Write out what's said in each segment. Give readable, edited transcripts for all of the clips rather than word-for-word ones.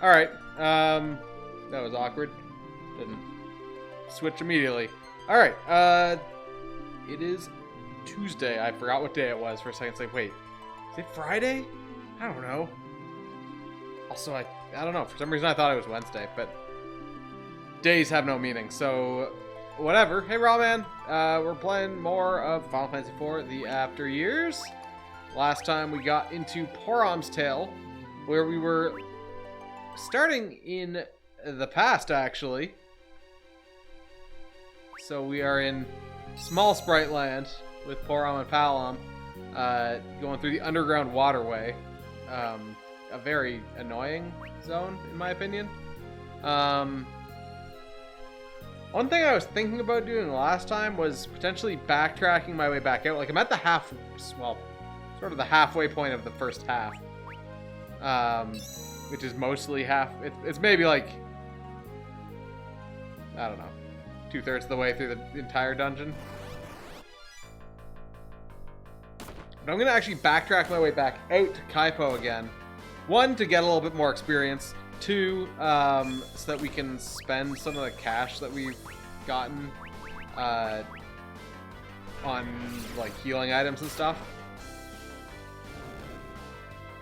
Alright. That was awkward. Didn't switch immediately. Alright. It is Tuesday. I forgot what day it was for a second. It's like, wait, is it Friday? I don't know. Also, I don't know. For some reason, I thought it was Wednesday, but days have no meaning. So, whatever. Hey, Rawman. We're playing more of Final Fantasy IV: The After Years. Last time we got into Porom's Tale, where we were starting in the past, actually. So we are in Small Sprite Land with Porom and Palom, going through the underground waterway. A very annoying zone, in my opinion. One thing I was thinking about doing last time was potentially backtracking my way back out. Like, I'm at the sort of the halfway point of the first half. Which is mostly half. It's maybe like, I don't know, 2/3 of the way through the entire dungeon. But I'm going to actually backtrack my way back out to Kaipo again. One, to get a little bit more experience. Two, so that we can spend some of the cash that we've gotten on, like, healing items and stuff.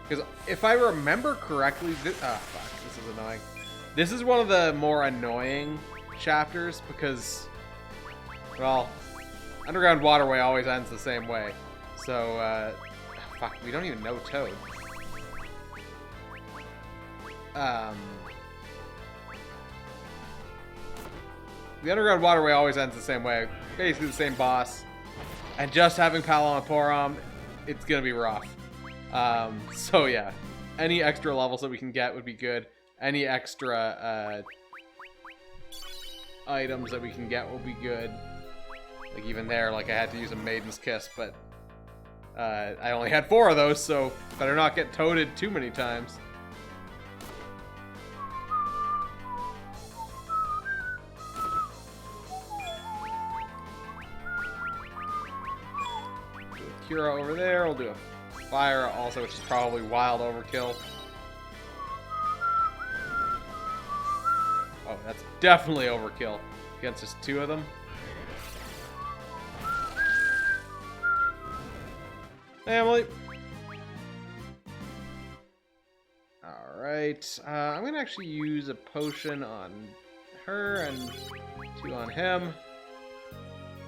Because if I remember correctly, this is annoying. This is one of the more annoying chapters because, well, underground waterway always ends the same way. So, fuck, we don't even know Toad. The underground waterway always ends the same way. Basically the same boss. And just having Palom and Porom, it's gonna be rough. So yeah, any extra levels that we can get would be good. Any extra items that we can get will be good. Like even there, like I had to use a Maiden's Kiss, but I only had 4 of those, so better not get toaded too many times. Do a Cura over there, we'll do a fire also, which is probably wild overkill. Oh, that's definitely overkill against just 2 of them. Family. Alright, I'm gonna actually use a potion on her and 2 on him.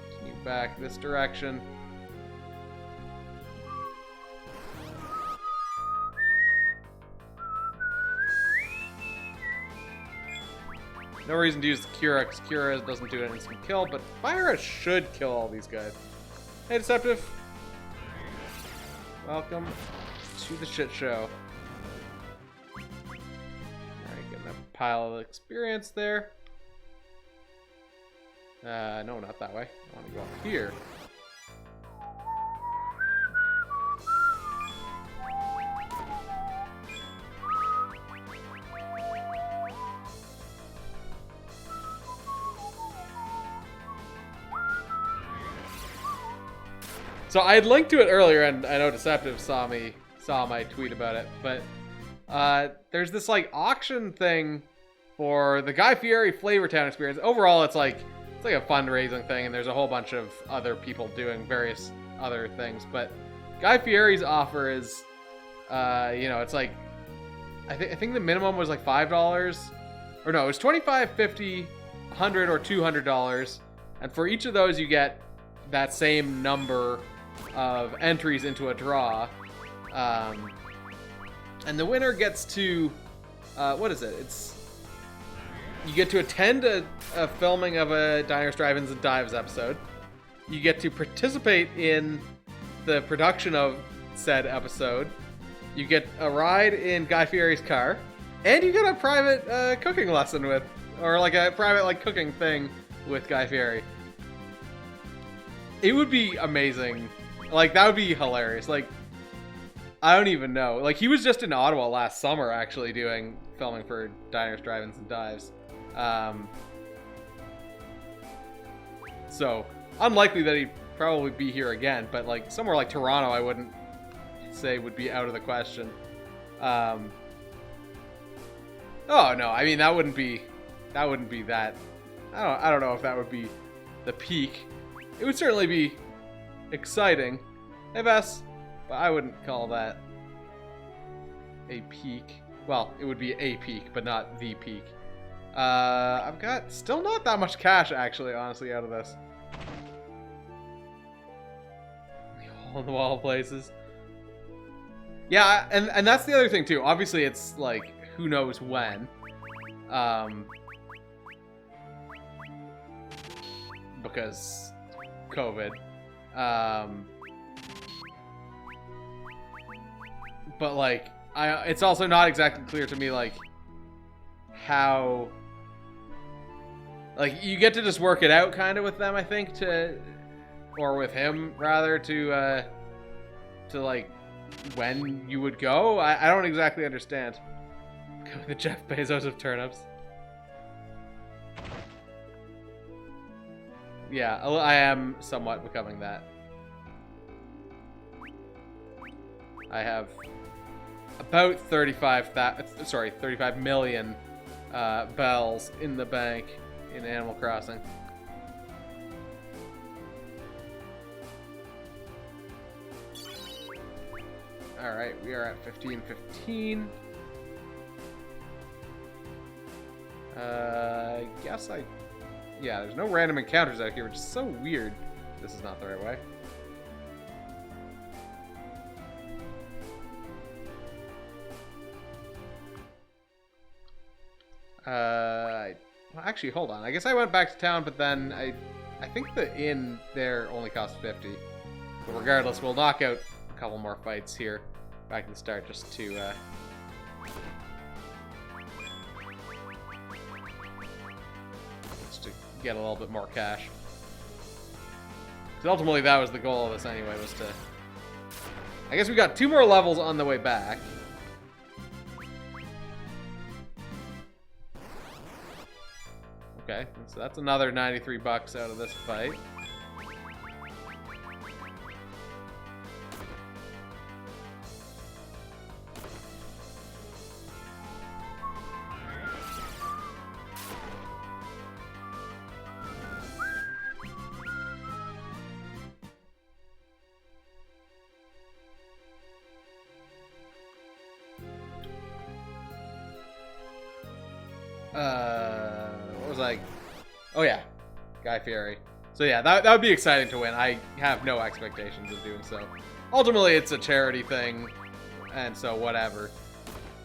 Continue back this direction. No reason to use the Cura, because Cura doesn't do an instant kill, but Fire should kill all these guys. Hey, Deceptive. Welcome to the shit show. Alright, getting a pile of experience there. No, not that way. I want to go up here. So I had linked to it earlier, and I know Deceptive saw my tweet about it, but there's this like auction thing for the Guy Fieri Flavortown experience. Overall, it's like a fundraising thing, and there's a whole bunch of other people doing various other things. But Guy Fieri's offer is, it's like I think the minimum was like $5, or no, it was $25, $50, $100, or $200, and for each of those you get that same number of entries into a draw, and the winner gets to what is it? You get to attend a filming of a Diners, Drive-Ins, and Dives episode. You get to participate in the production of said episode. You get a ride in Guy Fieri's car, and you get a private cooking lesson or like a private cooking thing with Guy Fieri. It would be amazing. Like, that would be hilarious. Like, I don't even know. Like, he was just in Ottawa last summer, actually, filming for Diners, Drive-Ins, and Dives. So, unlikely that he'd probably be here again, but, like, somewhere like Toronto, I wouldn't say would be out of the question. Oh no, I mean that wouldn't be that. I don't know if that would be the peak. It would certainly be exciting, hey Bess, but I wouldn't call that a peak. Well, it would be a peak, but not the peak. I've got still not that much cash, actually, honestly, out of this. Hole-in-the-wall places. Yeah, and that's the other thing, too. Obviously, it's, like, who knows when. Because COVID. But, like, it's also not exactly clear to me, like, how... Like, you get to just work it out, kind of, with them, I think, or with him, rather, to like, when you would go? I don't exactly understand. The Jeff Bezos of turnips. Yeah, I am somewhat becoming that. I have about 35 million bells in the bank in Animal Crossing. Alright, we are at 15:15. Guess yeah, there's no random encounters out here, which is so weird. This is not the right way. Well, actually, hold on. I guess I went back to town, but then I think the inn there only cost 50. But regardless, we'll knock out a couple more fights here back at the start just to get a little bit more cash. Because ultimately that was the goal of this anyway, was to... I guess we got 2 more levels on the way back. Okay, so that's another 93 bucks out of this fight. What was I? Oh yeah, Guy Fieri. So yeah, that would be exciting to win. I have no expectations of doing so. Ultimately, it's a charity thing, and so whatever.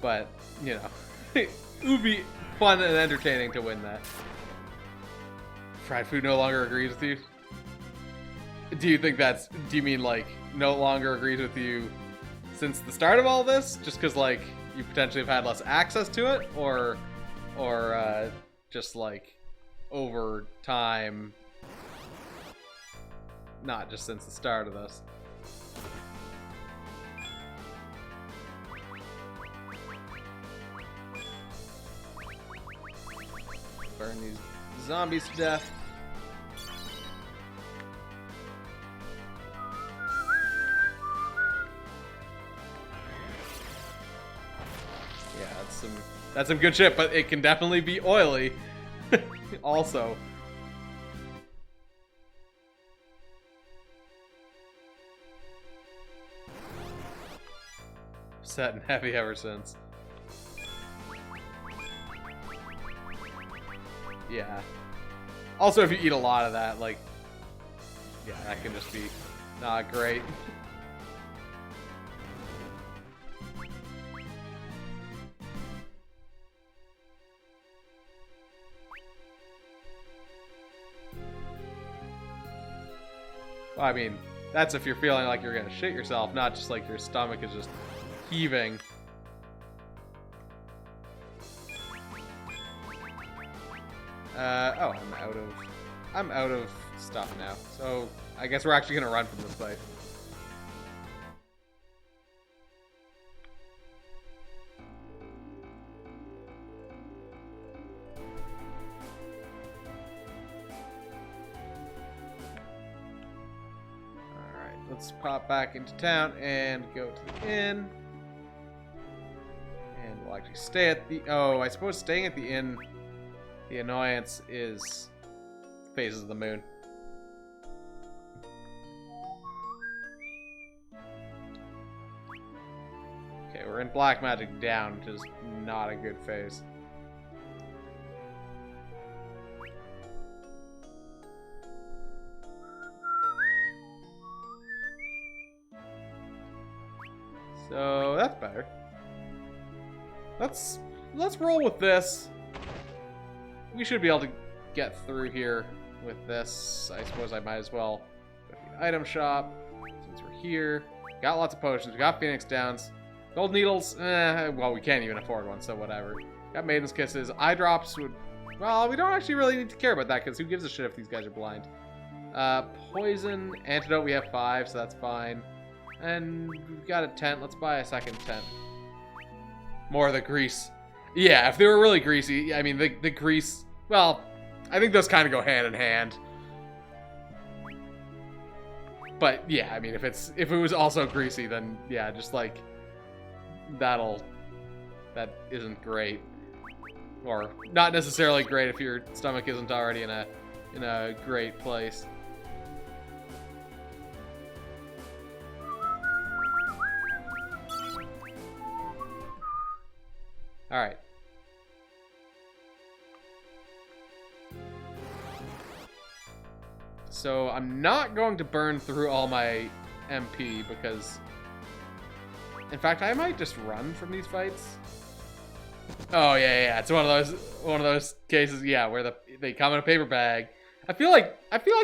But, you know, it would be fun and entertaining to win that. Fried food no longer agrees with you? Do you think that's... Do you mean, like, no longer agrees with you since the start of all this? Just because, like, you potentially have had less access to it? Or just, like, over time... Not just since the start of this. Burn these zombies to death. Yeah, that's some good shit, but it can definitely be oily. Also. Set and heavy ever since. Yeah. Also, if you eat a lot of that, like, yeah, that can just be not great. Well, I mean, that's if you're feeling like you're gonna shit yourself, not just like your stomach is just heaving. Oh, I'm out of stuff now. So I guess we're actually gonna run from this fight. Alright, let's pop back into town and go to the inn. And we'll actually Stay at the... Oh, I suppose staying at the inn, the annoyance is phases of the moon. Okay, we're in black magic down, which is not a good phase. So that's better. Let's roll with this. We should be able to get through here with this. I suppose I might as well go to the item shop since we're here. Got lots of potions. We got Phoenix Downs. Gold needles. Well, we can't even afford one, so whatever. Got Maiden's Kisses. Eye drops would... Well, we don't actually really need to care about that because who gives a shit if these guys are blind. Poison. Antidote, we have 5, so that's fine. And we've got a tent. Let's buy a second tent. More of the grease. Yeah, if they were really greasy, I mean, the grease... Well, I think those kind of go hand in hand. But, yeah, I mean, if it was also greasy, then, yeah, just, like... That isn't great. Or not necessarily great if your stomach isn't already in a great place. All right. So I'm not going to burn through all my MP because, in fact, I might just run from these fights. Oh yeah. It's one of those cases, yeah, where they come in a paper bag. I feel like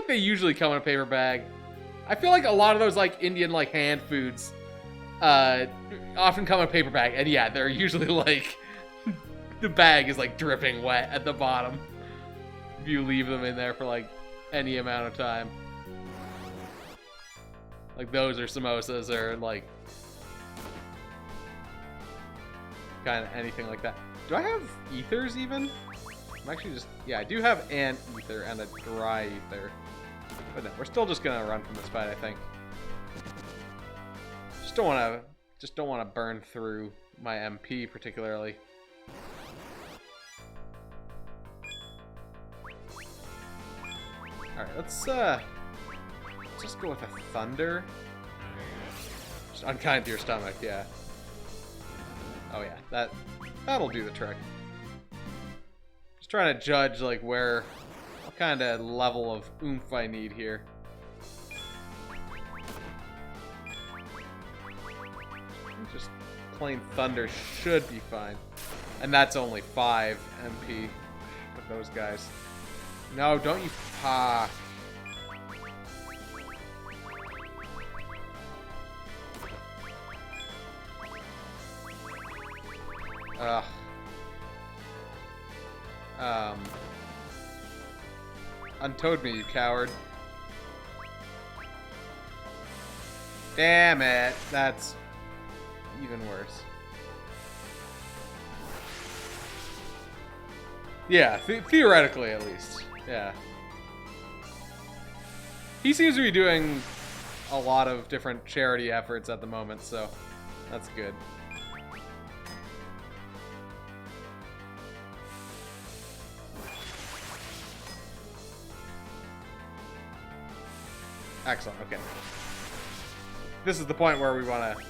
they usually come in a paper bag. I feel like a lot of those like Indian like hand foods, often come in a paper bag, and yeah, they're usually like. The bag is like dripping wet at the bottom if you leave them in there for like any amount of time. Like those are samosas or like kind of anything like that. Do I have ethers even? I'm actually just, yeah, I do have an ether and a dry ether. But no, we're still just gonna run from this fight, I think. Just don't want to burn through my MP particularly. Alright, let's just go with a thunder. Just unkind to your stomach, yeah. Oh yeah, that'll do the trick. Just trying to judge like what kind of level of oomph I need here. Just plain thunder should be fine. And that's only 5 MP with those guys. No, don't you... Ah. Ugh. Untoad me, you coward. Damn it. That's even worse. Yeah, theoretically at least. Yeah. He seems to be doing a lot of different charity efforts at the moment, so that's good. Excellent, okay. This is the point where we want to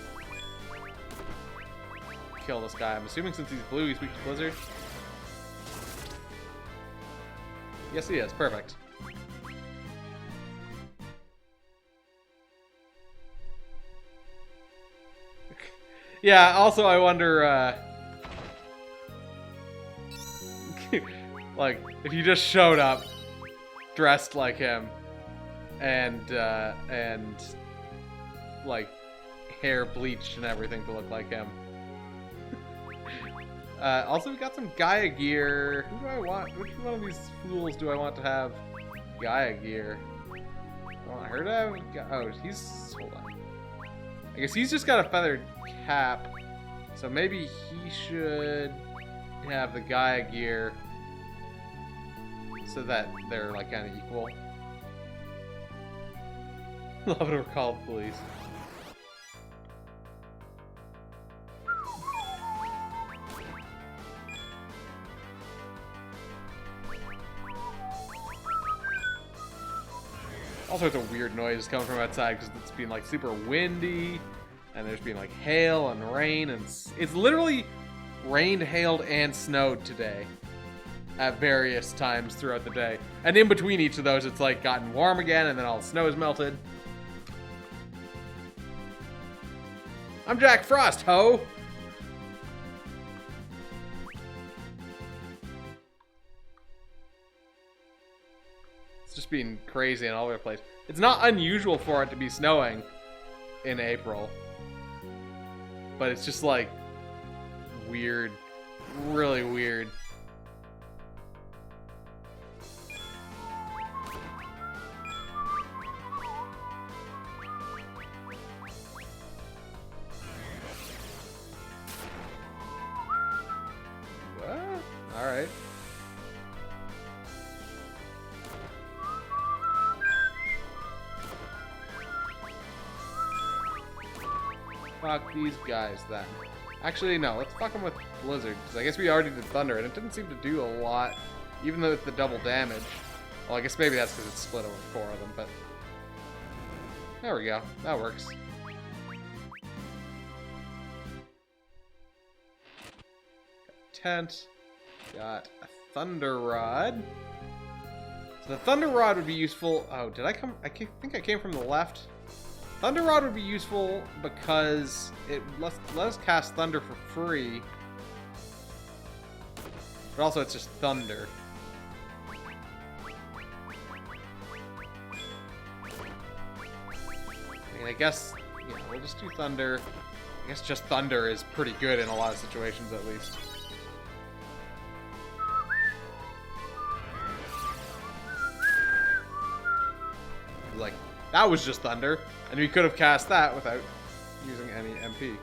kill this guy. I'm assuming since he's blue, he's weak to Blizzard. Yes, he is. Perfect. Yeah, also I wonder, like, if you just showed up dressed like him and like, hair bleached and everything to look like him. Also, we got some Gaia gear. Who do I want? Which one of these fools do I want to have Gaia gear? I want her to have... Oh, he's... Hold on. I guess he's just got a feathered cap. So maybe he should have the Gaia gear so that they're, like, kind of equal. Love it, we're called police. All sorts of weird noises coming from outside because it's been like super windy, and there's been like hail and rain, and it's literally rained, hailed, and snowed today at various times throughout the day. And in between each of those, it's like gotten warm again, and then all the snow is melted. I'm Jack Frost, ho! It's just been crazy and all over the place. It's not unusual for it to be snowing in April, but it's just like weird, really weird. What? All right. Fuck these guys then. Actually, no, let's fuck them with Blizzard, because I guess we already did Thunder, and it didn't seem to do a lot, even though it's the double damage. Well, I guess maybe that's because it's split over 4 of them, but... There we go. That works. Got Tent. Got a Thunder Rod. So the Thunder Rod would be useful... Oh, did I come... I think I came from the left. Thunder Rod would be useful because it let us cast Thunder for free. But also it's just Thunder. I mean, I guess, yeah, we'll just do Thunder. I guess just Thunder is pretty good in a lot of situations, at least. Like, that was just Thunder, and we could have cast that without using any MP.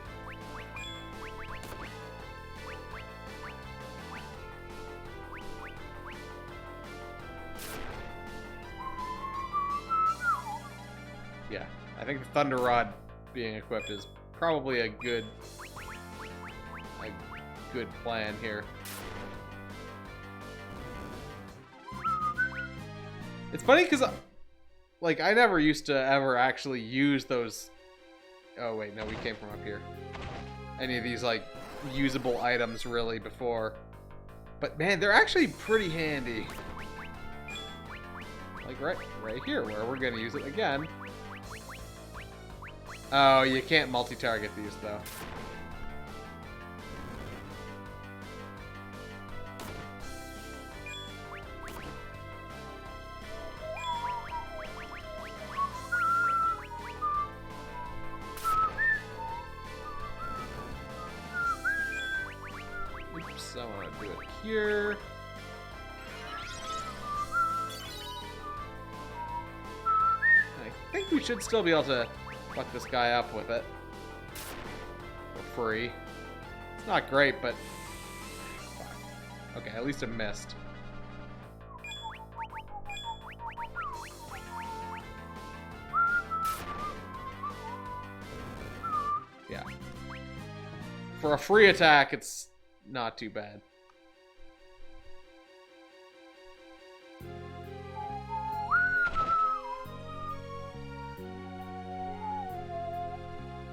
Yeah, I think the Thunder Rod being equipped is probably a good plan here. It's funny because, like, I never used to ever actually use those... Oh, wait, no, we came from up here. Any of these, like, usable items, really, before. But, man, they're actually pretty handy. Like, right here, where we're gonna use it again. Oh, you can't multi-target these, though. Oops, I want to do it here. I think we should still be able to fuck this guy up with it. For free. It's not great, but... Okay, at least it missed. Yeah. For a free attack, it's not too bad.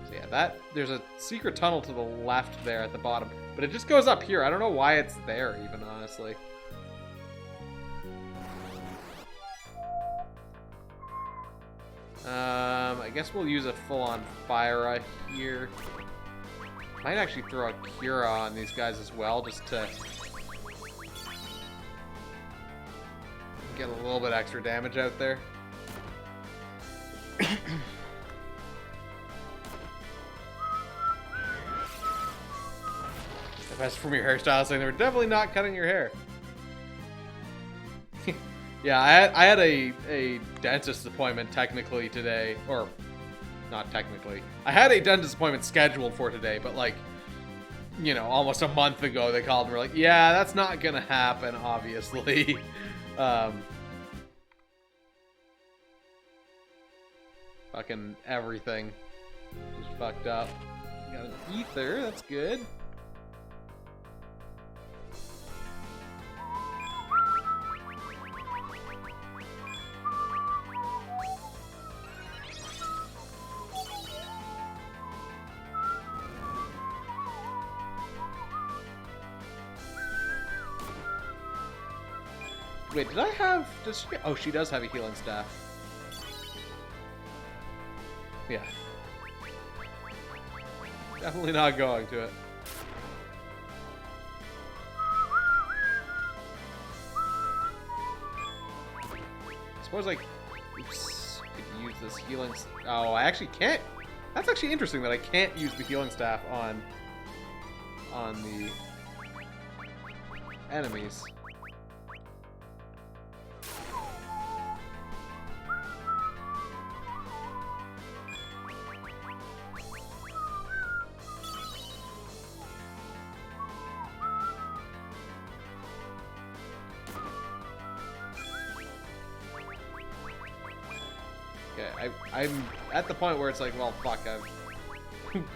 So yeah, there's a secret tunnel to the left there at the bottom, but it just goes up here. I don't know why it's there, even, honestly. I guess we'll use a full-on Fire here. Might actually throw a Cura on these guys as well, just to get a little bit extra damage out there. The best from your hairstyle saying they were definitely not cutting your hair. Yeah, I had a dentist appointment technically today, or not technically. I had a dentist appointment scheduled for today, but like, you know, almost a month ago they called and were like, yeah, that's not gonna happen, obviously. Fucking everything just fucked up. Got an ether, that's good. Wait, did I have... Does she... Oh, she does have a healing staff. Yeah. Definitely not going to it. I suppose I oops, could use this healing... Oh, I actually can't... That's actually interesting that I can't use the healing staff on the enemies. Okay, I'm at the point where it's like, well, fuck,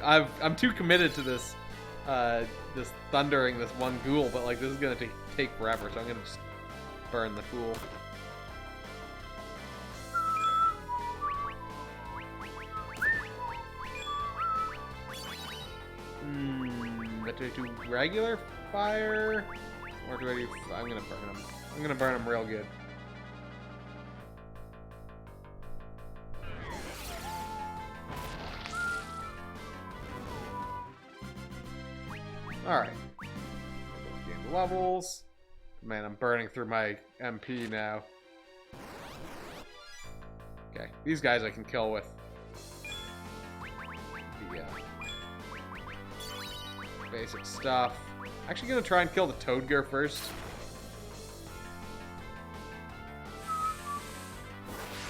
I'm too committed to this, this thundering this one ghoul, but like this is gonna take forever, so I'm gonna just burn the fool. Do I do regular fire, or do I do? I'm gonna burn him. I'm gonna burn him real good. Alright. Gain the levels. Man, I'm burning through my MP now. Okay, these guys I can kill with the basic stuff. Actually gonna try and kill the Toadger first.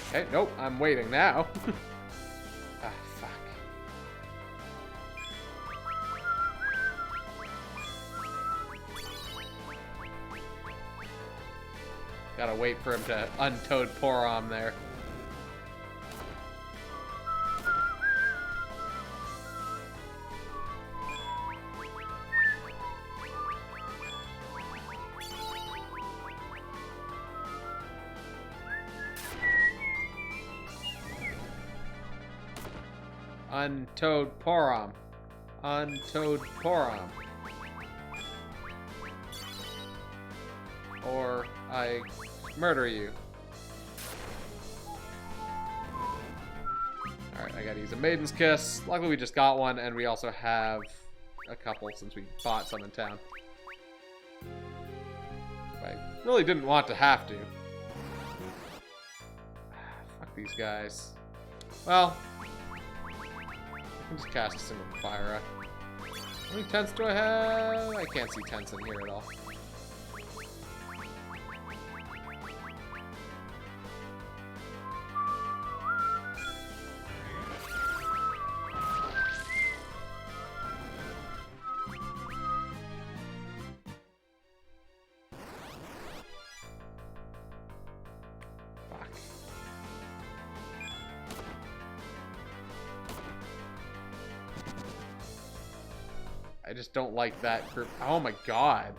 Okay, nope, I'm waiting now. Ah, fuck. Gotta wait for him to untoad Porom there. Untoad Porom. Untoad Porom. Or I murder you. Alright, I gotta use a Maiden's Kiss. Luckily we just got one, and we also have a couple since we bought some in town. I really didn't want to have to. Fuck these guys. Well, I can just cast a single fire. How many tents do I have? I can't see tents in here at all. I just don't like that group. Oh my god.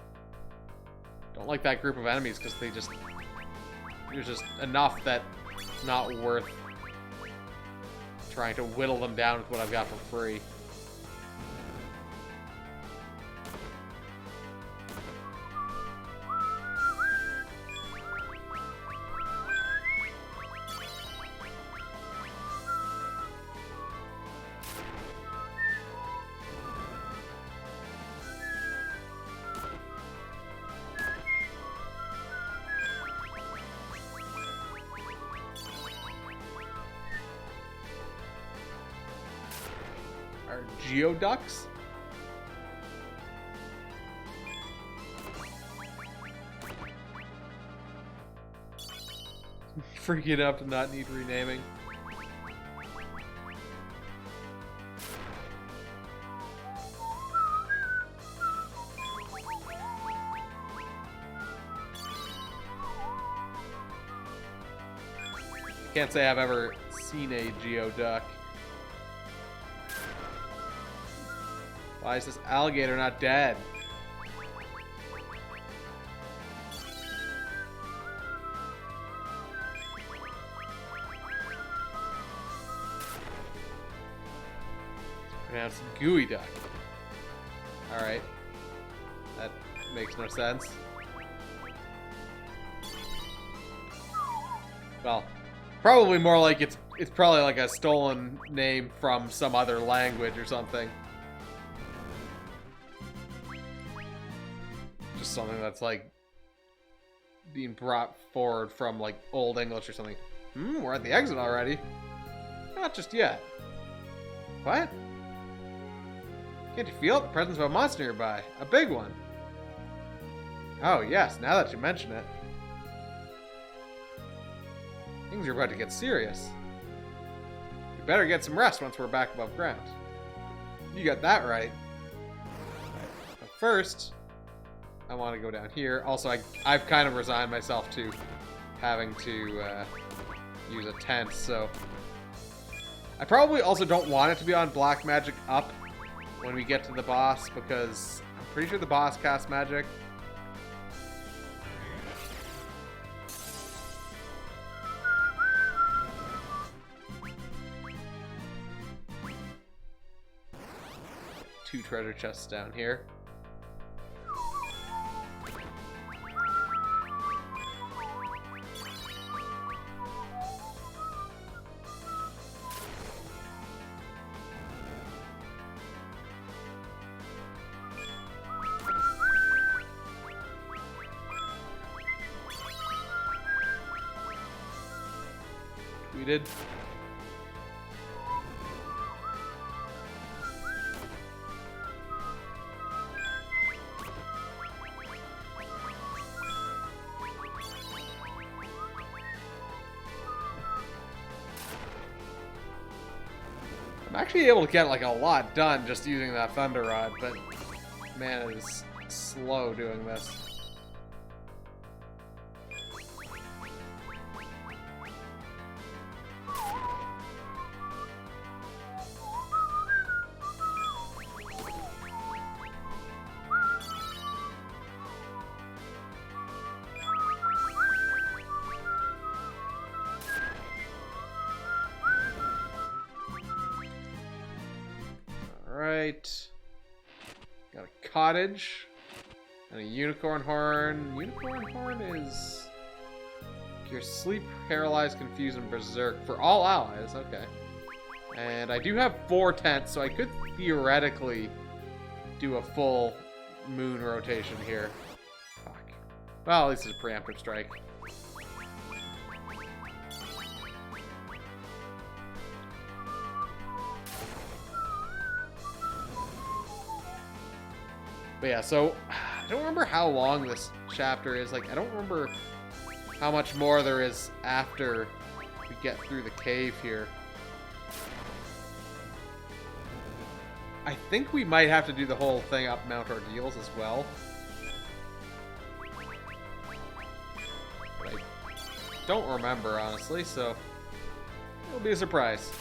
Don't like that group of enemies because they just... There's just enough that it's not worth trying to whittle them down with what I've got for free. Our Geoducks? Freaking out to not need renaming. Can't say I've ever seen a Geoduck. Why is this alligator not dead? It's pronounced gooey duck. Alright. That makes no sense. Well, probably more like it's probably like a stolen name from some other language or something. Just something that's like being brought forward from like Old English or something. We're at the exit already. Not just yet. What? Can't you feel it? The presence of a monster nearby. A big one. Oh, yes, now that you mention it. Things are about to get serious. We better get some rest once we're back above ground. You got that right. But first, I want to go down here. Also, I've kind of resigned myself to having to use a tent, so... I probably also don't want it to be on Black Magic up when we get to the boss, because I'm pretty sure the boss casts magic. Two treasure chests down here. Did. I'm actually able to get like a lot done just using that Thunder Rod, but man, it is slow doing this. Alright. Got a cottage. And a unicorn horn. Unicorn horn is... Cure sleep, paralyzed, confused, and berserk. For all allies, okay. And I do have 4 tents, so I could theoretically do a full moon rotation here. Fuck. Well, at least it's a preemptive strike. But yeah, so I don't remember how long this chapter is. Like, I don't remember how much more there is after we get through the cave here. I think we might have to do the whole thing up Mount Ordeals as well. But I don't remember, honestly, so it'll be a surprise.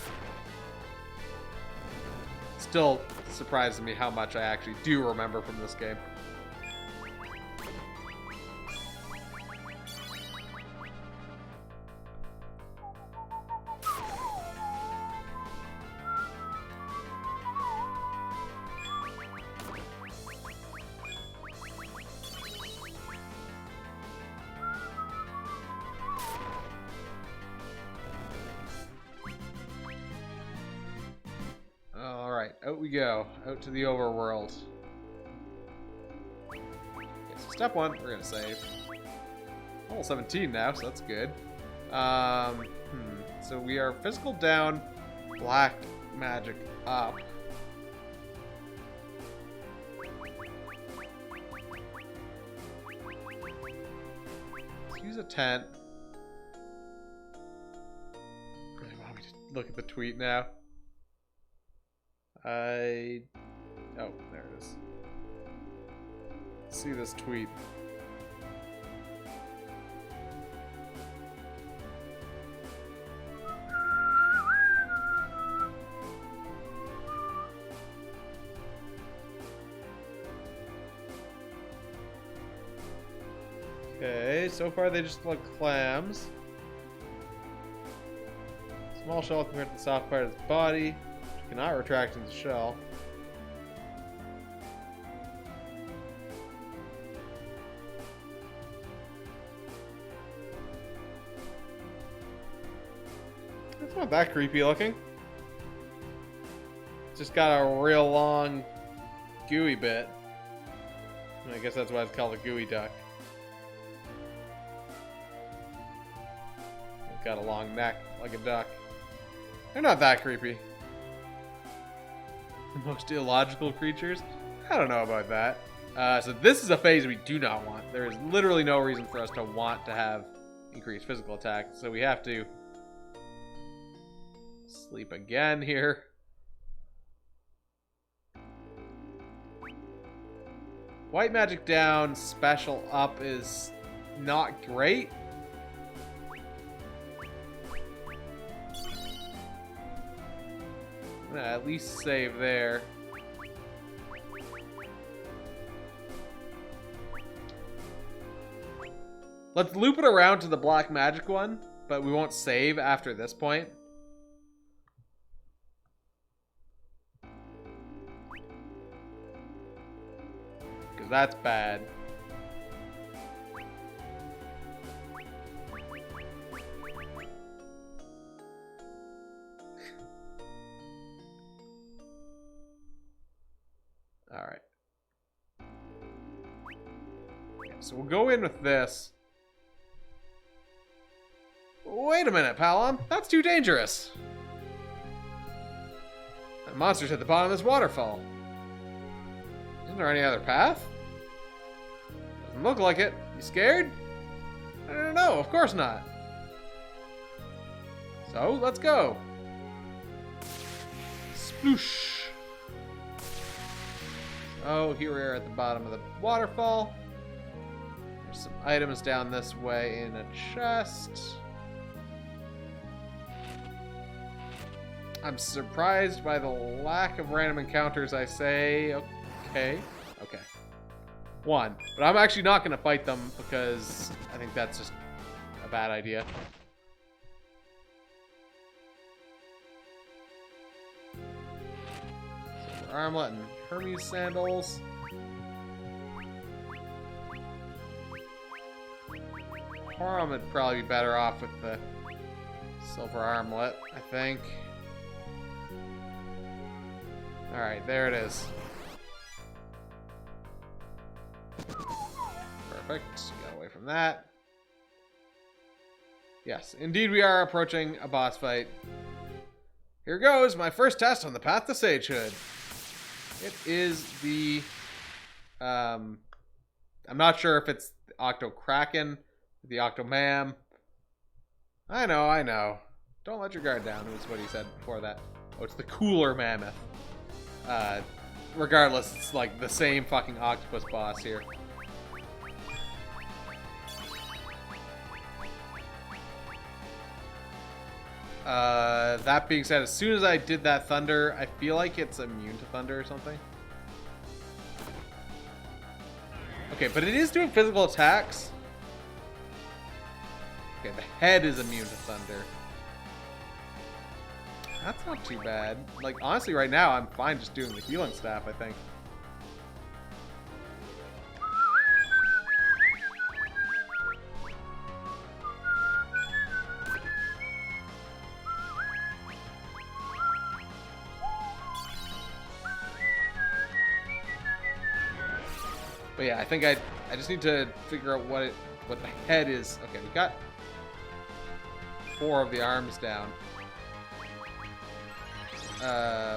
Still surprises me how much I actually do remember from this game. Out we go. Out to the overworld. Okay, so step 1, we're gonna save. Level 17 now, so that's good. So we are physical down, black magic up. Let's use a tent. Really want me to look at the tweet now. Oh, there it is. Let's see this tweet. Okay, so far they just look clams. Small shell compared to the soft part of its body. Cannot retract into the shell. It's not that creepy looking. It's just got a real long, gooey bit. I guess that's why it's called a gooey duck. It's got a long neck, like a duck. They're not that creepy. The most illogical creatures? I don't know about that. So this is a phase we do not want. There is literally no reason for us to want to have increased physical attack, so we have to sleep again here. White magic down, special up is not great. I'm gonna at least save there. Let's loop it around to the black magic one, but we won't save after this point. Because that's bad. Alright. So we'll go in with this. Wait a minute, Palom. That's too dangerous. That monster's at the bottom of this waterfall. Isn't there any other path? Doesn't look like it. You scared? I don't know. Of course not. So, let's go. Sploosh. Oh, here we are at the bottom of the waterfall. There's some items down this way in a chest. I'm surprised by the lack of random encounters, I say. Okay. Okay. One. But I'm actually not going to fight them because I think that's just a bad idea. Silver armlet and Hermes sandals. Horum would probably be better off with the silver armlet, I think. Alright, there it is. Perfect. Got away from that. Yes, indeed we are approaching a boss fight. Here goes, my first test on the path to sagehood. It is the... I'm not sure if it's the Octo Kraken, the Octo Mam. I know. Don't let your guard down, was what he said before that. Oh, it's the cooler mammoth. Regardless, it's like the same fucking octopus boss here. That being said, as soon as I did that thunder, I feel like it's immune to thunder or something. Okay, but it is doing physical attacks. Okay, the head is immune to thunder. That's not too bad. Like, honestly, right now, I'm fine just doing the healing staff, I think. But yeah, I think I just need to figure out what the head is. Okay, we got 4 of the arms down.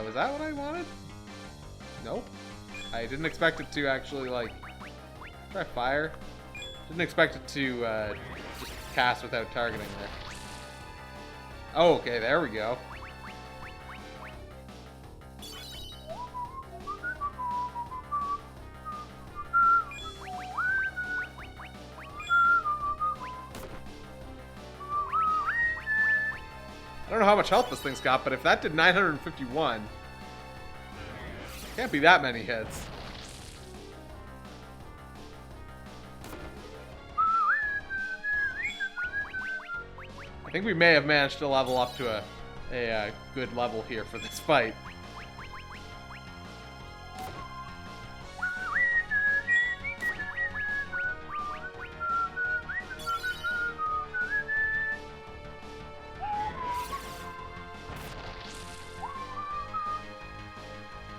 Was that what I wanted? Nope. I didn't expect it to actually, like... Try fire? Didn't expect it to, just cast without targeting there. Oh, okay, there we go. I don't know how much health this thing's got, but if that did 951, can't be that many hits. I think we may have managed to level up to a good level here for this fight.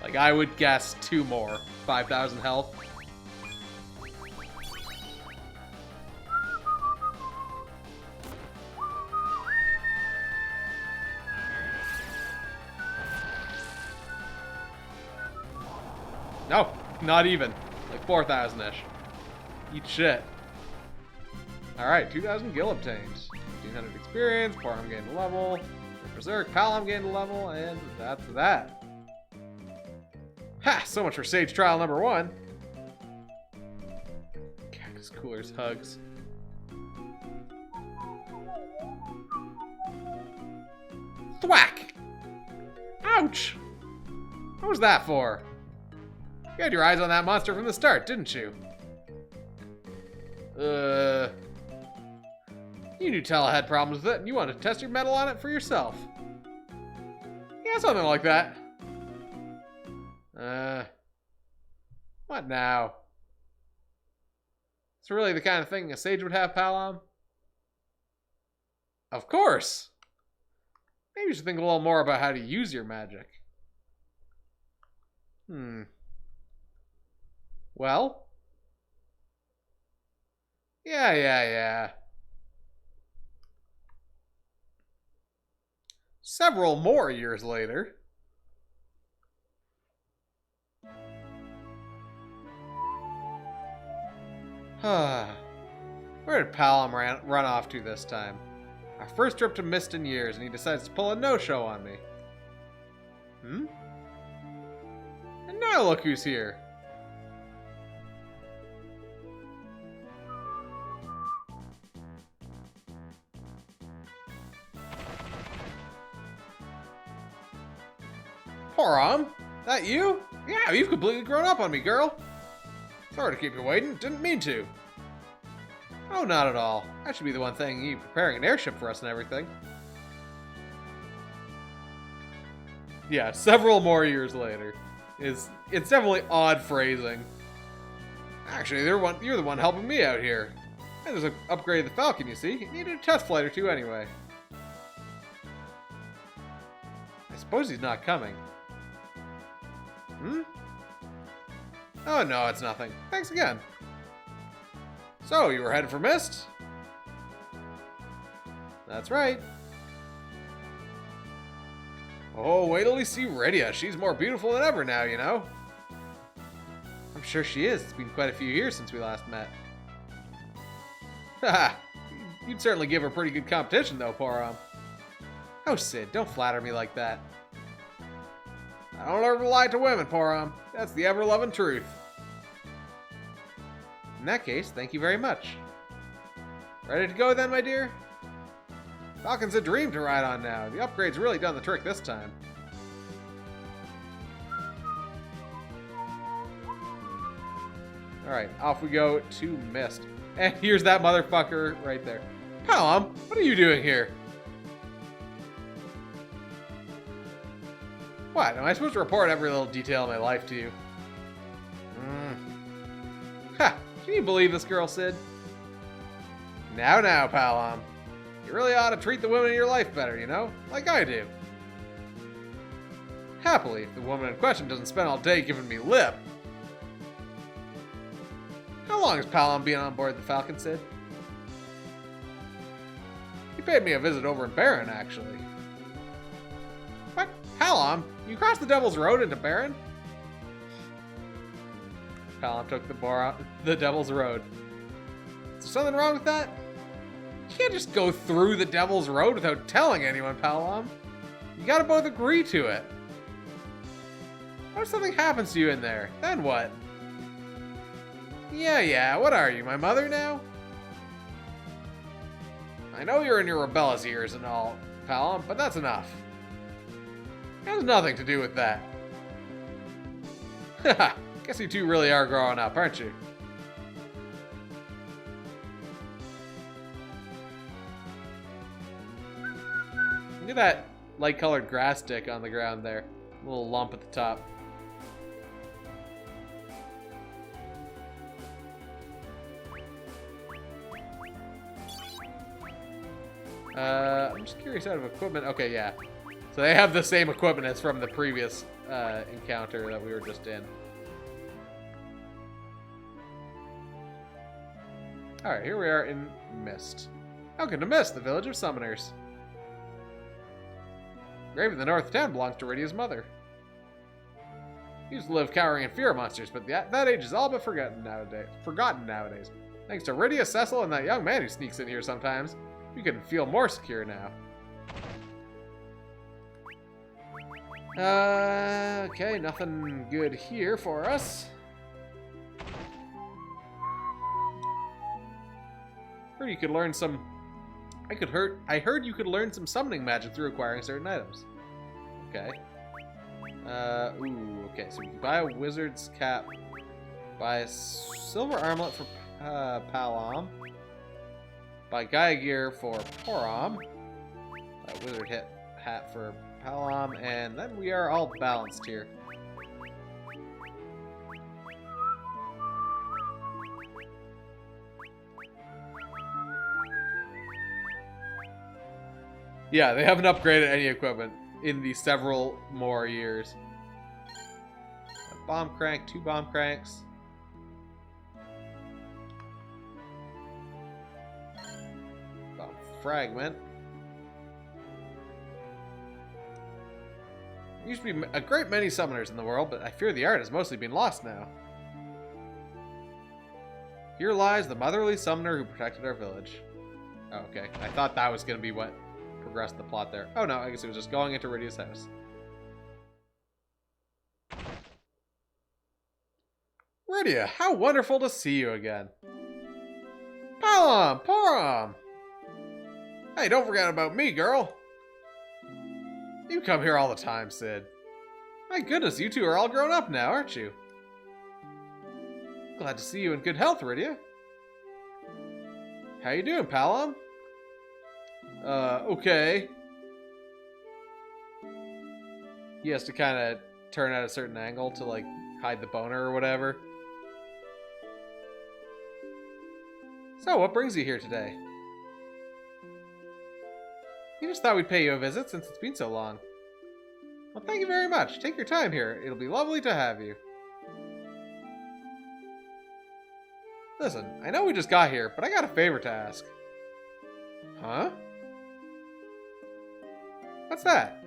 Like, I would guess 2 more. 5,000 health. No, not even. Like 4,000-ish. Eat shit. Alright, 2,000 gil obtained. 1,500 experience, Porom gained a level, Berserk, Palom gained a level, and that's that. Ha! So much for Sage Trial number 1. Cactus Cooler's hugs. Thwack! Ouch! What was that for? You had your eyes on that monster from the start, didn't you? You knew Tala had problems with it, and you wanted to test your metal on it for yourself. Yeah, something like that. What now? It's really the kind of thing a sage would have, Palom? Of course! Maybe you should think a little more about how to use your magic. Well? Yeah. Several more years later. Where did Palom run off to this time? Our first trip to Mist in years, and he decides to pull a no-show on me. And now look who's here. Porom? That you? Yeah, you've completely grown up on me, girl. Sorry to keep you waiting. Didn't mean to. Oh, not at all. That should be the one thing, you preparing an airship for us and everything. Yeah, several more years later. It's definitely odd phrasing. Actually, you're the one helping me out here. I just upgraded the Falcon, you see. It needed a test flight or two anyway. I suppose he's not coming. Oh, no, it's nothing. Thanks again. So, you were headed for Mist? That's right. Oh, wait till you see Rydia. She's more beautiful than ever now, you know? I'm sure she is. It's been quite a few years since we last met. Haha. You'd certainly give her pretty good competition, though, Porom. Oh, Sid, don't flatter me like that. I don't ever lie to women, Porom. That's the ever-loving truth. In that case, thank you very much. Ready to go then, my dear? Falcon's a dream to ride on now. The upgrade's really done the trick this time. Alright, off we go to Mist. And here's that motherfucker right there. Palom, what are you doing here? What? Am I supposed to report every little detail of my life to you? Ha! Can you believe this girl, Sid? Now, Palom. You really ought to treat the women in your life better, you know? Like I do. Happily, if the woman in question doesn't spend all day giving me lip. How long has Palom been on board the Falcon, Sid? He paid me a visit over in Baron, actually. What? Palom? You crossed the Devil's Road into Baron? Palom took the Devil's Road. Is there something wrong with that? You can't just go through the Devil's Road without telling anyone, Palom. You gotta both agree to it. What if something happens to you in there? Then what? Yeah, what are you, my mother now? I know you're in your rebellious years and all, Palom, but that's enough. It has nothing to do with that. Haha, guess you two really are growing up, aren't you? Look at that light-colored grass stick on the ground there. A little lump at the top. I'm just curious out of equipment. Okay, yeah. So they have the same equipment as from the previous encounter that we were just in. Alright, here we are in Mist. How can to Mist, the village of summoners? Grave in the north town belongs to Rydia's mother. He used to live cowering in fear of monsters, but that age is all but forgotten nowadays. Thanks to Rydia, Cecil, and that young man who sneaks in here sometimes, we can feel more secure now. Okay, nothing good here for us. Heard you could learn some... I heard you could learn some summoning magic through acquiring certain items. Okay. Okay, so we can buy a wizard's cap, buy a silver armlet for Palam, buy Gaia gear for Porom, buy a wizard hat for Palam, and then we are all balanced here. Yeah, they haven't upgraded any equipment in the several more years. A bomb crank, 2 bomb cranks. Bomb fragment. There used to be a great many summoners in the world, but I fear the art has mostly been lost now. Here lies the motherly summoner who protected our village. Oh, okay. I thought that was going to be what progressed the plot there. Oh no, I guess it was just going into Rydia's house. Rydia, how wonderful to see you again. Palam, Porom! Hey, don't forget about me, girl. You come here all the time, Sid. My goodness, you two are all grown up now, aren't you? Glad to see you in good health, Rydia. How you doing, Palam? Okay. He has to kind of turn at a certain angle to, like, hide the boner or whatever. So, what brings you here today? We just thought we'd pay you a visit since it's been so long. Well, thank you very much. Take your time here. It'll be lovely to have you. Listen, I know we just got here, but I got a favor to ask. Huh? What's that?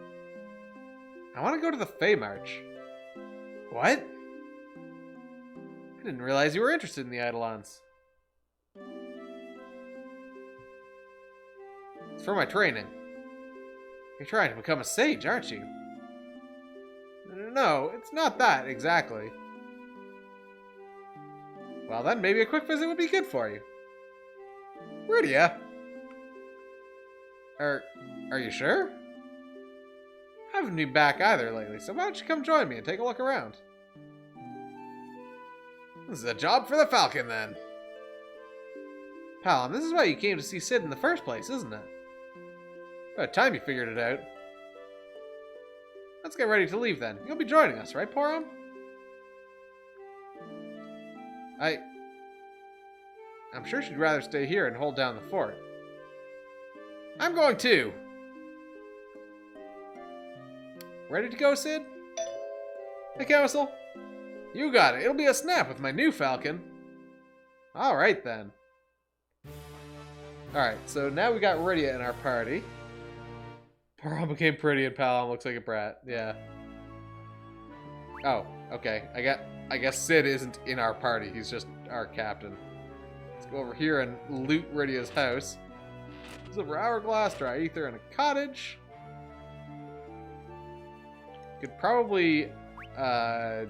I want to go to the Fey March. What? I didn't realize you were interested in the Eidolons. It's for my training. You're trying to become a sage, aren't you? No, it's not that, exactly. Well then, maybe a quick visit would be good for you. Rydia? Are you sure? I haven't been back either lately, so why don't you come join me and take a look around? This is a job for the Falcon, then. Palam, this is why you came to see Sid in the first place, isn't it? About time you figured it out. Let's get ready to leave, then. You'll be joining us, right, Porom? I'm sure she'd rather stay here and hold down the fort. I'm going too! Ready to go, Sid? Hey, Council. You got it. It'll be a snap with my new Falcon. Alright, then. Alright, so now we got Rydia in our party. Porom became pretty and Palam looks like a brat. Yeah. Oh, okay. I guess Sid isn't in our party. He's just our captain. Let's go over here and loot Rydia's house. Silver hourglass, dry ether, and a cottage. Could probably buy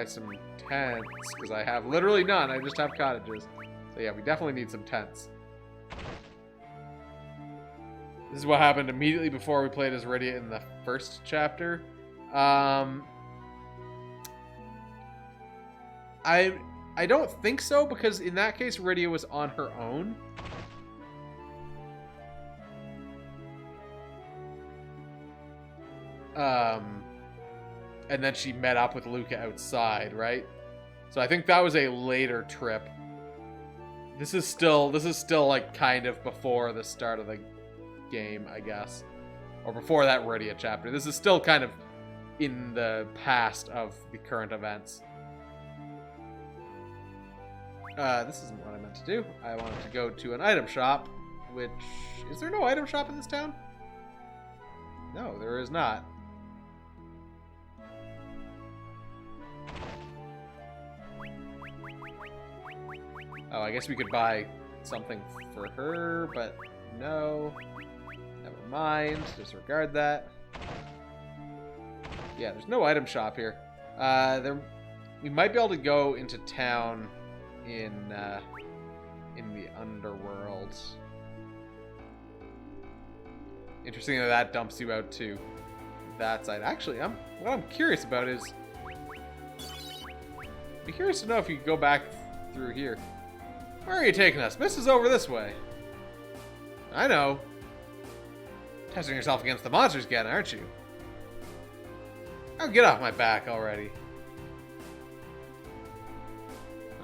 some tents, because I have literally none. I just have cottages. So yeah, we definitely need some tents. This is what happened immediately before we played as Rydia in the first chapter. I don't think so, because in that case, Rydia was on her own. And then she met up with Luca outside, right? So I think that was a later trip. This is still like kind of before the start of the game, I guess. Or before that Rydia chapter. This is still kind of in the past of the current events. This isn't what I meant to do. I wanted to go to an item shop, which... Is there no item shop in this town? No, there is not. Oh, I guess we could buy something for her, but no. Never mind. Disregard that. Yeah, there's no item shop here. We might be able to go into town in the underworld. Interesting that dumps you out to that side. Actually, what I'm curious about is... I'd be curious to know if you could go back through here. Where are you taking us? This is over this way. I know. Testing yourself against the monsters again, aren't you? Oh, get off my back already.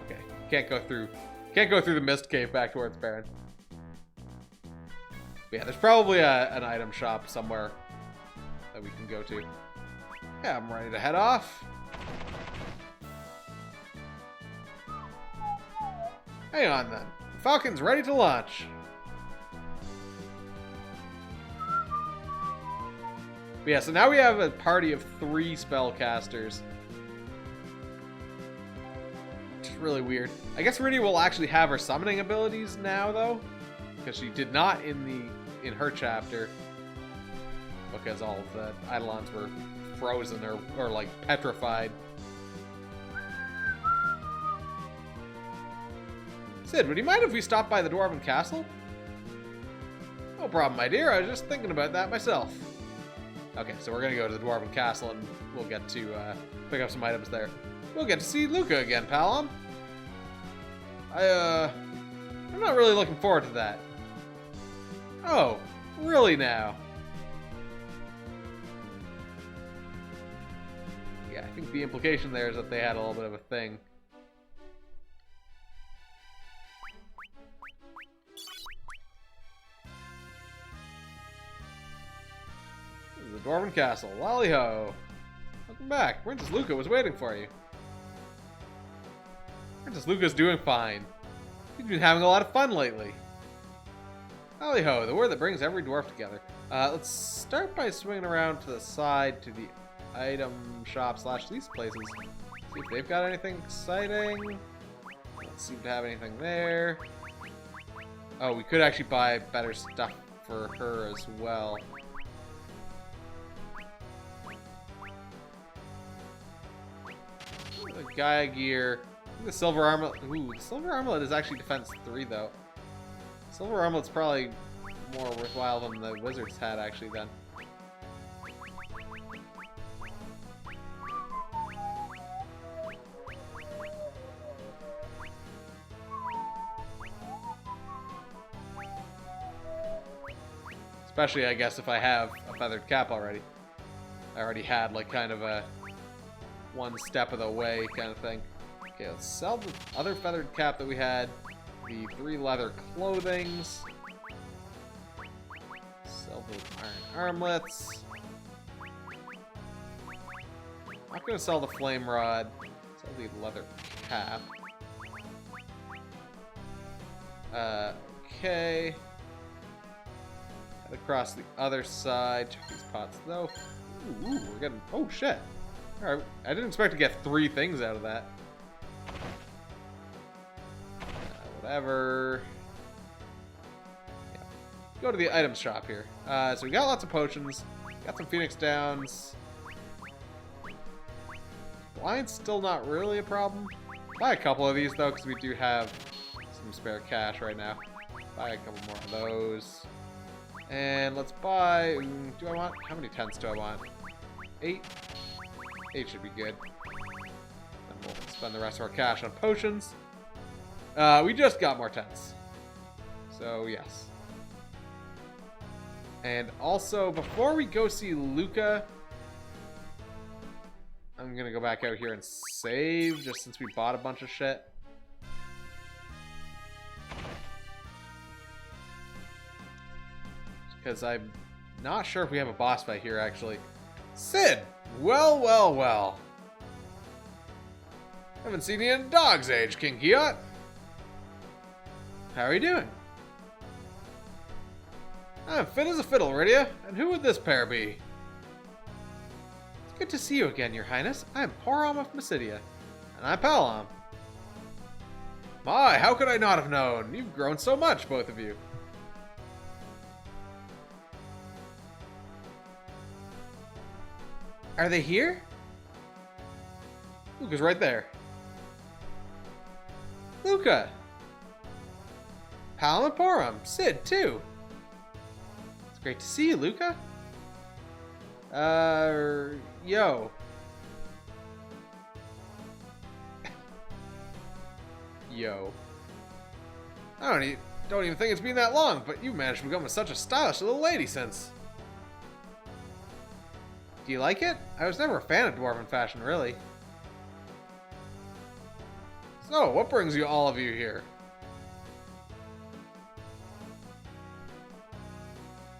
Okay, can't go through the mist cave back towards Baron. But yeah, there's probably an item shop somewhere that we can go to. Yeah, I'm ready to head off. Hang on then. Falcon's ready to launch. But yeah, so now we have a party of 3 spellcasters. Which is really weird. I guess Rydia will actually have her summoning abilities now, though. Because she did not in her chapter. Because all of the Eidolons were frozen or like petrified. Sid, would you mind if we stopped by the Dwarven Castle? No problem, my dear. I was just thinking about that myself. Okay, so we're going to go to the Dwarven Castle and we'll get to pick up some items there. We'll get to see Luca again, Palom. I'm not really looking forward to that. Oh, really now? Yeah, I think the implication there is that they had a little bit of a thing. The Dwarven Castle. Lolly-ho! Welcome back. Princess Luca was waiting for you. Princess Luca's doing fine. She's been having a lot of fun lately. Lolly-ho, the word that brings every dwarf together. Let's start by swinging around to the side to the item shop / these places. See if they've got anything exciting. Don't seem to have anything there. Oh, we could actually buy better stuff for her as well. The Gaia gear. The silver armlet. Ooh, the silver armlet is actually defense 3 though. Silver armlet's probably more worthwhile than the wizard's hat actually then. Especially I guess if I have a feathered cap already. I already had like kind of a one step of the way kind of thing. Okay, let's sell the other feathered cap that we had. The 3 leather clothings. Sell the iron armlets. Not gonna sell the flame rod. Sell the leather cap. Okay. Head across the other side. Check these pots though. Ooh, we're getting. Oh shit. Alright, I didn't expect to get 3 things out of that. Whatever. Yeah. Go to the items shop here. So we got lots of potions. Got some Phoenix Downs. Blind's still not really a problem. Buy a couple of these though, because we do have some spare cash right now. Buy a couple more of those. And let's buy... do I want... How many tents do I want? 8? 8 should be good. Then we'll spend the rest of our cash on potions. We just got more tents. So, yes. And also, before we go see Luca, I'm going to go back out here and save, just since we bought a bunch of shit. Because I'm Not sure if we have a boss fight here, actually. Sid! Well, well, well. Haven't seen you in a dog's age, King Kiot. How are you doing? I'm fit as a fiddle, Rydia. And who would this pair be? It's good to see you again, Your Highness. I'm Porom of Mysidia. And I'm Palom. My, how could I not have known? You've grown so much, both of you. Are they here? Luca's right there. Luca! Palom and Porom. Sid, too. It's great to see you, Luca. Yo. Yo. I don't even think it's been that long, but you've managed to become such a stylish little lady since. Do you like it? I was never a fan of dwarven fashion, really. So, what brings you all of you here?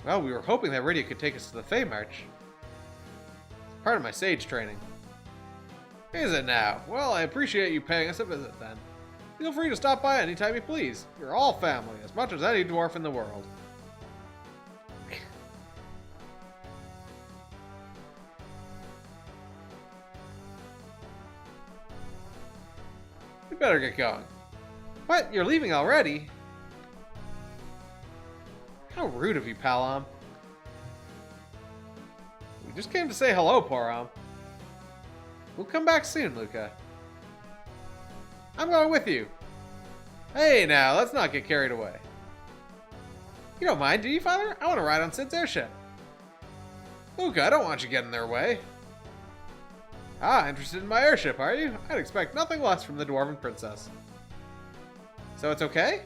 Well, we were hoping that Rydia could take us to the Fey March. It's part of my sage training. Is it now? Well, I appreciate you paying us a visit then. Feel free to stop by anytime you please. You're all family, as much as any dwarf in the world. We better get going. What? You're leaving already? How rude of you, Palom. We just came to say hello, Porom. We'll come back soon, Luca. I'm going with you. Hey now, let's not get carried away. You don't mind, do you, Father? I want to ride on Sid's airship. Luca, I don't want you getting in their way. Ah, interested in my airship, are you? I'd expect nothing less from the Dwarven Princess. So it's okay?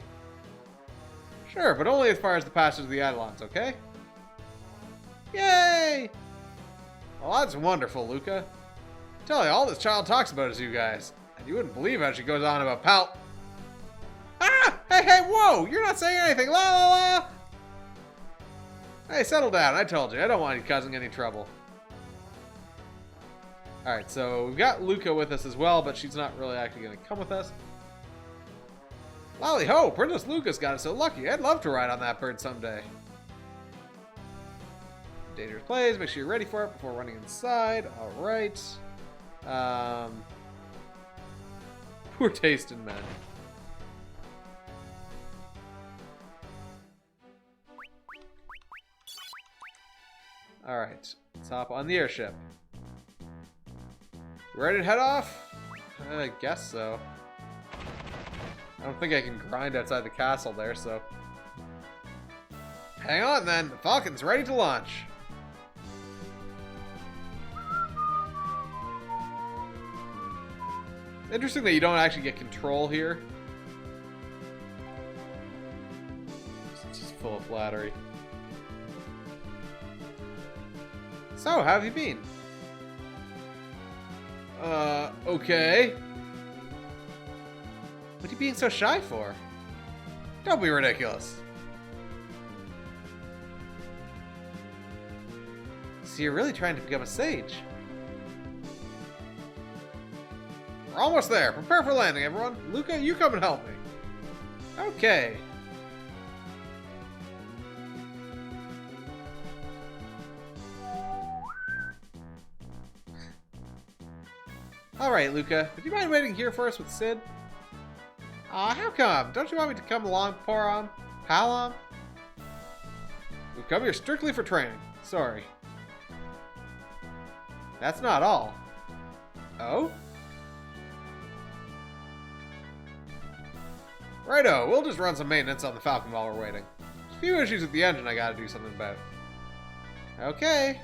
Sure, but only as far as the passage of the Eidolons, okay? Yay! Well, that's wonderful, Luca. I tell you, all this child talks about is you guys. And you wouldn't believe how she goes on about Pal. Ah! Hey, whoa! You're not saying anything! La la la! Hey, settle down. I told you. I don't want you causing any trouble. Alright, so we've got Luca with us as well, but she's not really actually going to come with us. Lolly ho! Princess Luca's got us so lucky. I'd love to ride on that bird someday. Dangerous plays. Make sure you're ready for it before running inside. Alright. Poor taste in men. Alright, let's hop on the airship. Ready to head off? I guess so. I don't think I can grind outside the castle there, so... Hang on then, the Falcon's ready to launch. Interesting that you don't actually get control here. It's just full of flattery. So, how have you been? Okay. What are you being so shy for? Don't be ridiculous. So you're really trying to become a sage? We're almost there. Prepare for landing, everyone. Luca, you come and help me. Okay. Alright, Luca. Would you mind waiting here for us with Sid? Aw, how come? Don't you want me to come along, Porom? Palom? We've come here strictly for training. Sorry. That's not all. Oh? Righto, we'll just run some maintenance on the Falcon while we're waiting. There's a few issues with the engine I gotta do something about. Okay.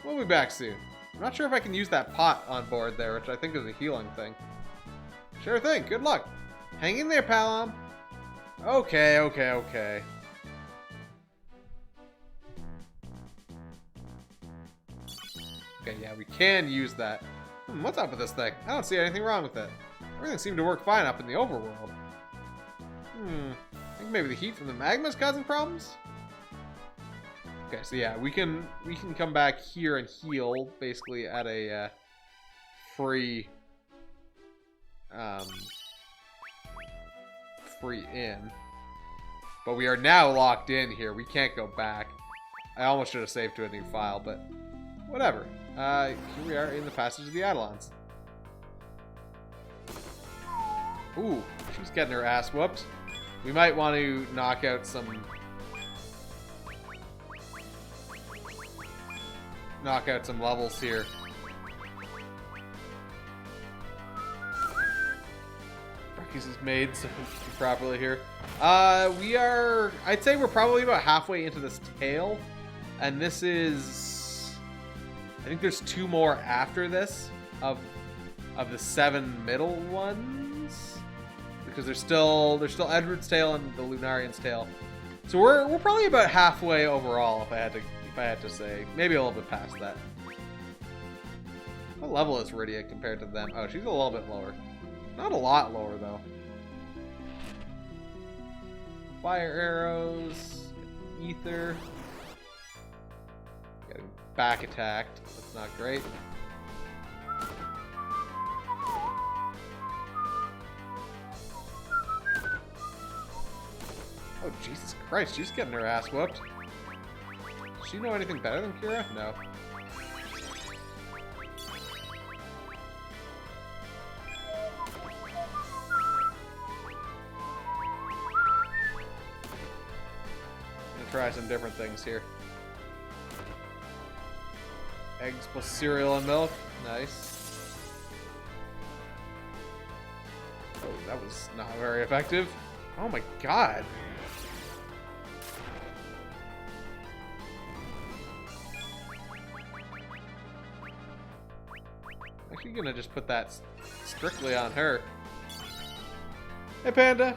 We'll be back soon. I'm not sure if I can use that pot on board there, which I think is a healing thing. Sure thing, good luck. Hang in there, Palom. Okay. Okay, yeah, we can use that. What's up with this thing? I don't see anything wrong with it. Everything seemed to work fine up in the overworld. I think maybe the heat from the magma is causing problems? Okay, so yeah, we can come back here and heal basically at a free free in. But we are now locked in here. We can't go back. I almost should have saved to a new file, but whatever. Here we are in the passage of the Eidolons. Ooh, she's getting her ass whooped. We might want to knock out some levels here. Brookies is made so properly here. I'd say we're probably about halfway into this tail. And this is, I think there's 2 more after this of the 7 middle ones. Because there's still Edward's tail and the Lunarian's tail. So we're probably about halfway overall if I had to say. Maybe a little bit past that. What level is Rydia compared to them? Oh, she's a little bit lower. Not a lot lower, though. Fire arrows. Ether. Getting back attacked. That's not great. Oh, Jesus Christ. She's getting her ass whooped. Does she know anything better than Kira? No. Try some different things here. Eggs plus cereal and milk. Nice. Oh, that was not very effective. Oh my god. I'm actually gonna just put that strictly on her. Hey, Panda.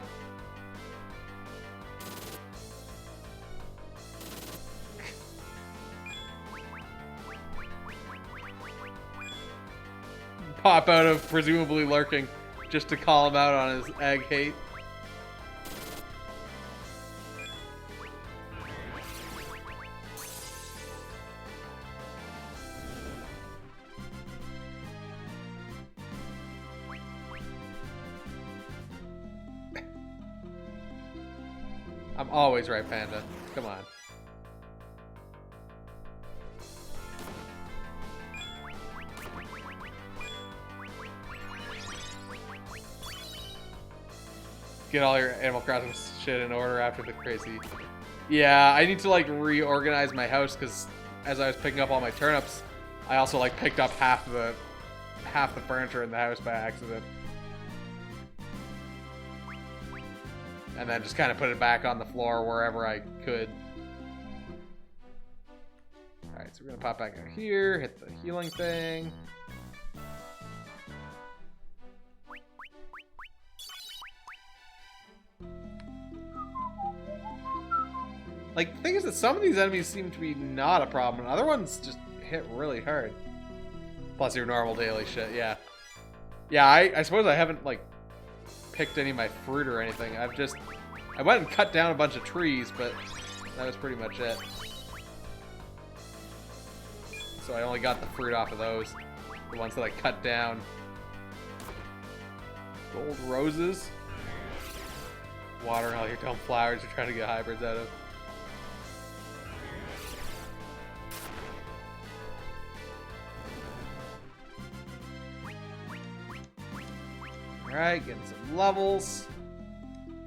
Pop out of presumably lurking just to call him out on his egg hate. I'm always right, Panda. Come on. Get all your Animal Crossing shit in order after the crazy. Yeah, I need to like reorganize my house because as I was picking up all my turnips, I also like picked up half the furniture in the house by accident. And then just kind of put it back on the floor wherever I could. Alright, so we're gonna pop back out here, hit the healing thing. Like, the thing is that some of these enemies seem to be not a problem, and other ones just hit really hard. Plus your normal daily shit, yeah. Yeah, I suppose I haven't, like, picked any of my fruit or anything. I went and cut down a bunch of trees, but that was pretty much it. So I only got the fruit off of those. The ones that I cut down. Gold roses. Watering all your dumb flowers you're trying to get hybrids out of. Alright, getting some levels.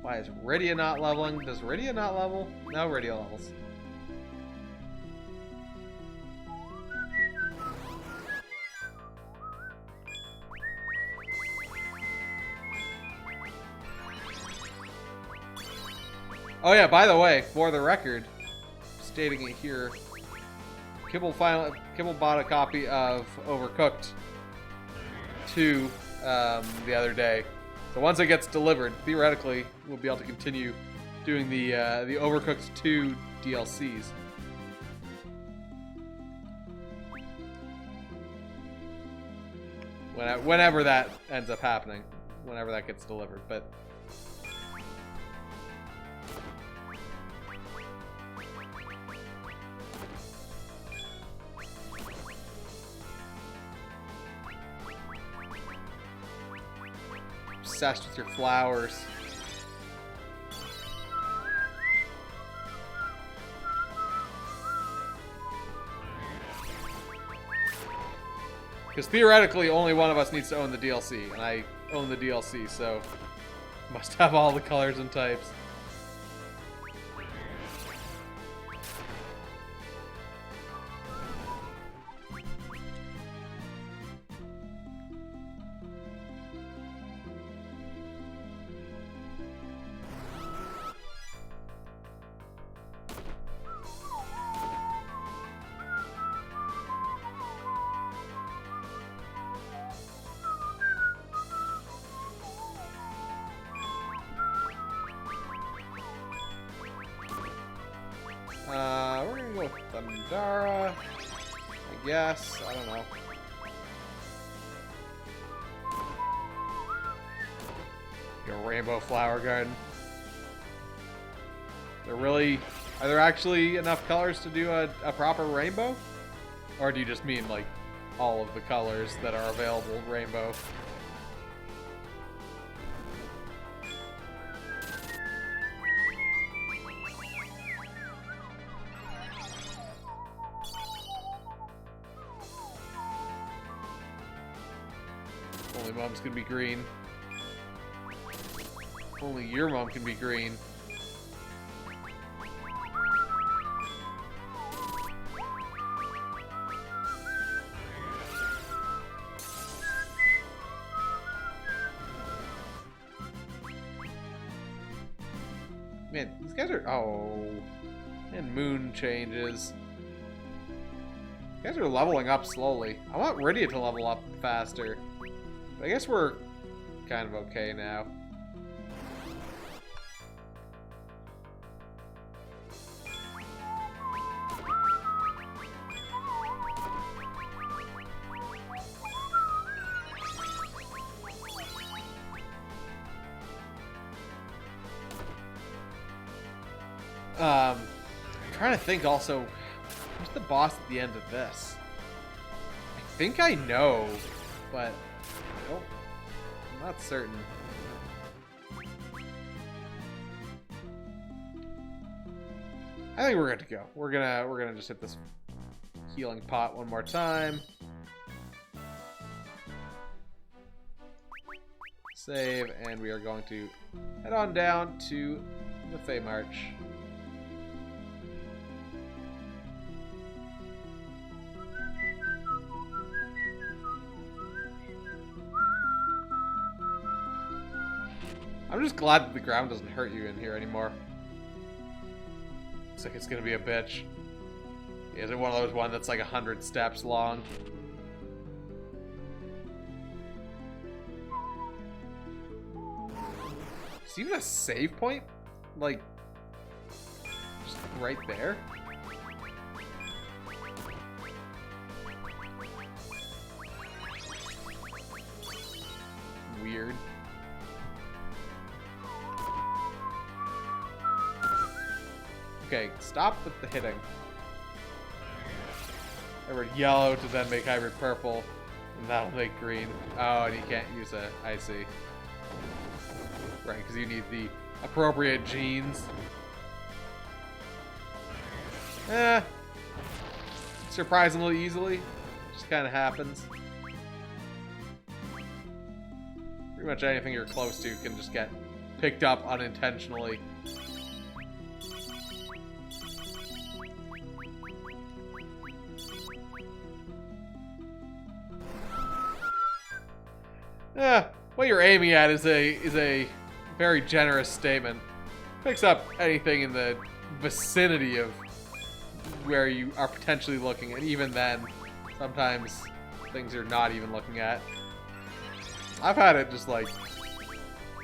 Why is Rydia not leveling? Does Rydia not level? No, Rydia levels. Oh yeah, by the way, for the record, stating it here, Kibble bought a copy of Overcooked 2 the other day. So once it gets delivered, theoretically, we'll be able to continue doing the Overcooked 2 DLCs. Whenever that ends up happening, whenever that gets delivered, but. obsessed with your flowers. Because theoretically, only one of us needs to own the DLC, and I own the DLC, so must have all the colors and types. We're gonna go with Thundara, I guess. I don't know. Your rainbow flower garden. Are there actually enough colors to do a proper rainbow? Or do you just mean like all of the colors that are available rainbow? Only mom's can be green. Only your mom can be green. Man, these guys are... Oh. And moon changes. You guys are leveling up slowly. I want Rydia to level up faster. But I guess we're kind of okay now. I'm trying to think also, who's the boss at the end of this? I think I know, but I'm not certain. I think we're good to go. We're gonna just hit this healing pot one more time. Save, and we are going to head on down to the Fey March. I'm just glad that the ground doesn't hurt you in here anymore. Looks like it's gonna be a bitch. Is it one of those ones that's like 100 steps long? Is even a save point? Like, just right there? Weird. Okay, stop with the hitting. Hybrid yellow to then make hybrid purple, and that'll make green. Oh, and you can't use it. I see. Right, because you need the appropriate genes. Surprisingly easily. Just kind of happens. Pretty much anything you're close to can just get picked up unintentionally. What you're aiming at is a very generous statement. Picks up anything in the vicinity of where you are potentially looking, and even then, sometimes things you're not even looking at. I've had it just like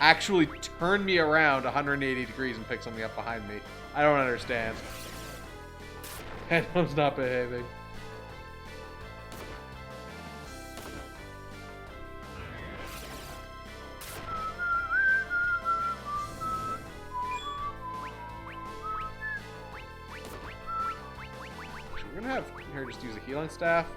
actually turn me around 180 degrees and pick something up behind me. I don't understand. Handhom's not behaving. We're gonna have her just use a healing staff.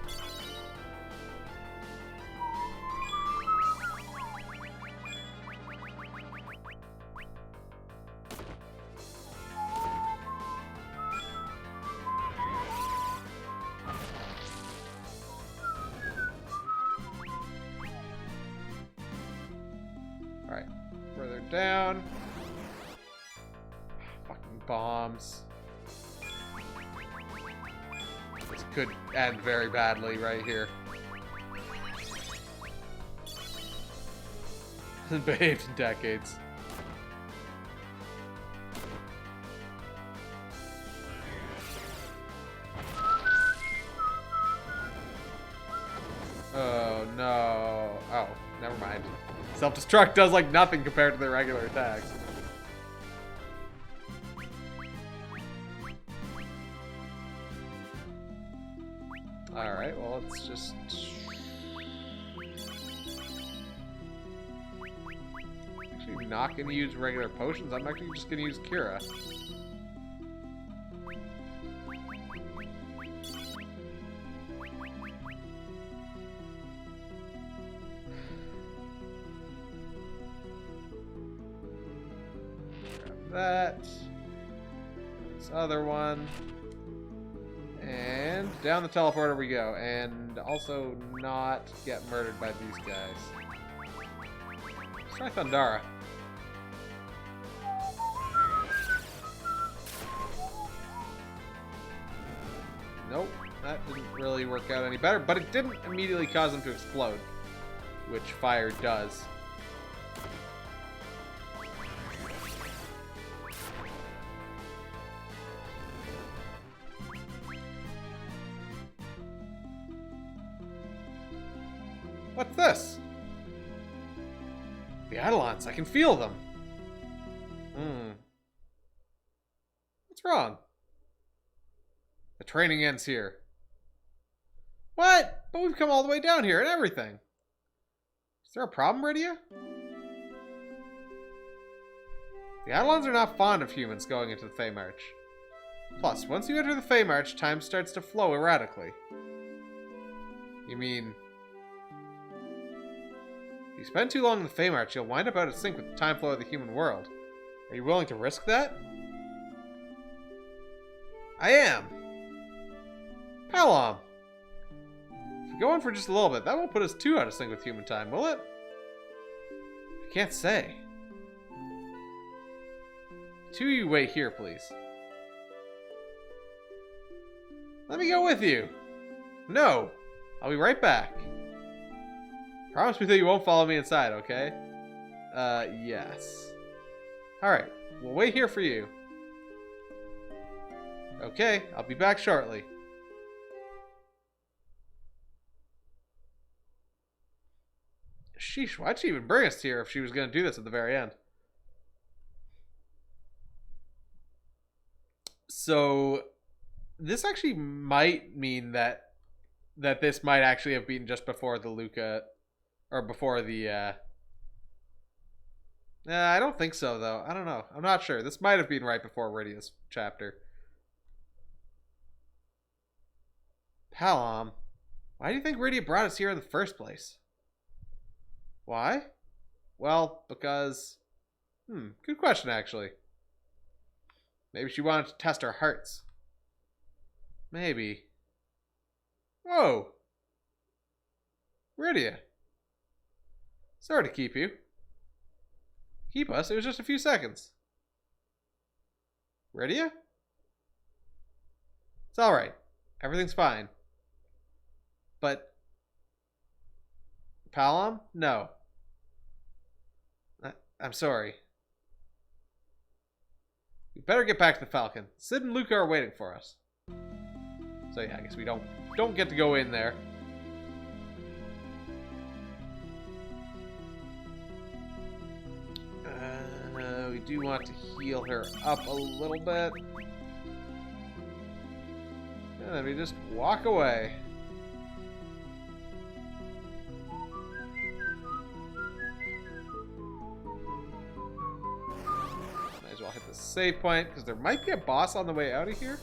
down. Fucking bombs. This could end very badly right here. Hasn't behaved in decades. Oh no. Oh, never mind. Self-destruct does like nothing compared to the regular attacks. Alright, well, let's just... Actually not gonna use regular potions, I'm actually just gonna use Cura. That. This other one. And down the teleporter we go. And also not get murdered by these guys. Let's try Thundara. Nope, that didn't really work out any better, but it didn't immediately cause them to explode, which fire does. What's this? The Eidolons, I can feel them. What's wrong? The training ends here. What? But we've come all the way down here and everything. Is there a problem, Rydia? The Eidolons are not fond of humans going into the Feymarch. Plus, once you enter the Feymarch, time starts to flow erratically. You mean... if you spend too long in the Feymarch, you'll wind up out of sync with the time flow of the human world. Are you willing to risk that? I am. Palom. If we go on for just a little bit, that won't put us too out of sync with human time, will it? I can't say. The two of you wait here, please. Let me go with you. No. I'll be right back. Promise me that you won't follow me inside, okay? Yes. Alright, we'll wait here for you. Okay, I'll be back shortly. Sheesh, why'd she even bring us here if she was going to do this at the very end? So, this actually might mean that this might actually have been just before the Luca... or before the, I don't think so, though. I don't know. I'm not sure. This might have been right before Rydia's chapter. Palom, why do you think Rydia brought us here in the first place? Why? Well, because... good question, actually. Maybe she wanted to test our hearts. Maybe. Whoa! Rydia. Sorry to keep you. Keep us? It was just a few seconds. Rydia? It's alright. Everything's fine. But... Palom? No. I'm sorry. We better get back to the Falcon. Sid and Luca are waiting for us. So yeah, I guess we don't get to go in there. We do want to heal her up a little bit. And then we just walk away. Might as well hit the save point, because there might be a boss on the way out of here.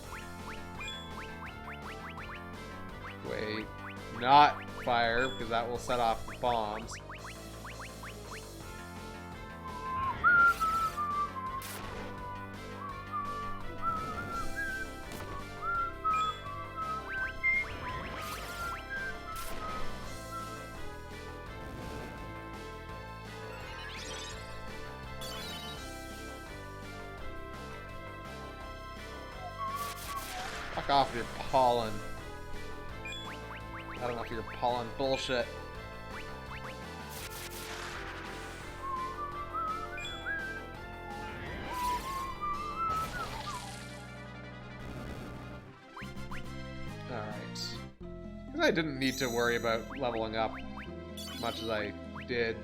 Wait, not fire, because that will set off bombs. off with your pollen. I don't know if you're pollen bullshit. Alright. Because I didn't need to worry about leveling up as much as I did.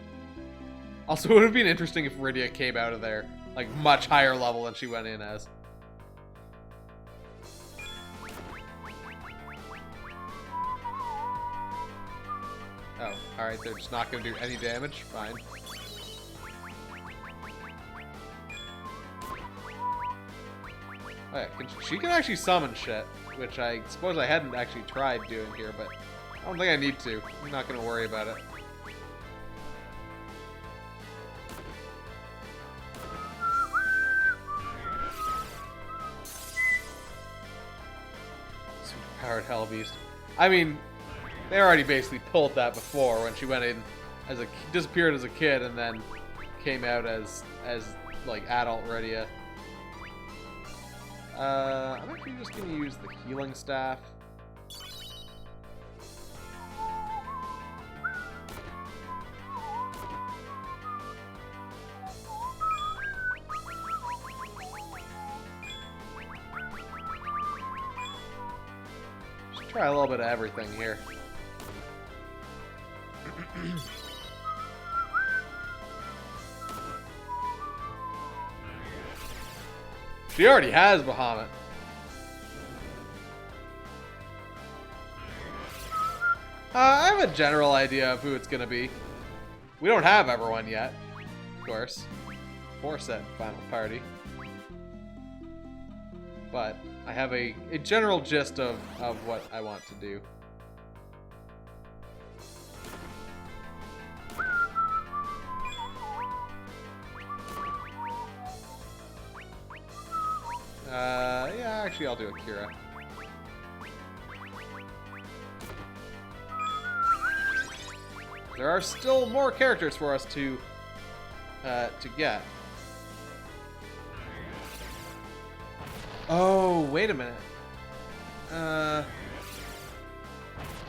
Also, it would have been interesting if Rydia came out of there, like, much higher level than she went in as. Oh, alright, they're just not going to do any damage? Fine. Oh yeah, she can actually summon shit, which I suppose I hadn't actually tried doing here, but I don't think I need to. I'm not going to worry about it. Superpowered Hell Beast. I mean, they already basically pulled that before when she went in as disappeared as a kid and then came out as like adult Rydia. I'm actually just gonna use the healing staff. Just try a little bit of everything here. She already has Bahamut. I have a general idea of who it's gonna be. We don't have everyone yet, of course, for said final party. But I have a general gist of what I want to do. Yeah, actually I'll do Akira. There are still more characters for us to get. Oh, wait a minute. I'm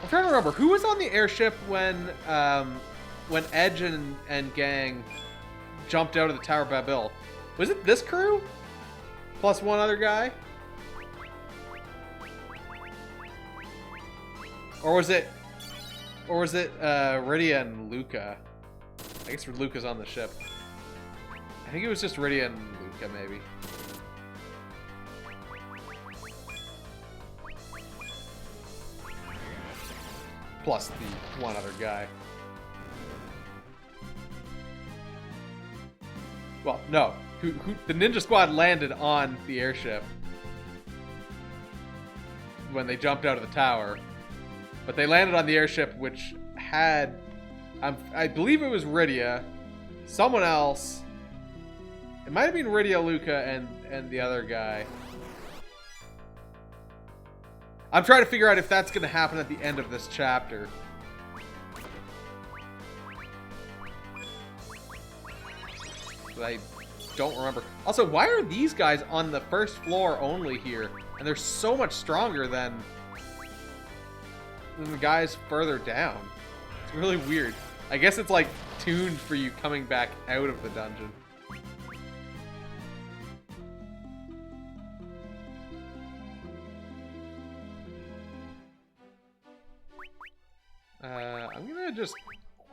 trying to remember who was on the airship when Edge and gang jumped out of the Tower of Babil. Was it this crew? Plus one other guy? Or was it Rydia and Luca? I guess Luca's on the ship. I think it was just Rydia and Luca, maybe. Plus the one other guy. Well, no. The Ninja Squad landed on the airship when they jumped out of the tower. But they landed on the airship, which had, I believe it was Rydia, someone else. It might have been Rydia, Luca, and the other guy. I'm trying to figure out if that's going to happen at the end of this chapter. But I don't remember. Also, why are these guys on the first floor only here? And they're so much stronger than the guys further down. It's really weird. I guess it's like tuned for you coming back out of the dungeon. I'm gonna just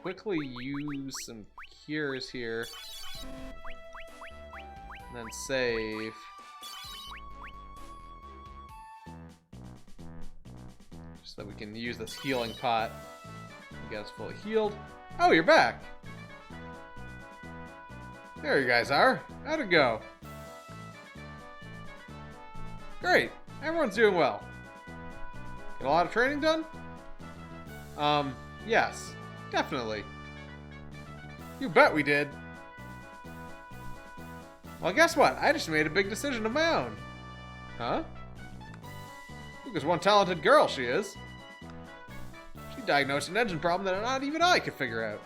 quickly use some cures here. And then save. So that we can use this healing pot and get us fully healed. Oh, you're back! There you guys are. How'd it go? Great. Everyone's doing well. Get a lot of training done? Yes. Definitely. You bet we did. Well, guess what? I just made a big decision of my own. Huh? Luca's one talented girl, she is. She diagnosed an engine problem that not even I could figure out.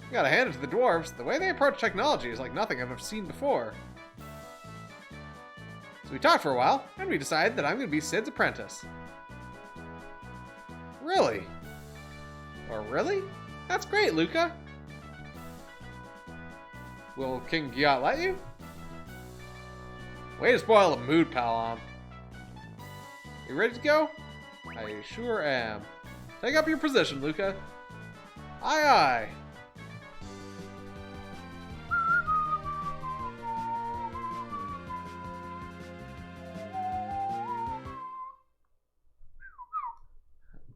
You gotta hand it to the dwarves. The way they approach technology is like nothing I've ever seen before. So we talked for a while, and we decided that I'm going to be Sid's apprentice. Really? Or really? That's great, Luca. Will King Giot let you? Way to spoil the mood, Palom. You ready to go? I sure am. Take up your position, Luca. Aye, aye.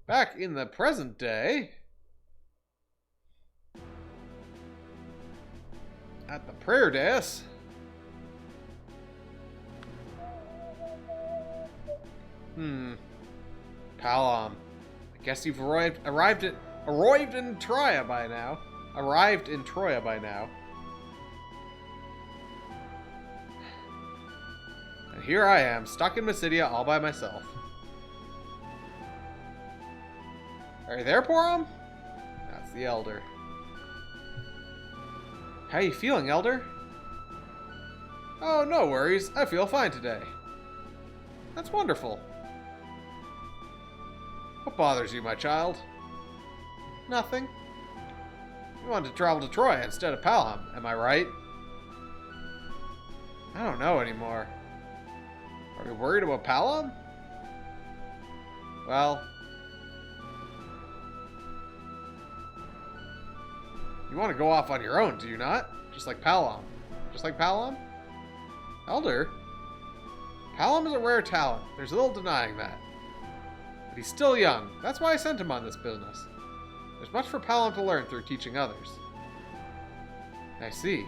Back in the present day, at the prayer desk, Palom, I guess you've arrived in Troya by now. Arrived in Troya by now. And here I am, stuck in Mysidia all by myself. Are you there, Porom? That's the Elder. How are you feeling, Elder? Oh, no worries. I feel fine today. That's wonderful. What bothers you, my child? Nothing. You wanted to travel to Troy instead of Palom, am I right? I don't know anymore. Are you worried about Palom? Well, you want to go off on your own, do you not? Just like Palom. Just like Palom? Elder? Palom is a rare talent. There's little denying that. But he's still young. That's why I sent him on this business. There's much for Palom to learn through teaching others. I see.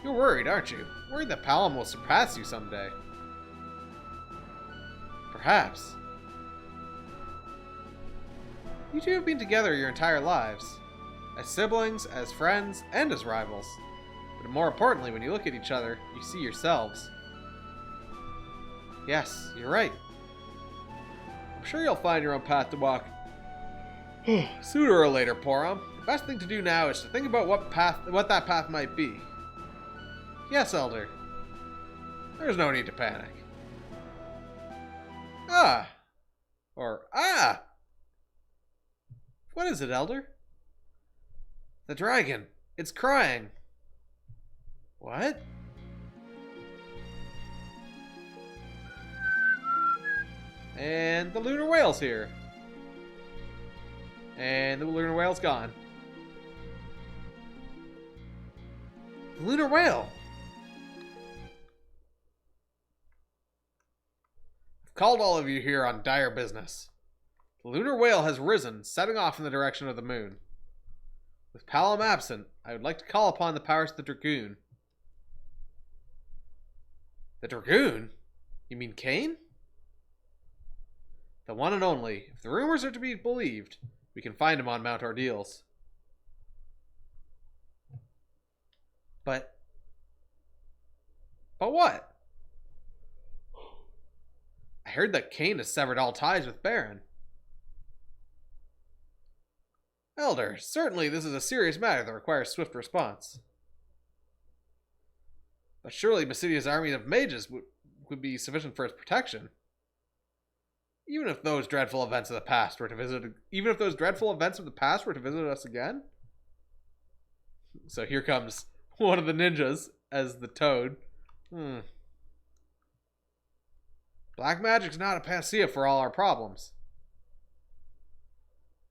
You're worried, aren't you? Worried that Palom will surpass you someday. Perhaps. You two have been together your entire lives. As siblings, as friends, and as rivals. But more importantly, when you look at each other, you see yourselves. Yes, you're right. I'm sure you'll find your own path to walk. Sooner or later, Porom. The best thing to do now is to think about what that path might be. Yes, Elder. There's no need to panic. Ah! Or, ah! What is it, Elder? The dragon. It's crying. What? And the lunar whale's here. And the lunar whale's gone. The lunar whale! I've called all of you here on dire business. The lunar whale has risen, setting off in the direction of the moon. With Palom absent, I would like to call upon the powers of the Dragoon. The Dragoon? You mean Cain? The one and only. If the rumors are to be believed, we can find him on Mount Ordeals. But what? I heard that Cain has severed all ties with Baron. Elder, certainly this is a serious matter that requires swift response. But surely Mysidia's army of mages would be sufficient for its protection. Even if those dreadful events of the past were to visit us again. So here comes one of the ninjas as the Toad. Black magic's not a panacea for all our problems.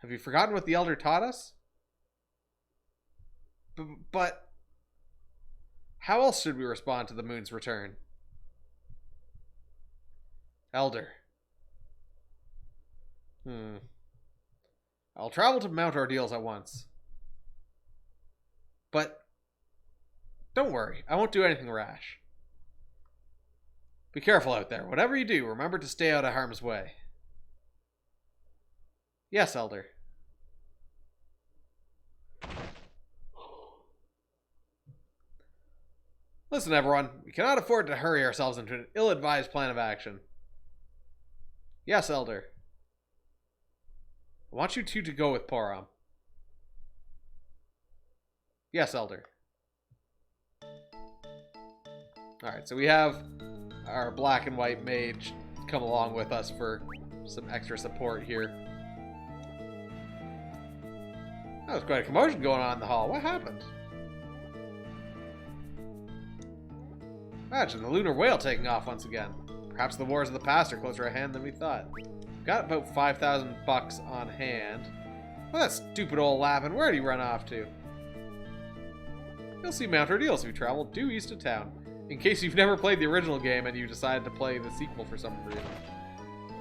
Have you forgotten what the Elder taught us? But how else should we respond to the moon's return? Elder. I'll travel to Mount Ordeals at once. But don't worry, I won't do anything rash. Be careful out there. Whatever you do, remember to stay out of harm's way. Yes, Elder. Listen, everyone. We cannot afford to hurry ourselves into an ill-advised plan of action. Yes, Elder. I want you two to go with Porom. Yes, Elder. Alright, so we have our black and white mage come along with us for some extra support here. That was quite a commotion going on in the hall. What happened? Imagine the lunar whale taking off once again. Perhaps the wars of the past are closer at hand than we thought. Got about 5,000 bucks on hand. Well, that stupid old Lappin, where'd he run off to? You'll see Mount Ordeals if you travel due east of town. In case you've never played the original game and you decided to play the sequel for some reason.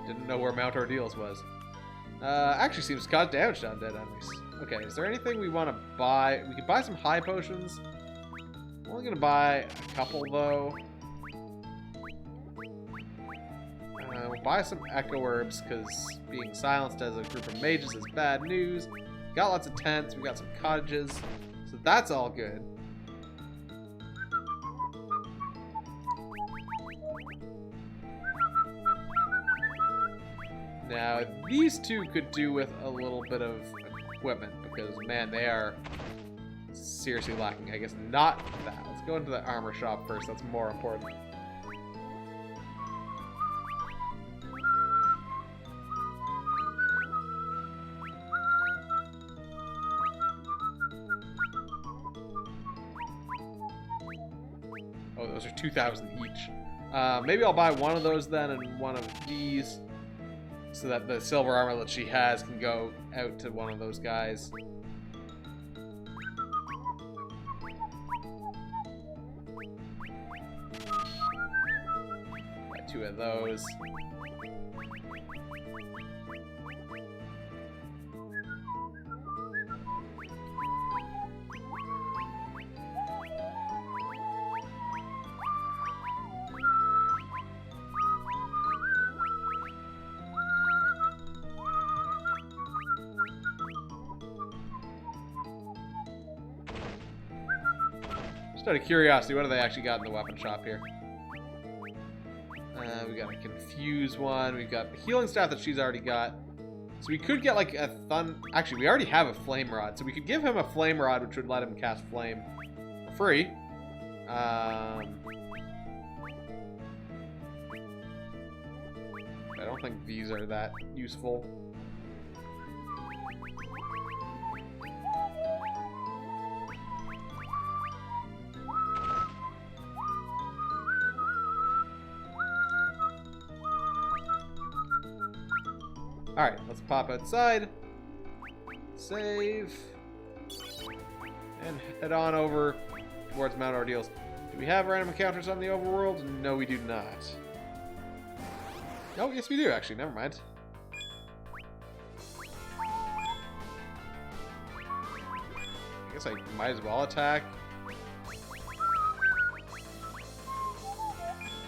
Didn't know where Mount Ordeals was. Actually seems to cause damage to undead enemies. Okay, is there anything we want to buy? We could buy some high potions. I'm only gonna buy a couple though. We'll buy some echo herbs because being silenced as a group of mages is bad news. Got lots of tents, we got some cottages, so that's all good. Now, these two could do with a little bit of equipment because, man, they are seriously lacking. I guess not that. Let's go into the armor shop first. That's more important. Oh, those are 2,000 each. Maybe I'll buy one of those then and one of these so that the silver armor that she has can go out to one of those guys. Buy 2 of those. Just out of curiosity, what do they actually got in the weapon shop here? We got a confuse one. We've got the healing staff that she's already got. So we could get like a Actually, we already have a flame rod, so we could give him a flame rod, which would let him cast flame for free. I don't think these are that useful. Alright, let's pop outside, save, and head on over towards Mount Ordeals. Do we have random encounters on the overworld? No, we do not. Oh, yes we do, actually. Never mind. I guess I might as well attack.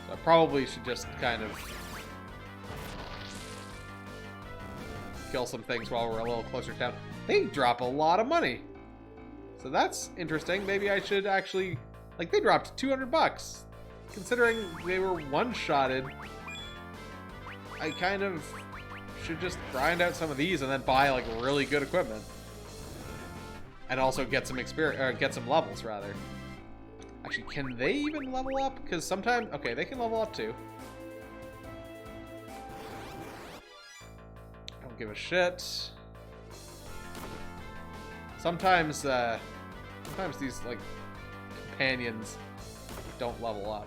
So I probably should just kind of kill some things while we're a little closer to town. They drop a lot of money. So that's interesting. Maybe I should actually... Like, they dropped 200 bucks. Considering they were one-shotted, I kind of should just grind out some of these and then buy, like, really good equipment. And also get some experience, or get some levels, rather. Actually, can they even level up? Because sometimes... Okay, they can level up, too. Give a shit. Sometimes these like companions don't level up.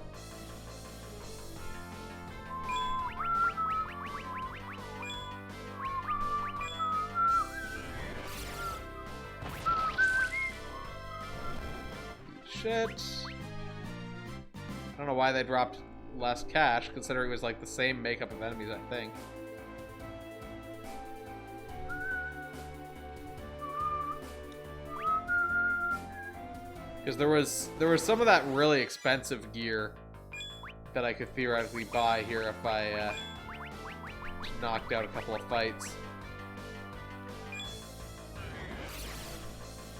Shit. I don't know why they dropped less cash, considering it was like the same makeup of enemies, I think. Because there was some of that really expensive gear that I could theoretically buy here if I knocked out a couple of fights.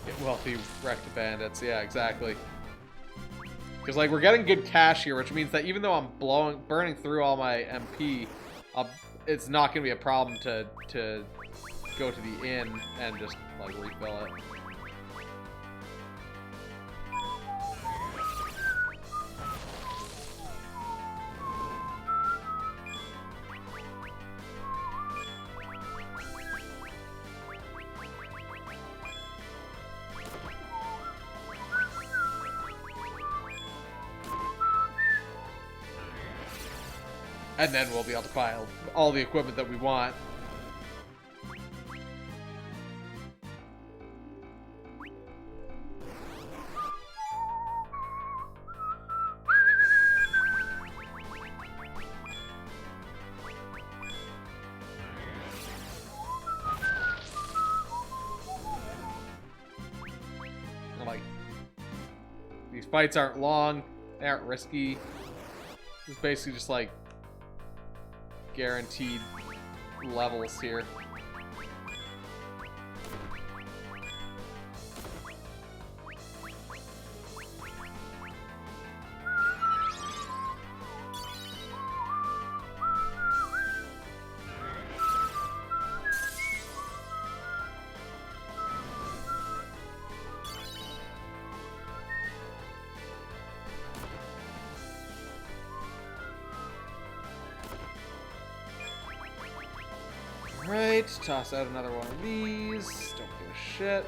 Get wealthy, wrecked bandits. Yeah, exactly. Because like we're getting good cash here, which means that even though I'm burning through all my MP, it's not going to be a problem to go to the inn and just like refill it. And then we'll be able to buy all the equipment that we want. These fights aren't long, they aren't risky. It's basically just like guaranteed levels here. Right, toss out another one of these. Don't give a shit.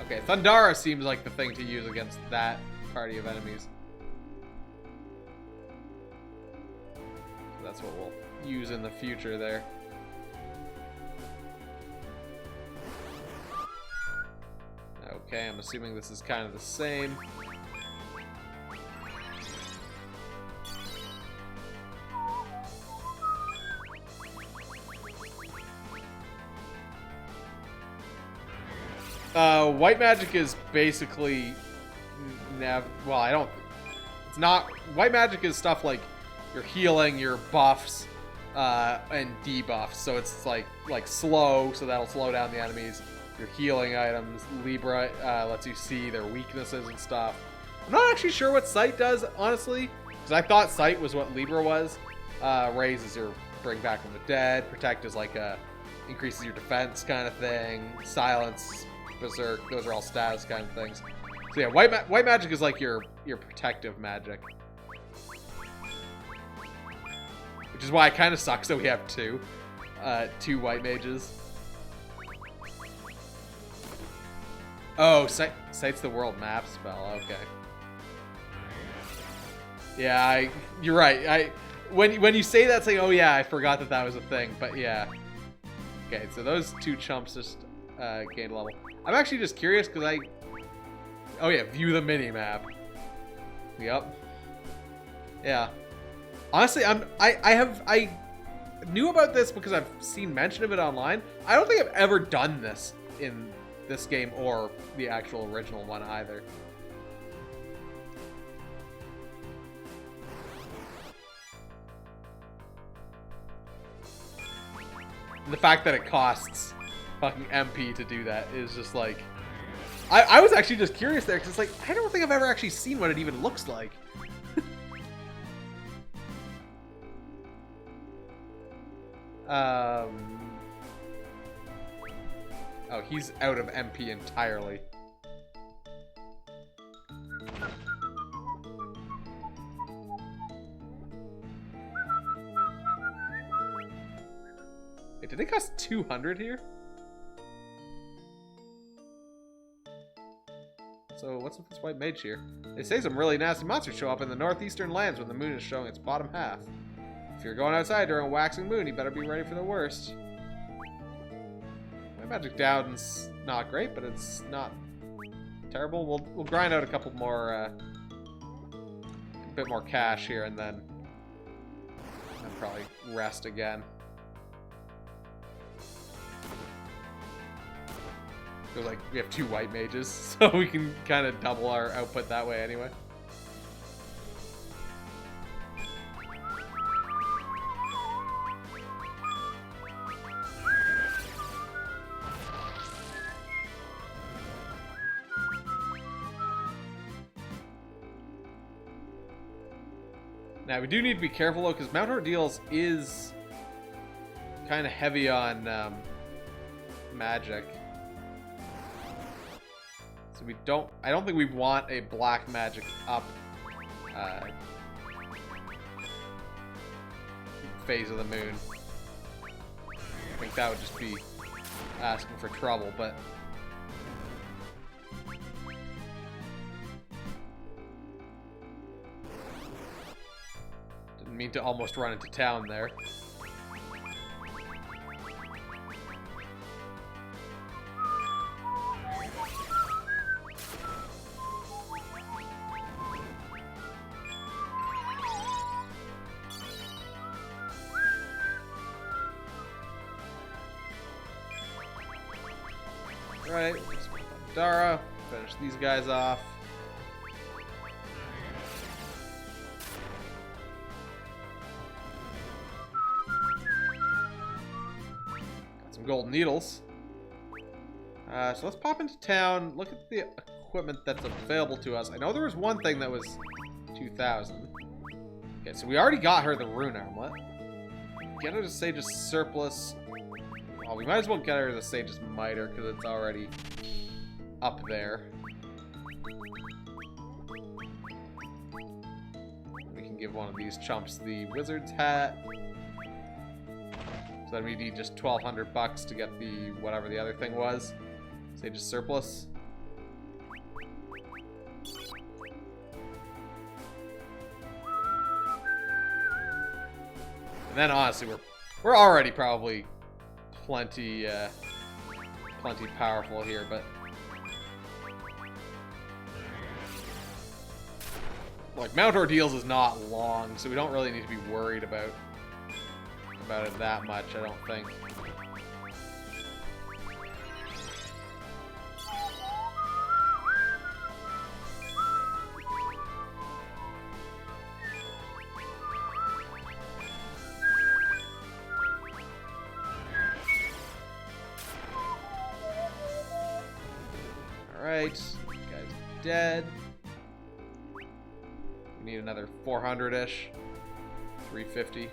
Okay, Thundara seems like the thing to use against that party of enemies. So that's what we'll use in the future there. Okay, I'm assuming this is kind of the same. White magic is basically well, I don't. It's not. White magic is stuff like your healing, your buffs, and debuffs. So it's like slow, so that'll slow down the enemies. Your healing items. Libra lets you see their weaknesses and stuff. I'm not actually sure what Sight does, honestly, because I thought Sight was what Libra was. Raise is your bring back from the dead. Protect is like increases your defense kind of thing. Silence, Berserk, those are all status kind of things. So yeah, white magic is like your protective magic. Which is why it kind of sucks that we have two white mages. Oh, Sight's the world map spell, okay. Yeah, you're right. When you say that, it's like, oh yeah, I forgot that was a thing, but yeah. Okay, so those two chumps just gained level. I'm actually just curious because oh yeah, view the mini map. Yep. Yeah. Honestly, I knew about this because I've seen mention of it online. I don't think I've ever done this in this game or the actual original one either. The fact that it costs fucking MP to do that is just like... I was actually just curious there, because it's like, I don't think I've ever actually seen what it even looks like. Oh, he's out of MP entirely. Wait, did it cost 200 here? So what's with this white mage here? They say some really nasty monsters show up in the northeastern lands when the moon is showing its bottom half. If you're going outside during a waxing moon, you better be ready for the worst. My magic down's not great, but it's not terrible. We'll grind out a couple more, a bit more cash here, and then probably rest again. Feels like we have two white mages, so we can kind of double our output that way anyway. Now, we do need to be careful, though, because Mount Ordeals is kind of heavy on magic. So we don't... I don't think we want a black magic up phase of the moon. I think that would just be asking for trouble, but... mean to almost run into town there. Right, let's put Dara, finish these guys off. Got some gold needles. So let's pop into town, look at the equipment that's available to us. I know there was one thing that was 2,000. Okay, so we already got her the rune armlet. Get her to Sage's surplus. Oh, we might as well get her the Sage's Miter, because it's already up there. We can give one of these chumps the Wizard's Hat. So then we need just 1,200 bucks to get the whatever the other thing was. Sage's surplus. And then honestly, we're already probably plenty powerful here, but like Mount Ordeals is not long, so we don't really need to be worried about it that much, I don't think. Alright, guy's dead. We need another 400-ish. 350.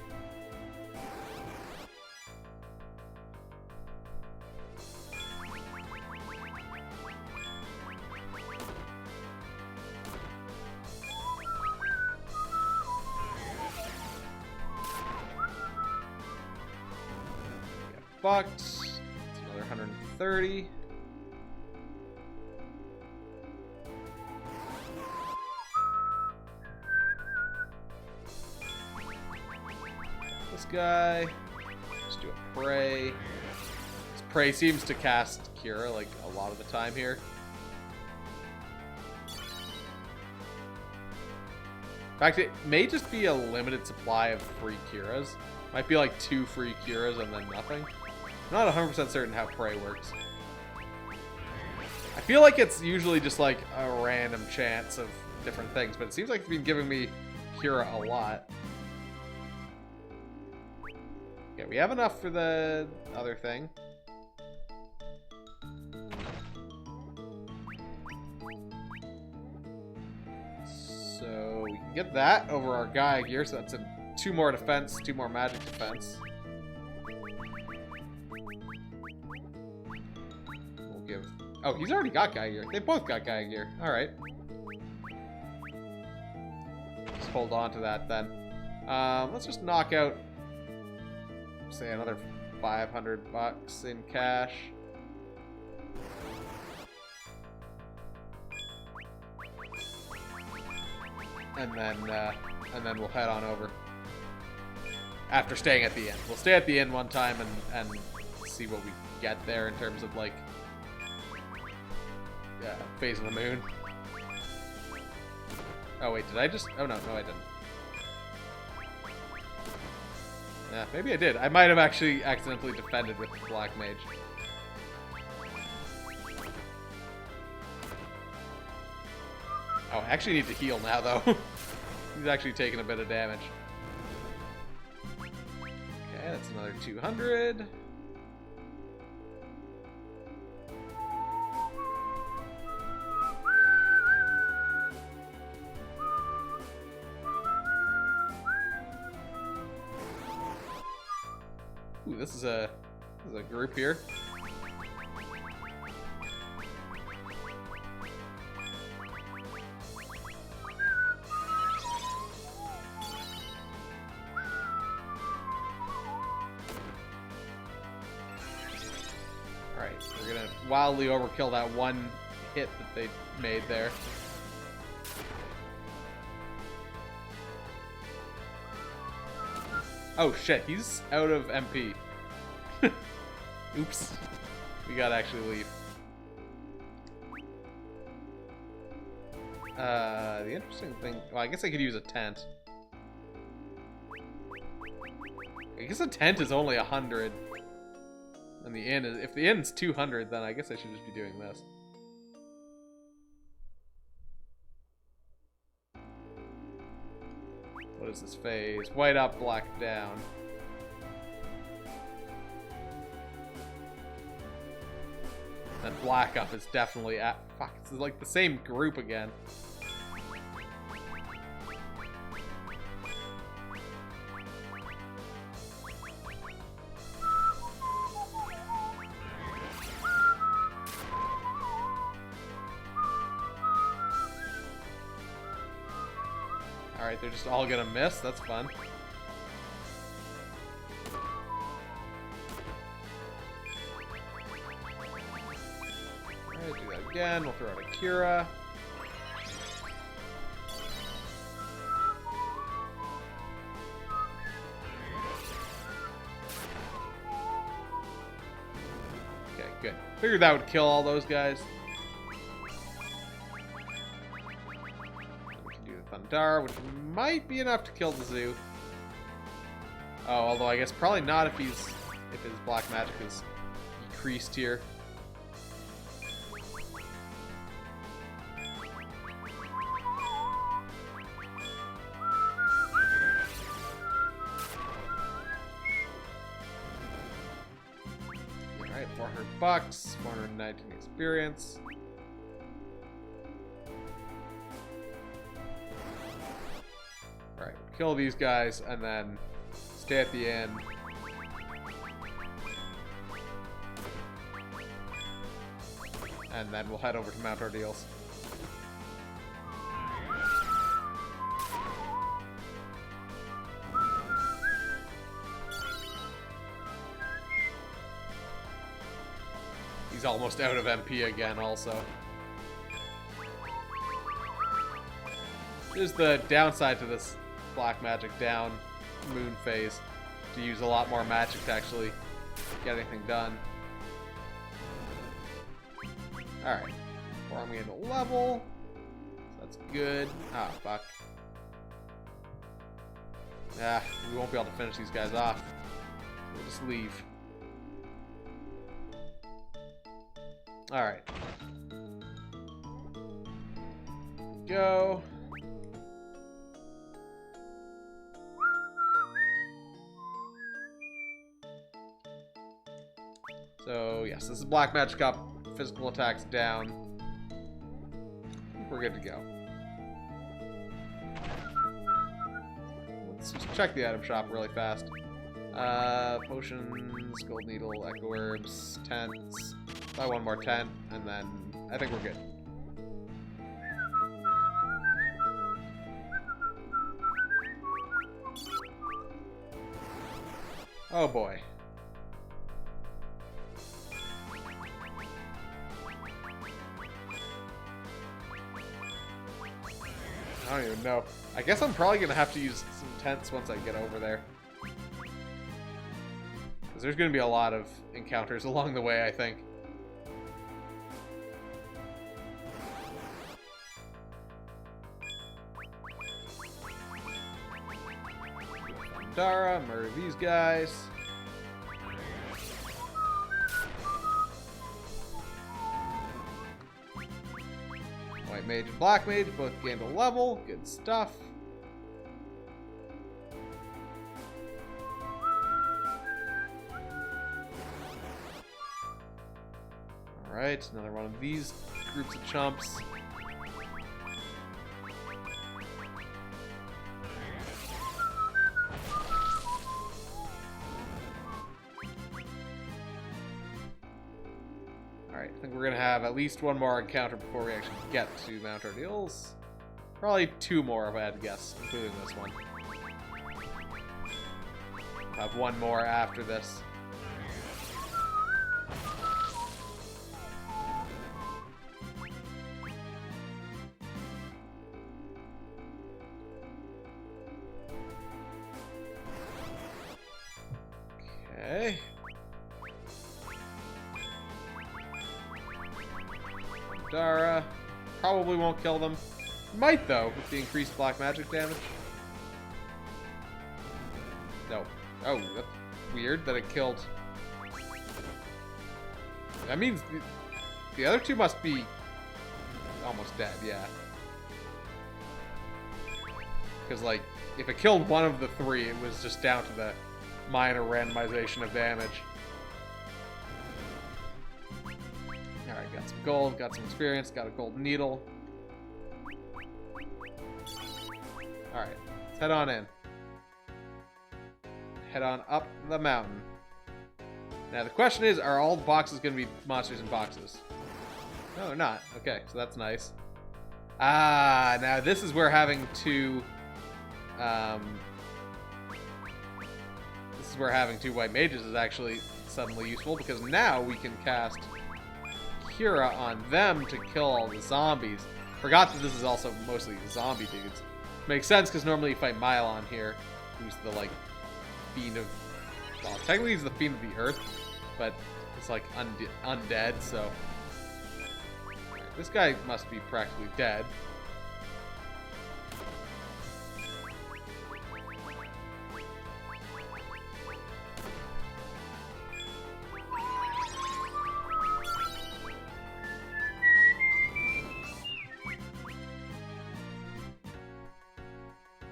Bucks. It's another 130. This guy. Let's do a Prey. This Prey seems to cast Kira like a lot of the time here. In fact, it may just be a limited supply of free Kiras. Might be like 2 free Kiras and then nothing. I'm not 100% certain how Prey works. I feel like it's usually just like a random chance of different things, but it seems like it's been giving me Kira a lot. Yeah, we have enough for the other thing. So we can get that over our Gaia gear, so that's 2 more defense, 2 more magic defense. We'll give... Oh, he's already got Gaia gear. They both got Gaia gear. Alright. Just hold on to that then. Let's just knock out, say, another 500 bucks in cash. And then we'll head on over. After staying at the inn. We'll stay at the inn one time and see what we get there in terms of, like, phase of the moon. Oh, wait, did I just... Oh, no, I didn't. Yeah, maybe I did. I might have actually accidentally defended with the Black Mage. Oh, I actually need to heal now, though. He's actually taking a bit of damage. Okay, that's another 200. Ooh, this is a group here. Alright, we're gonna wildly overkill that one hit that they made there. Oh shit, he's out of MP. Oops. We gotta actually leave. The interesting thing... Well, I guess I could use a tent. I guess a tent is only 100. And the inn is... If the inn's 200, then I guess I should just be doing this. What is this phase? White up, black down. And black up is definitely at... Fuck, it's like the same group again. Alright, they're just all gonna miss. That's fun. Alright, do that again. We'll throw out Akira. Okay, good. Figured that would kill all those guys. Thundara, which might be enough to kill the zoo. Oh, although I guess probably not if his black magic is decreased here. Alright, $400, 419 experience. Alright, kill these guys and then stay at the inn. And then we'll head over to Mount Ordeals. He's almost out of MP again also. Here's the downside to this black magic down moon phase. To use a lot more magic to actually get anything done. Alright. Farm me into level. So that's good. Ah, fuck. Ah, we won't be able to finish these guys off. We'll just leave. Alright. Go. So, yes, this is Black Magic up, physical attacks down. We're good to go. Let's just check the item shop really fast. Potions, gold needle, echo herbs, tents. Buy one more tent, and then I think we're good. Oh boy. I don't even know. I guess I'm probably going to have to use some tents once I get over there. Because there's going to be a lot of encounters along the way, I think. Dara, murder these guys. White mage and black mage both gained a level. Good stuff. Alright, another one of these groups of chumps. Alright, I think we're gonna have at least one more encounter before we actually get to Mount Ordeals. Probably two more if I had to guess, including this one. I'll have one more after this. Okay. Dara. Probably won't kill them. Might, though, with the increased black magic damage. No. Oh, that's weird that it killed. That means the other two must be almost dead, yeah. Because, like, if it killed one of the three, it was just down to the minor randomization of damage. Alright, got some gold, got some experience, got a golden needle. Alright, let's head on in. Head on up the mountain. Now, the question is, are all the boxes going to be monsters in boxes? No, they're not. Okay, so that's nice. Ah, now this is where having two... this is where having two white mages is actually suddenly useful, because now we can cast Cura on them to kill all the zombies. Forgot that this is also mostly zombie dudes. Makes sense, because normally you fight Mylon here, who's the, like, fiend of... Well, technically he's the fiend of the earth, but it's, like, undead, so... This guy must be practically dead.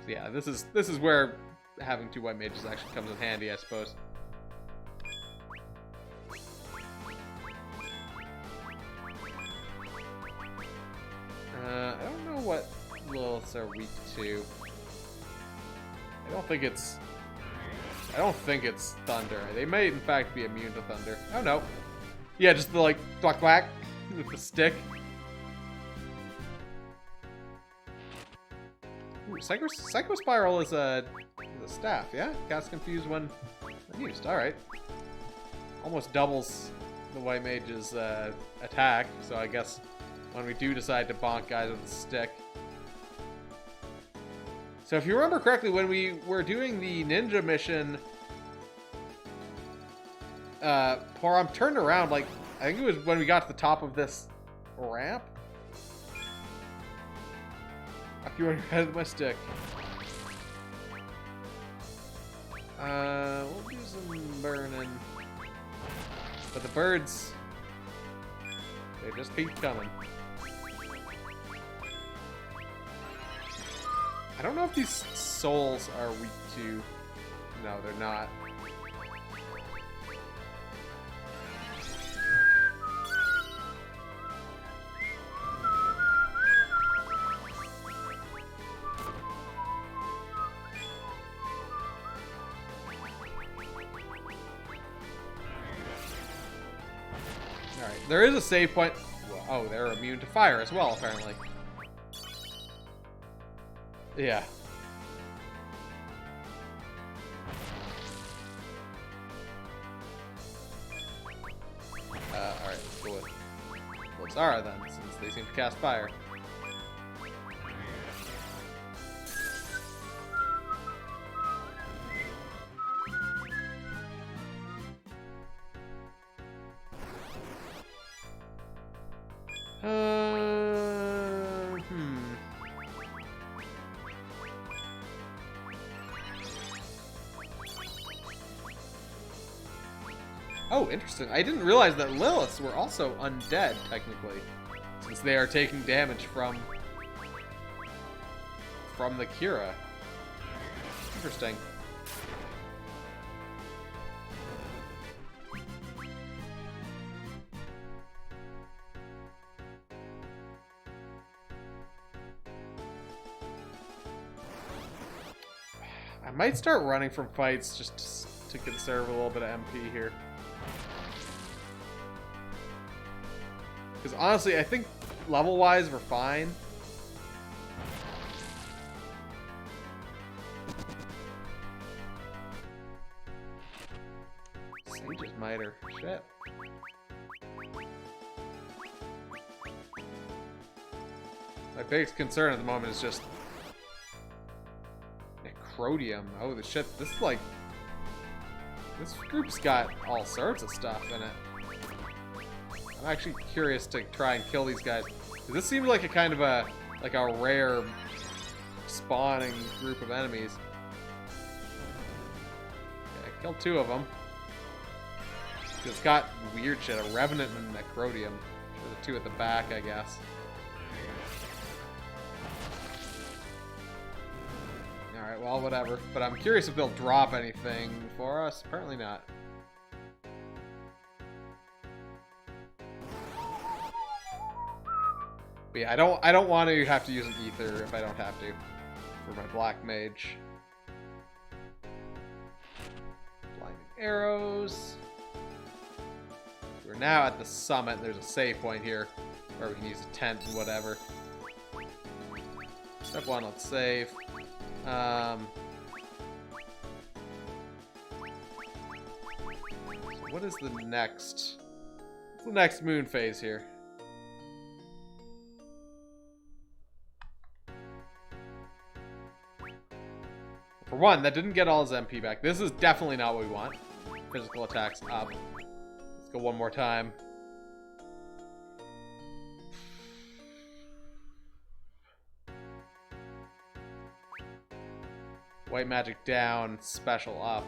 So yeah, this is where having two white mages actually comes in handy, I suppose. I don't know what Liliths are weak to. I don't think it's thunder. They may in fact be immune to thunder. Oh no. Yeah, just the like thwack thwack with the stick. Ooh, Psycho Spiral is a staff, yeah? Cast Confuse when used. Alright. Almost doubles the white mage's attack, so I guess when we do decide to bonk guys with a stick. So if you remember correctly, when we were doing the ninja mission, Porom turned around, like, I think it was when we got to the top of this ramp. Fuck you on your head with my stick. We'll do some burning. But the birds, they just keep coming. I don't know if these souls are weak to... No, they're not. Alright, there is a save point. Oh, they're immune to fire as well, apparently. Yeah. Alright, let's go with Zara then, since they seem to cast fire. Oh, interesting. I didn't realize that Liliths were also undead, technically, since they are taking damage from the Cura. Interesting. I might start running from fights just to conserve a little bit of MP here. Because honestly, I think level-wise we're fine. Sage's Miter. Shit. My biggest concern at the moment is just Necrodium. Oh, the shit. This is like This group's got all sorts of stuff in it. I'm actually curious to try and kill these guys. This seems like a kind of a rare spawning group of enemies. Okay, I killed 2 of them. It's got weird shit, a Revenant and a Necrodium. The 2 at the back, I guess. Alright, well, whatever. But I'm curious if they'll drop anything for us. Apparently not. But yeah, I don't want to have to use an ether if I don't have to for my black mage. Blinding arrows. We're now at the summit. There's a save point here where we can use a tent and whatever. Step 1, let's save. So what is the next? What's the next moon phase here? For one, that didn't get all his MP back. This is definitely not what we want. Physical attacks up. Let's go one more time. White magic down, special up.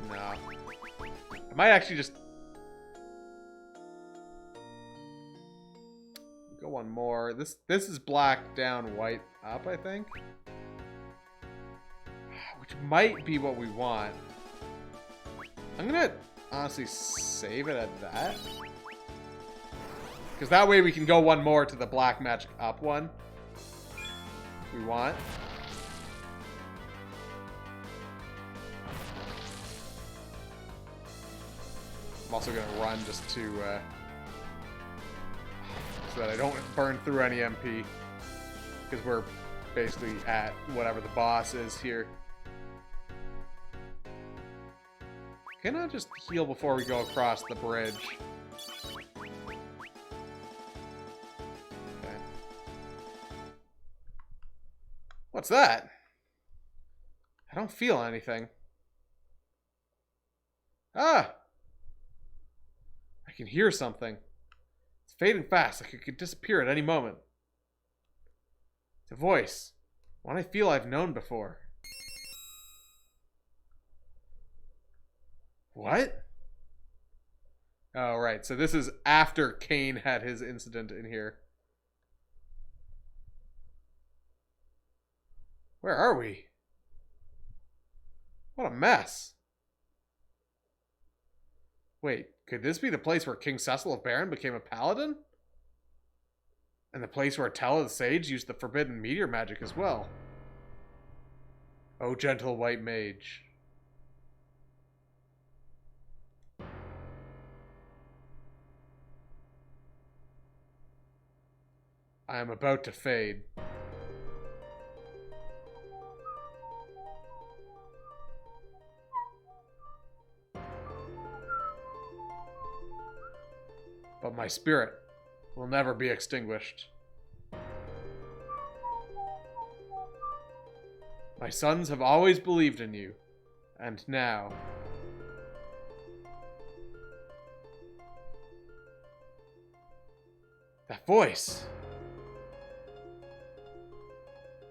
No. I might actually just go one more. This is black down, white up, I think. Which might be what we want. I'm gonna honestly save it at that. Because that way we can go one more to the black magic up one. If we want. I'm also going to run just to... so that I don't burn through any MP. Because we're basically at whatever the boss is here. Can I just heal before we go across the bridge? What's that? I don't feel anything. Ah! I can hear something. It's fading fast, like it could disappear at any moment. It's a voice. One I feel I've known before. What? Oh, right. So this is after Cain had his incident in here. Where are we? What a mess. Wait, could this be the place where King Cecil of Baron became a paladin? And the place where Tella the Sage used the forbidden meteor magic as well? Oh, gentle white mage. I am about to fade. But my spirit will never be extinguished. My sons have always believed in you, and now... That voice!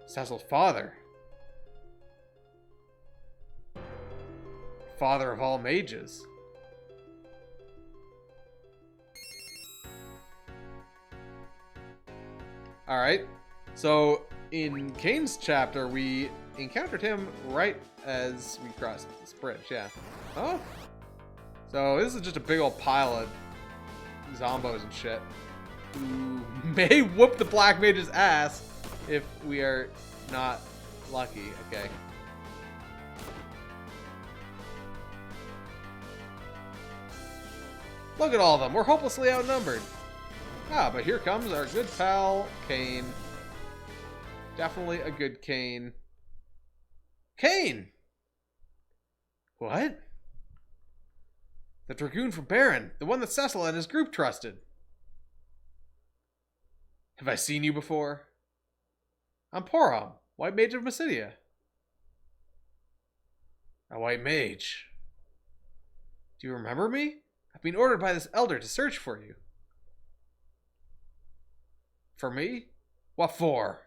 Cecil's father. Father of all mages. Alright, so in Cain's chapter, we encountered him right as we crossed this bridge, yeah. Oh? So this is just a big old pile of zombos and shit. Who may whoop the Black Mage's ass if we are not lucky, okay. Look at all of them, we're hopelessly outnumbered. Ah, but here comes our good pal, Cain. Definitely a good Cain. Cain! What? The Dragoon from Baron, the one that Cecil and his group trusted. Have I seen you before? I'm Porom, White Mage of Mysidia. A white mage. Do you remember me? I've been ordered by this elder to search for you. For me? What for?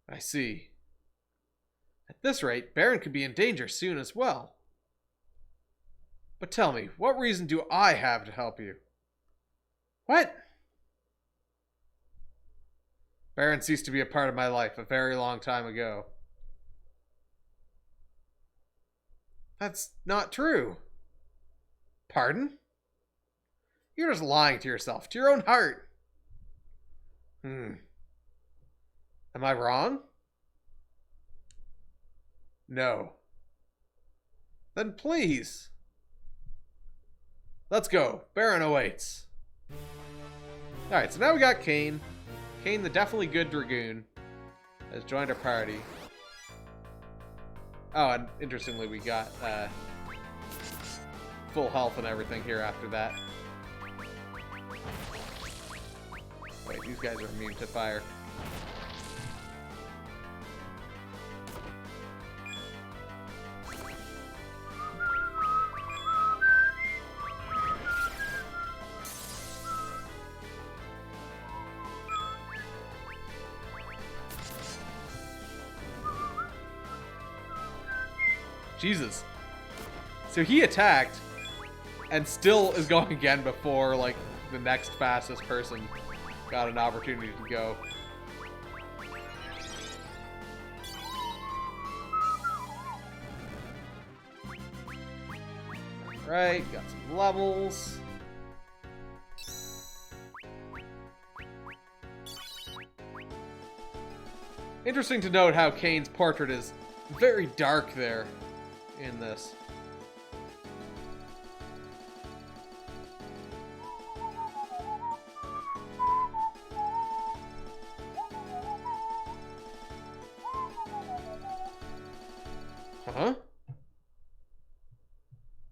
I see. At this rate, Baron could be in danger soon as well. But tell me, what reason do I have to help you? What? Baron ceased to be a part of my life a very long time ago. That's not true. Pardon? You're just lying to yourself, to your own heart. Am I wrong? No. Then please. Let's go. Baron awaits. Alright, so now we got Kane. Kane, the definitely good Dragoon, has joined our party. Oh, and interestingly, we got full health and everything here after that. Wait, these guys are immune to fire. Jesus. So he attacked and still is going again before, like, the next fastest person got an opportunity to go. Right, got some levels. Interesting to note how Kane's portrait is very dark there in this. Huh?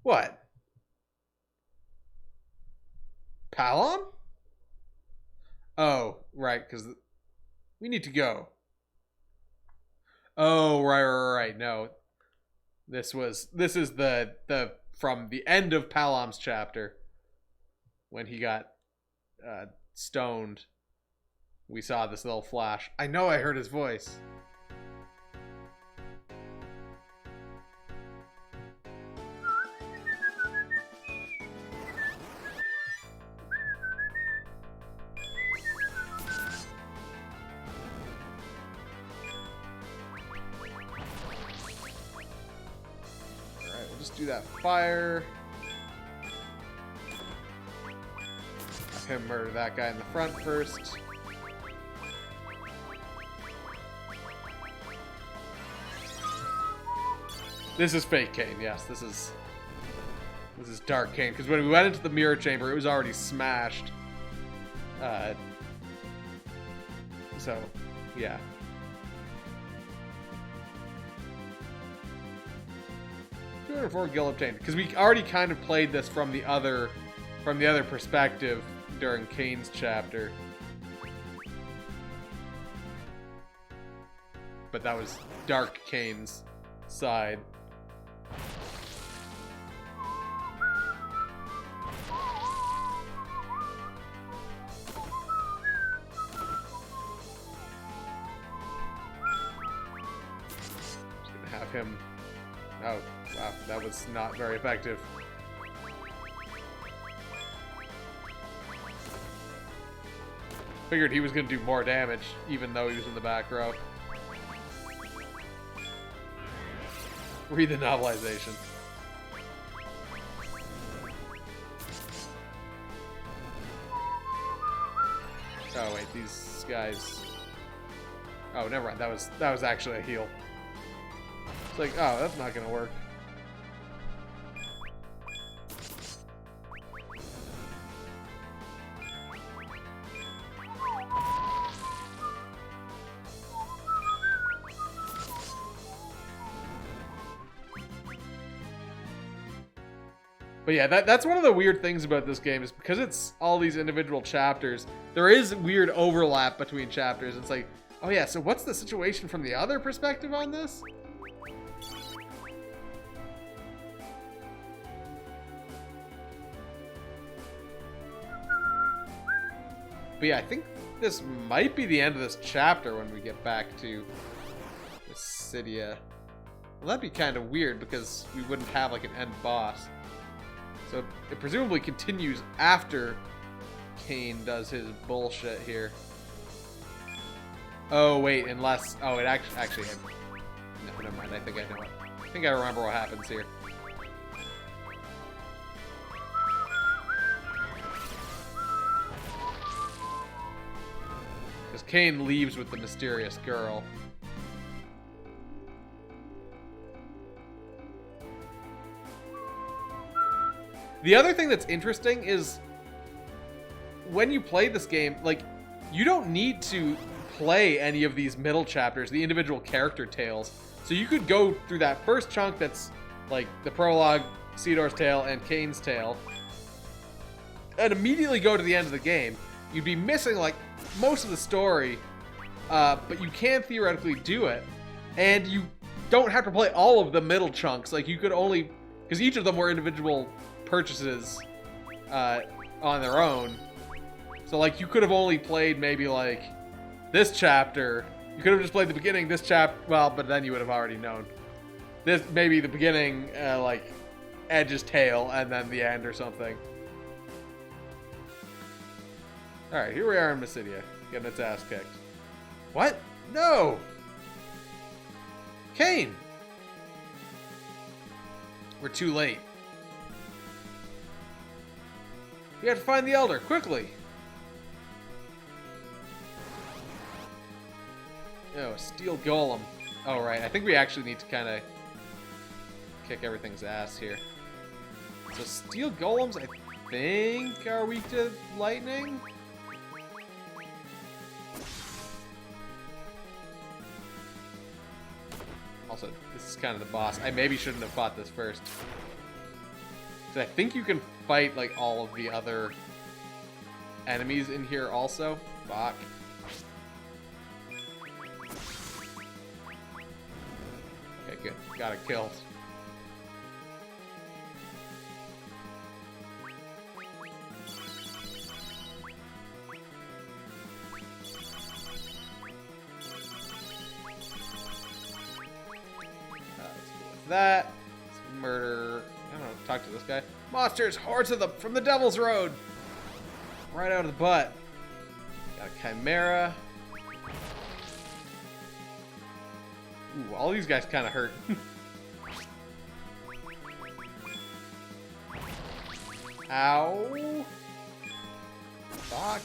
What? Palom? Oh, right, because we need to go. Oh, right. No. This is the from the end of Palom's chapter when he got stoned. We saw this little flash. I know I heard his voice. Do that fire. Have him murder that guy in the front first. This is fake Kane, yes. This is dark Kane. Because when we went into the mirror chamber, it was already smashed. So, yeah. 204 gil obtained, because we already kind of played this from the other perspective during Kane's chapter, but that was Dark Kane's side. Just gonna have him. Oh, wow, that was not very effective. Figured he was going to do more damage, even though he was in the back row. Read the novelization. Oh wait, these guys. Oh, never mind. That was actually a heal. It's like, oh, that's not gonna work. But yeah, that's one of the weird things about this game is because it's all these individual chapters, there is weird overlap between chapters. It's like, oh yeah, so what's the situation from the other perspective on this? But yeah, I think this might be the end of this chapter when we get back to Cydia. Well, that'd be kind of weird because we wouldn't have like an end boss. So it presumably continues after Cain does his bullshit here. Oh wait, unless it actually no, never mind. I think I know it. I think I remember what happens here. Because Cain leaves with the mysterious girl. The other thing that's interesting is when you play this game, like, you don't need to play any of these middle chapters, the individual character tales. So you could go through that first chunk that's like the prologue, Sidor's tale, and Cain's tale, and immediately go to the end of the game. You'd be missing like most of the story, but you can theoretically do it, and you don't have to play all of the middle chunks. Like, you could only, because each of them were individual purchases on their own. So like, you could have only played maybe like this chapter. You could have just played the beginning, this chapter. Well, but then you would have already known. This maybe the beginning, like Edge's tale, and then the end or something. All right, here we are in Mysidia, getting its ass kicked. What? No! Cain! We're too late. We have to find the Elder, quickly! Oh, Steel Golem. Oh, right. I think we actually need to kind of kick everything's ass here. So Steel Golems, I think, are weak to lightning? Also, this is kind of the boss. I maybe shouldn't have fought this first. So I think you can fight, like, all of the other enemies in here also. Fuck. Okay, good. Got it killed. That. Let's murder. I don't know. Talk to this guy. Monsters, hordes of them from the Devil's Road. Right out of the butt. Got a Chimera. Ooh, all these guys kind of hurt. Ow. Fuck.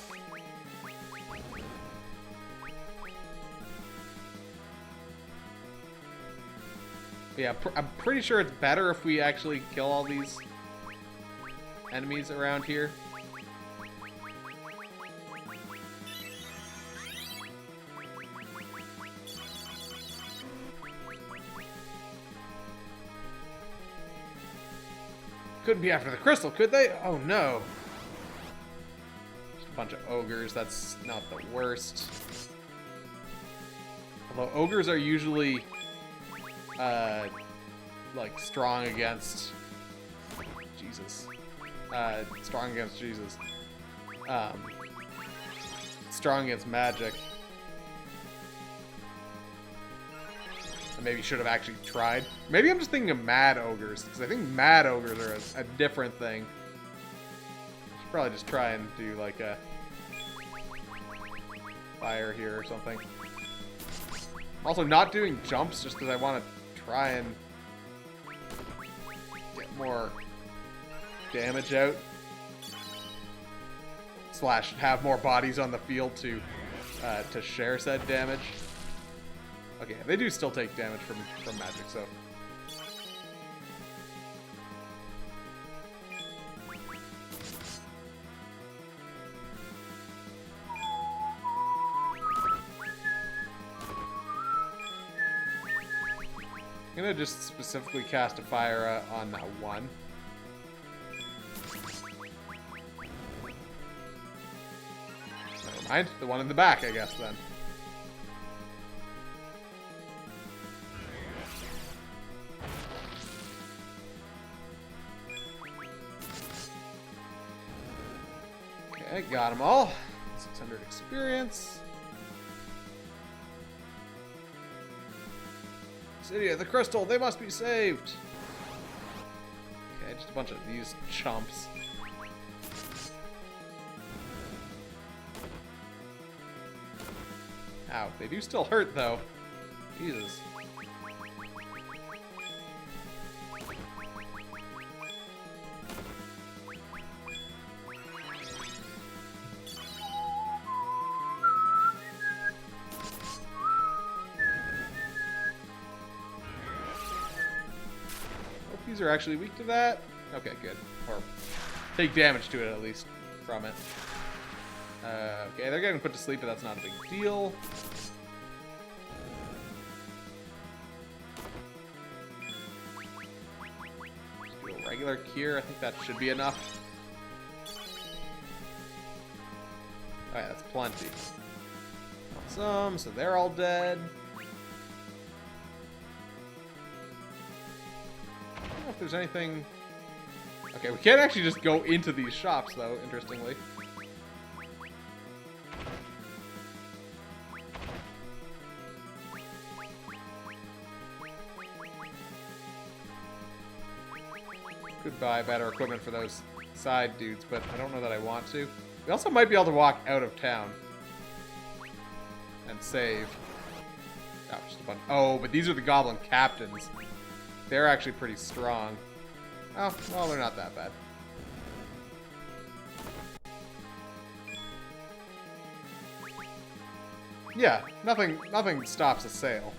Yeah, I'm pretty sure it's better if we actually kill all these enemies around here. Couldn't be after the crystal, could they? Oh no. Just a bunch of ogres, that's not the worst. Although ogres are usually like strong against Jesus. Strong against Jesus. Strong against magic. I maybe should have actually tried. Maybe I'm just thinking of mad ogres, because I think mad ogres are a different thing. I should probably just try and do like a fire here or something. Also, not doing jumps just because I want to try and get more damage out. Slash have more bodies on the field to share said damage. Okay, they do still take damage from magic, so. I'm gonna just specifically cast a fire on that one. Never mind. The one in the back, I guess, then. Okay, got them all. 600 experience. City of the Crystal, they must be saved. Okay, just a bunch of these chumps. Ow, they do still hurt though. Jesus. These are actually weak to that. Okay, good. Or take damage to it at least from it. Okay, they're getting put to sleep, but that's not a big deal. Just do a regular cure. I think that should be enough. Alright, that's plenty. Awesome, so they're all dead. I don't know if there's anything... Okay, we can't actually just go into these shops, though, interestingly. Could buy better equipment for those side dudes, but I don't know that I want to. We also might be able to walk out of town and save. Oh, just a bunch. Oh, but these are the goblin captains. They're actually pretty strong. Oh, well, they're not that bad. Yeah, nothing stops a sale.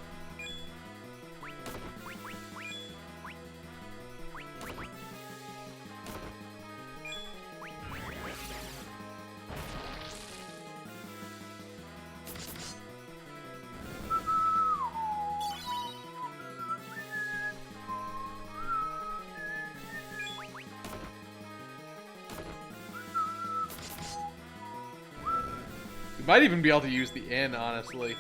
Might even be able to use the inn, honestly.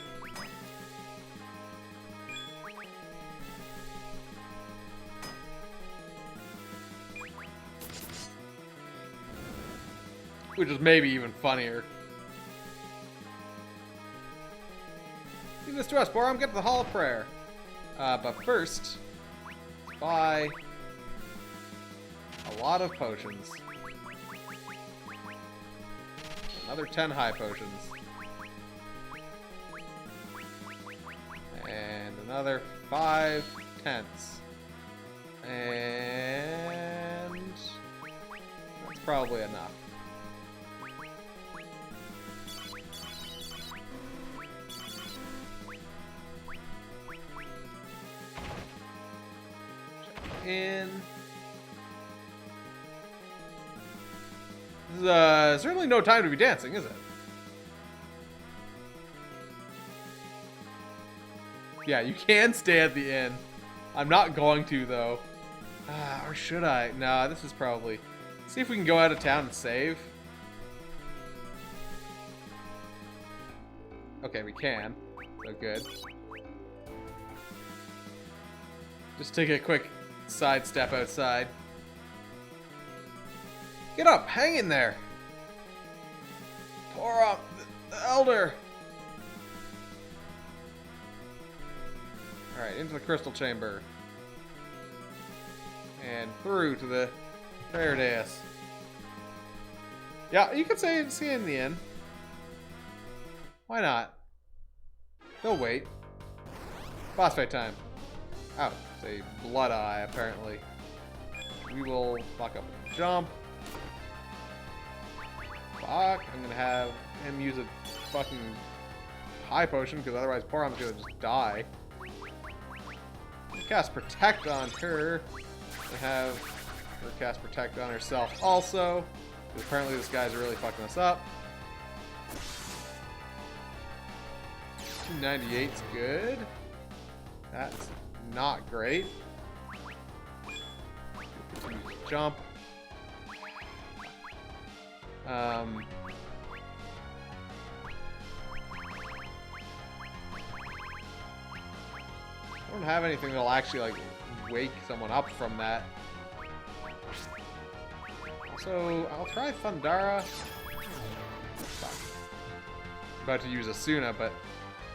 Which is maybe even funnier. Give this to us, Borum. Get to the Hall of Prayer. But first, buy a lot of potions. Another 10 high potions. And another 5 tents. And that's probably enough. Check in. This is certainly no time to be dancing, is it? Yeah, you can stay at the inn. I'm not going to, though. Or should I? Nah, this is probably... See if we can go out of town and save. Okay, we can. So good. Just take a quick sidestep outside. Get up! Hang in there! Pour up the elder! Alright, into the crystal chamber. And through to the prayer dais. Yeah, you could say see in the inn. Why not? They'll wait. Boss fight time. Oh, it's a blood eye, apparently. We will fuck up and jump. Fuck, I'm gonna have him use a fucking high potion, because otherwise Porum's gonna just die. Cast Protect on her. And have her cast Protect on herself also. Because apparently this guy's really fucking us up. 298's good. That's not great. Jump. don't have anything that'll actually, like, wake someone up from that. Also, I'll try Thundara. Fuck. About to use Asuna, but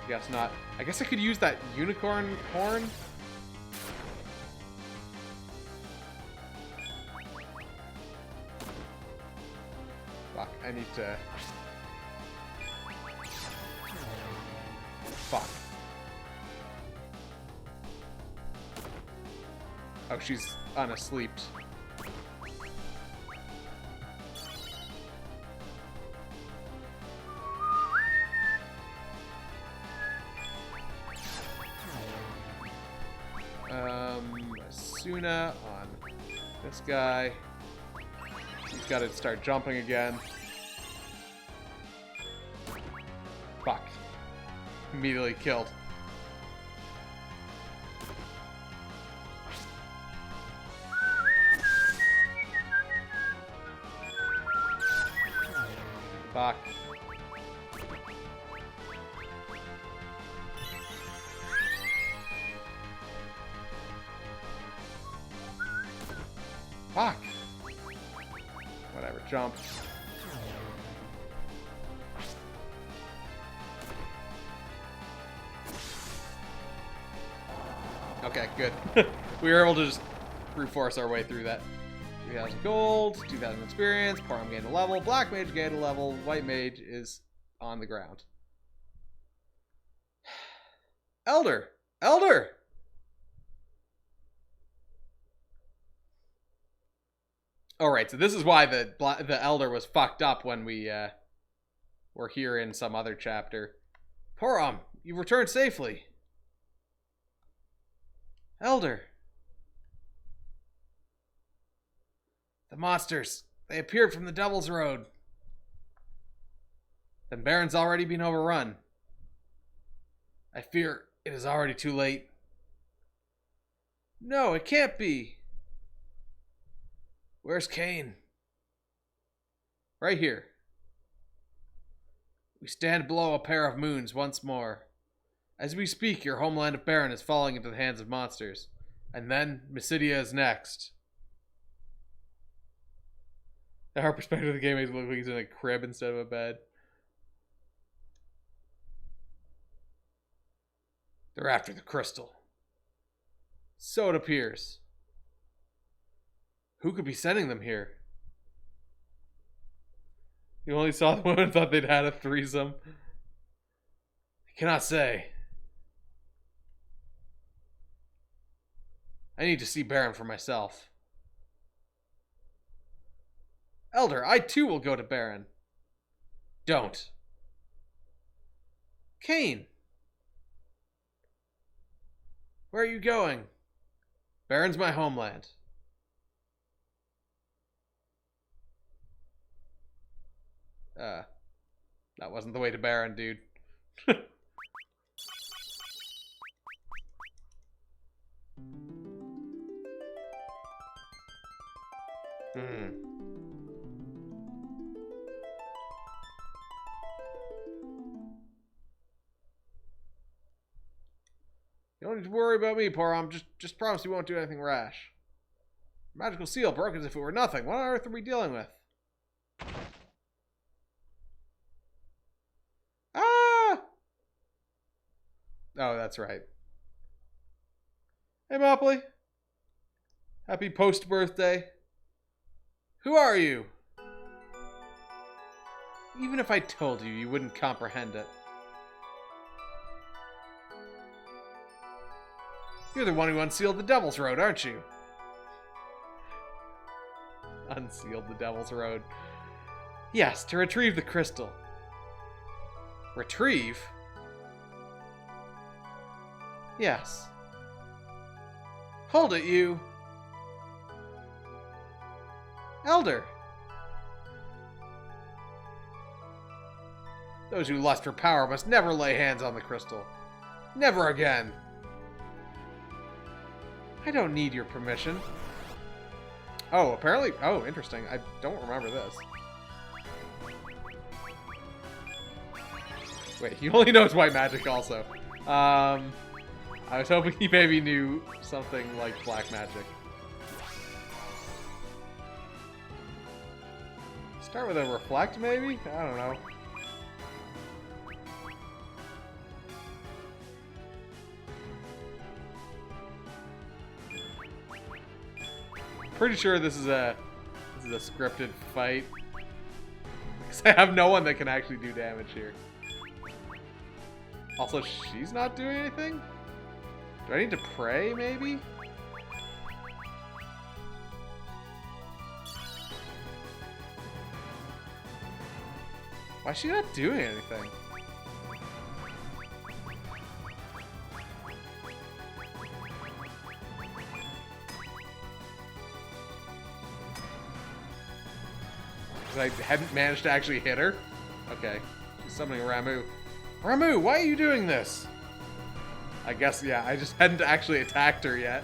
I guess not. I guess I could use that unicorn horn. Fuck, I need to... Fuck. Oh, she's unasleep. Asuna on this guy. He's got to start jumping again. Fuck. Immediately killed. Fuck. Fuck. Whatever, jump. Okay, good. We were able to just brute force our way through that. 2,000 gold, 2,000 experience, Porom gained a level, Black Mage gained a level, White Mage is on the ground. Elder! Elder! Alright, so this is why the Elder was fucked up when we were here in some other chapter. Porom, you've returned safely. Elder. The monsters. They appeared from the Devil's Road. Then Baron's already been overrun. I fear it is already too late. No, it can't be. Where's Kane? Right here. We stand below a pair of moons once more. As we speak, your homeland of Baron is falling into the hands of monsters. And then, Mysidia is next. Our perspective of the game makes it look like he's in a crib instead of a bed. They're after the crystal. So it appears. Who could be sending them here? You only saw the woman and thought they'd had a threesome. I cannot say. I need to see Baron for myself. Elder, I too will go to Baron. Don't. Kane. Where are you going? Baron's my homeland. That wasn't the way to Baron, dude. You don't need to worry about me, Porom. Just promise you won't do anything rash. Magical seal broke as if it were nothing. What on earth are we dealing with? Ah! Oh, that's right. Hey, Mopley. Happy post-birthday. Who are you? Even if I told you, you wouldn't comprehend it. You're the one who unsealed the Devil's Road, aren't you? Unsealed the Devil's Road. Yes, to retrieve the crystal. Retrieve? Yes. Hold it, you. Elder. Those who lust for power must never lay hands on the crystal. Never again. I don't need your permission. Oh, apparently... Oh, interesting. I don't remember this. Wait, he only knows white magic also. I I was hoping he maybe knew something like black magic. Start with a reflect, maybe? I don't know. Pretty sure this is a scripted fight. Because I have no one that can actually do damage here. Also, she's not doing anything? Do I need to pray, maybe? Why is she not doing anything? I hadn't managed to actually hit her? Okay. She's summoning Ramu. Ramu, why are you doing this? I guess, yeah, I just hadn't actually attacked her yet.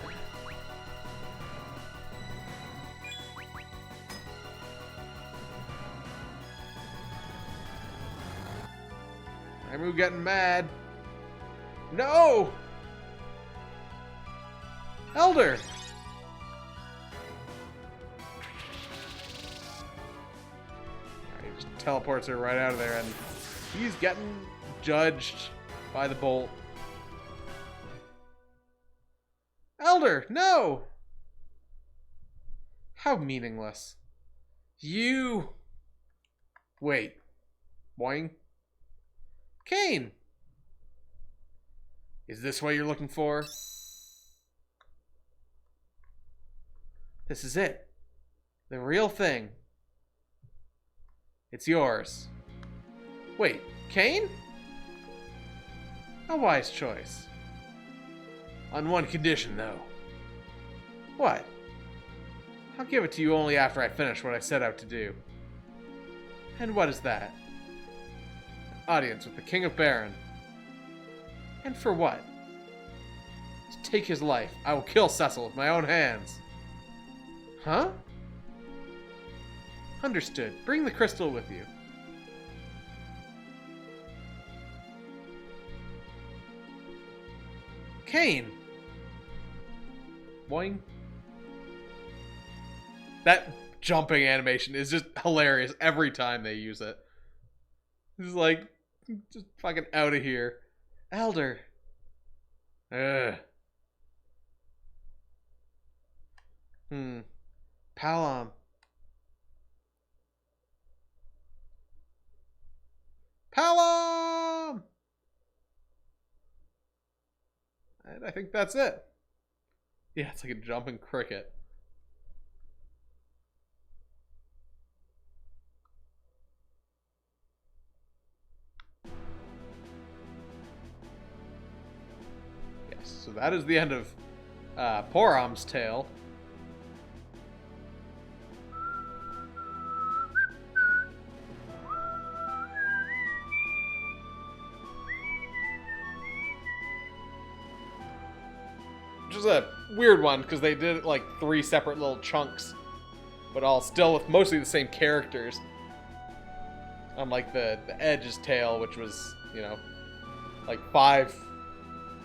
Ramu getting mad. No! Elder! Teleports her right out of there, and he's getting judged by the bolt. Elder, no! How meaningless. You... Wait. Boing. Kane! Is this what you're looking for? This is it. The real thing. It's yours. Wait, Kane? A wise choice. On one condition, though. What? I'll give it to you only after I finish what I set out to do. And what is that? An audience with the King of Baron. And for what? To take his life, I will kill Cecil with my own hands. Huh? Understood. Bring the crystal with you. Kane! Boing. That jumping animation is just hilarious every time they use it. It's like, just fucking out of here. Elder. Ugh. Palom. Palom! And I think that's it. Yeah, it's like a jumping cricket. Yes, so that is the end of Porom's tale. Which is a weird one, because they did like 3 separate little chunks, but all still with mostly the same characters. Unlike the Edge's tale, which was, you know, like 5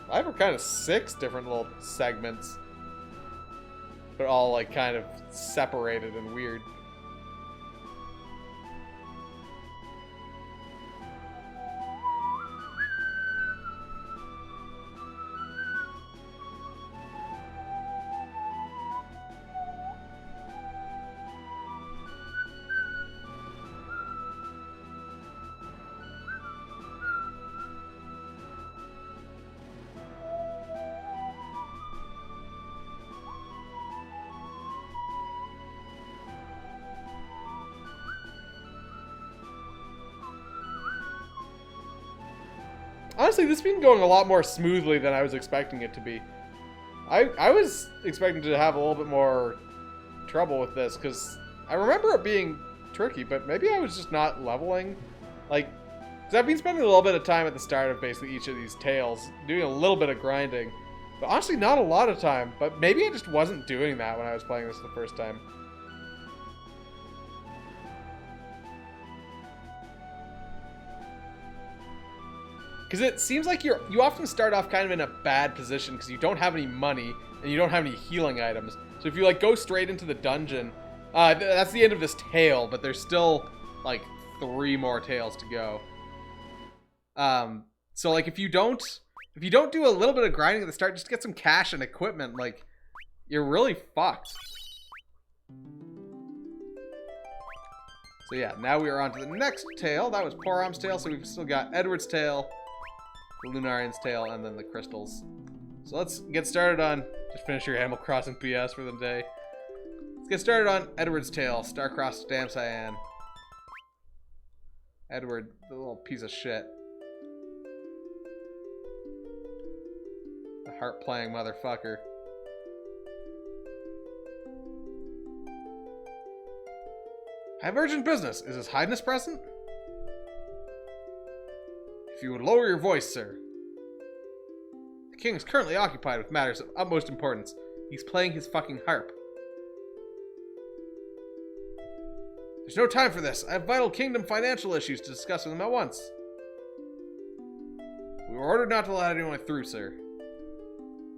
or kind of 6 different little segments, but all like kind of separated and weird. Honestly, this has been going a lot more smoothly than I was expecting it to be. I was expecting to have a little bit more trouble with this, because I remember it being tricky, but maybe I was just not leveling. Like, because I've been spending a little bit of time at the start of basically each of these tales, doing a little bit of grinding, but honestly not a lot of time, but maybe I just wasn't doing that when I was playing this the first time. Because it seems like you often start off kind of in a bad position because you don't have any money and you don't have any healing items. So if you like go straight into the dungeon, that's the end of this tale, but there's still like 3 more tales to go. So like if you don't do a little bit of grinding at the start, just get some cash and equipment, like you're really fucked. So yeah, now we are on to the next tale. That was Porom's tale, so we've still got Edward's tale, the Lunarian's tale, and then the crystals. So let's get started on, just finish your Animal Crossing PS for the day. Let's get started on Edward's tale, Star-Crossed Dam Cyan. Edward, the little piece of shit. The harp-playing motherfucker. I have urgent business. Is His Highness present? If you would lower your voice, sir. The king is currently occupied with matters of utmost importance. He's playing his fucking harp. There's no time for this. I have vital kingdom financial issues to discuss with him at once. We were ordered not to let anyone through, sir.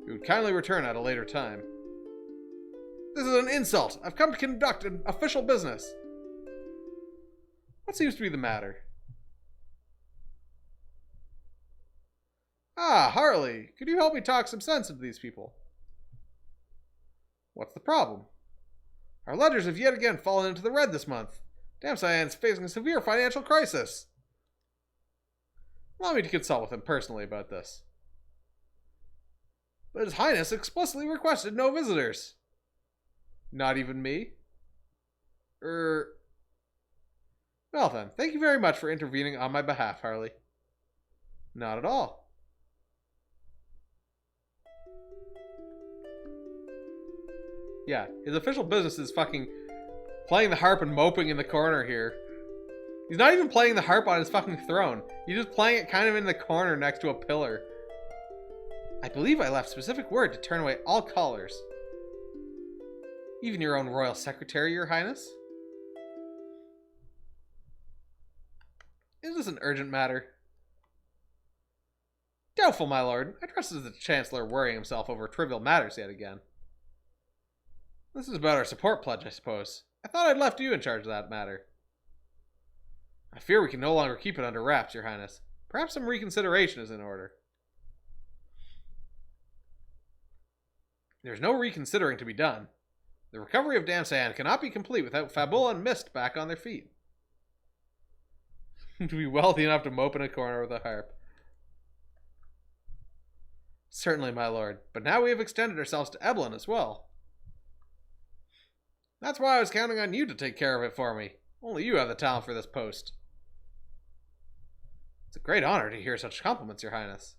We would kindly return at a later time. This is an insult. I've come to conduct an official business. What seems to be the matter? Ah, Harley, could you help me talk some sense into these people? What's the problem? Our ledgers have yet again fallen into the red this month. Dam Cyan's facing a severe financial crisis. Allow me to consult with him personally about this. But His Highness explicitly requested no visitors. Not even me? Well then, thank you very much for intervening on my behalf, Harley. Not at all. Yeah, his official business is fucking playing the harp and moping in the corner here. He's not even playing the harp on his fucking throne. He's just playing it kind of in the corner next to a pillar. I believe I left specific word to turn away all callers. Even your own royal secretary, Your Highness? Is this an urgent matter? Doubtful, my lord. I trust it is the Chancellor worrying himself over trivial matters yet again. This is about our support pledge, I suppose. I thought I'd left you in charge of that matter. I fear we can no longer keep it under wraps, Your Highness. Perhaps some reconsideration is in order. There's no reconsidering to be done. The recovery of Dam Cyan cannot be complete without Fabula and Mist back on their feet. To be wealthy enough to mope in a corner with a harp. Certainly, my lord. But now we have extended ourselves to Eblin as well. That's why I was counting on you to take care of it for me. Only you have the talent for this post. It's a great honor to hear such compliments, Your Highness.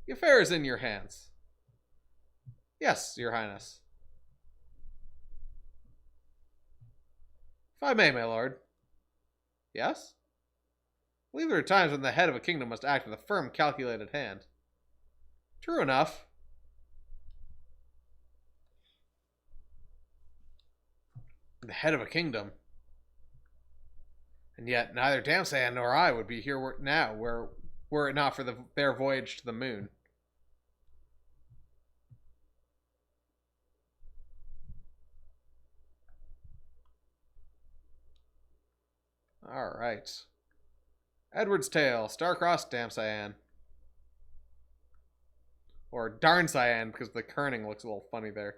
The affair is in your hands. Yes, Your Highness. If I may, my lord. Yes? I believe there are times when the head of a kingdom must act with a firm, calculated hand. True enough. The head of a kingdom. And yet, neither Dam Cyan nor I would be here now, were it not for their voyage to the moon. Alright. Edward's Tale, Star-Crossed Dam Cyan. Or Darn Cyan, because the kerning looks a little funny there.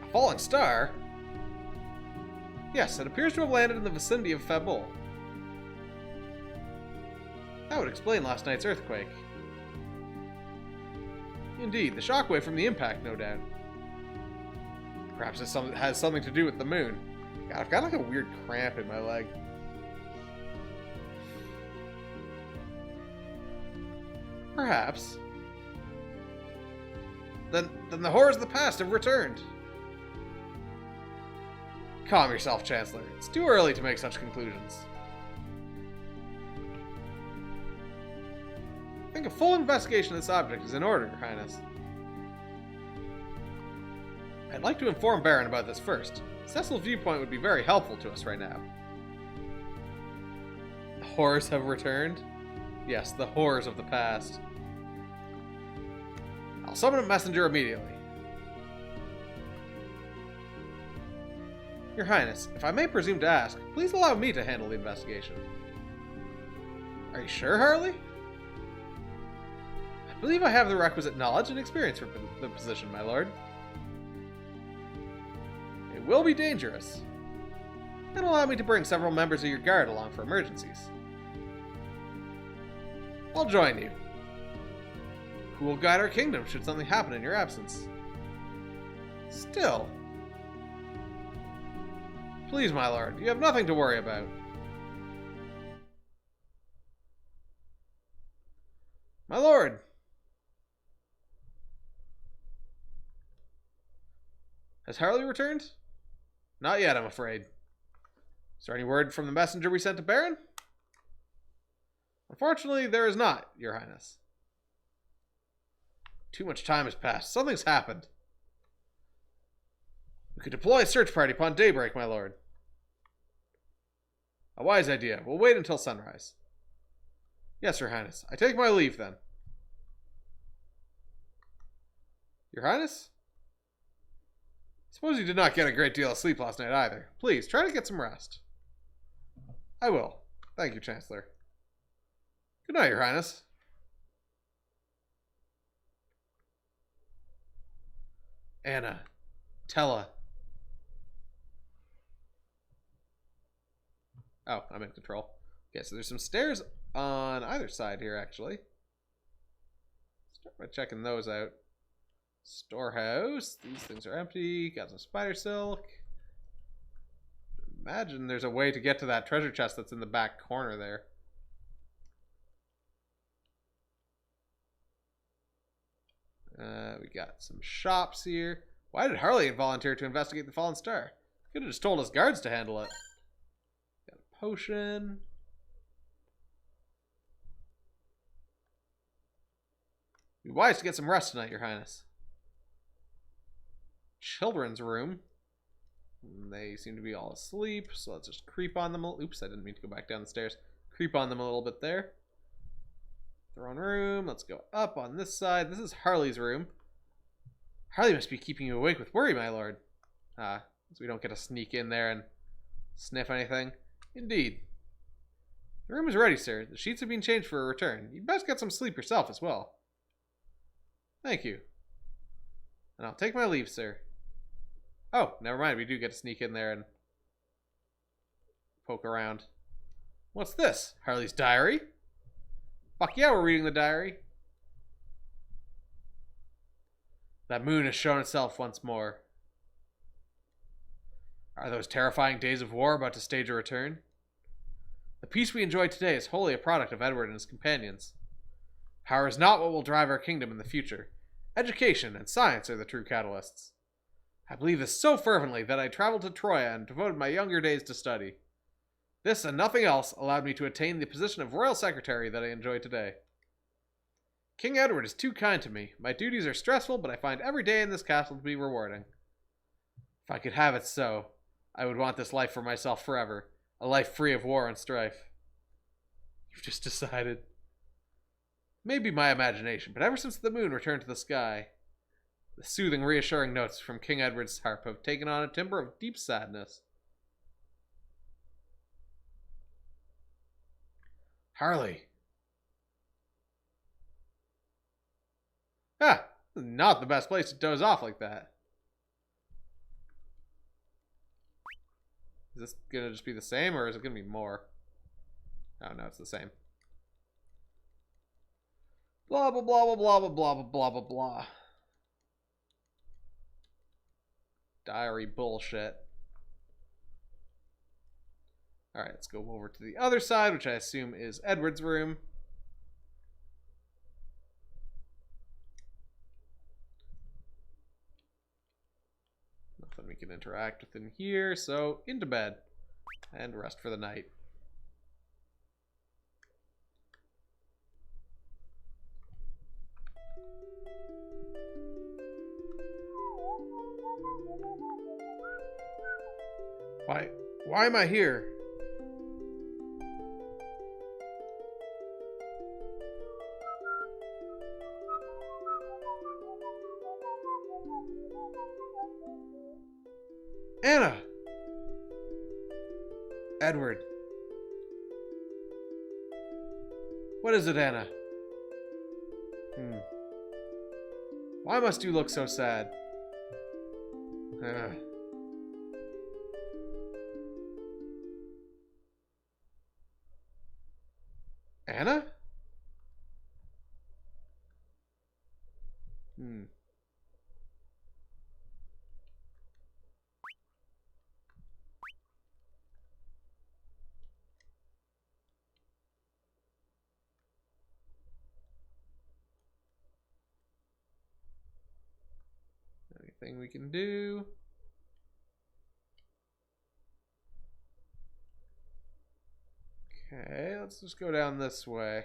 A falling star? Yes, it appears to have landed in the vicinity of Fabul. That would explain last night's earthquake. Indeed, the shockwave from the impact, no doubt. Perhaps it has something to do with the moon. God, I've got like a weird cramp in my leg. Perhaps. Then the horrors of the past have returned. Calm yourself, Chancellor. It's too early to make such conclusions. I think a full investigation of this object is in order, Your Highness. I'd like to inform Baron about this first. Cecil's viewpoint would be very helpful to us right now. The horrors have returned? Yes, the horrors of the past. I'll summon a messenger immediately. Your Highness, if I may presume to ask, please allow me to handle the investigation. Are you sure, Harley? I believe I have the requisite knowledge and experience for the position, my lord. It will be dangerous. And allow me to bring several members of your guard along for emergencies. I'll join you. Who will guide our kingdom should something happen in your absence? Still. Please, my lord, you have nothing to worry about. My lord! Has Harley returned? Not yet, I'm afraid. Is there any word from the messenger we sent to Baron? Unfortunately, there is not, Your Highness. Too much time has passed. Something's happened. We could deploy a search party upon daybreak, my lord. A wise idea. We'll wait until sunrise. Yes, Your Highness. I take my leave, then. Your Highness? Suppose you did not get a great deal of sleep last night either. Please, try to get some rest. I will. Thank you, Chancellor. Good night, Your Highness. Anna. Tella. Oh, I'm in control. Okay, so there's some stairs on either side here, actually. Start by checking those out. Storehouse. These things are empty. Got some spider silk. Imagine there's a way to get to that treasure chest that's in the back corner there. We got some shops here. Why did Harley volunteer to investigate the fallen star? Could have just told his guards to handle it. Got a potion. Be wise to get some rest tonight, Your Highness. Children's room. They seem to be all asleep, so let's just creep on them. Oops, I didn't mean to go back down the stairs. Creep on them a little bit there. Throne room. Let's go up on this side. This is Harley's room. Harley must be keeping you awake with worry, my lord. So we don't get to sneak in there and sniff anything. Indeed. The room is ready, sir. The sheets have been changed for a return. You'd best get some sleep yourself as well. Thank you. And I'll take my leave, sir. Oh, never mind. We do get to sneak in there and poke around. What's this? Harley's diary? Fuck yeah, we're reading the diary. That moon has shown itself once more. Are those terrifying days of war about to stage a return? The peace we enjoy today is wholly a product of Edward and his companions. Power is not what will drive our kingdom in the future. Education and science are the true catalysts. I believe this so fervently that I traveled to Troya and devoted my younger days to study. This and nothing else allowed me to attain the position of royal secretary that I enjoy today. King Edward is too kind to me. My duties are stressful, but I find every day in this castle to be rewarding. If I could have it so, I would want this life for myself forever. A life free of war and strife. You've just decided. Maybe my imagination, but ever since the moon returned to the sky, the soothing, reassuring notes from King Edward's harp have taken on a timbre of deep sadness. Harley. Ah, not the best place to doze off like that. Is this gonna just be the same, or is it gonna be more? Oh no, it's the same. Blah blah blah blah blah blah blah blah blah blah. Diary bullshit. Alright, let's go over to the other side, which I assume is Edward's room. Nothing we can interact with in here, so into bed. And rest for the night. Why am I here? Anna! Edward. What is it, Anna? Why must you look so sad? Anna? Anything we can do? Okay, let's just go down this way.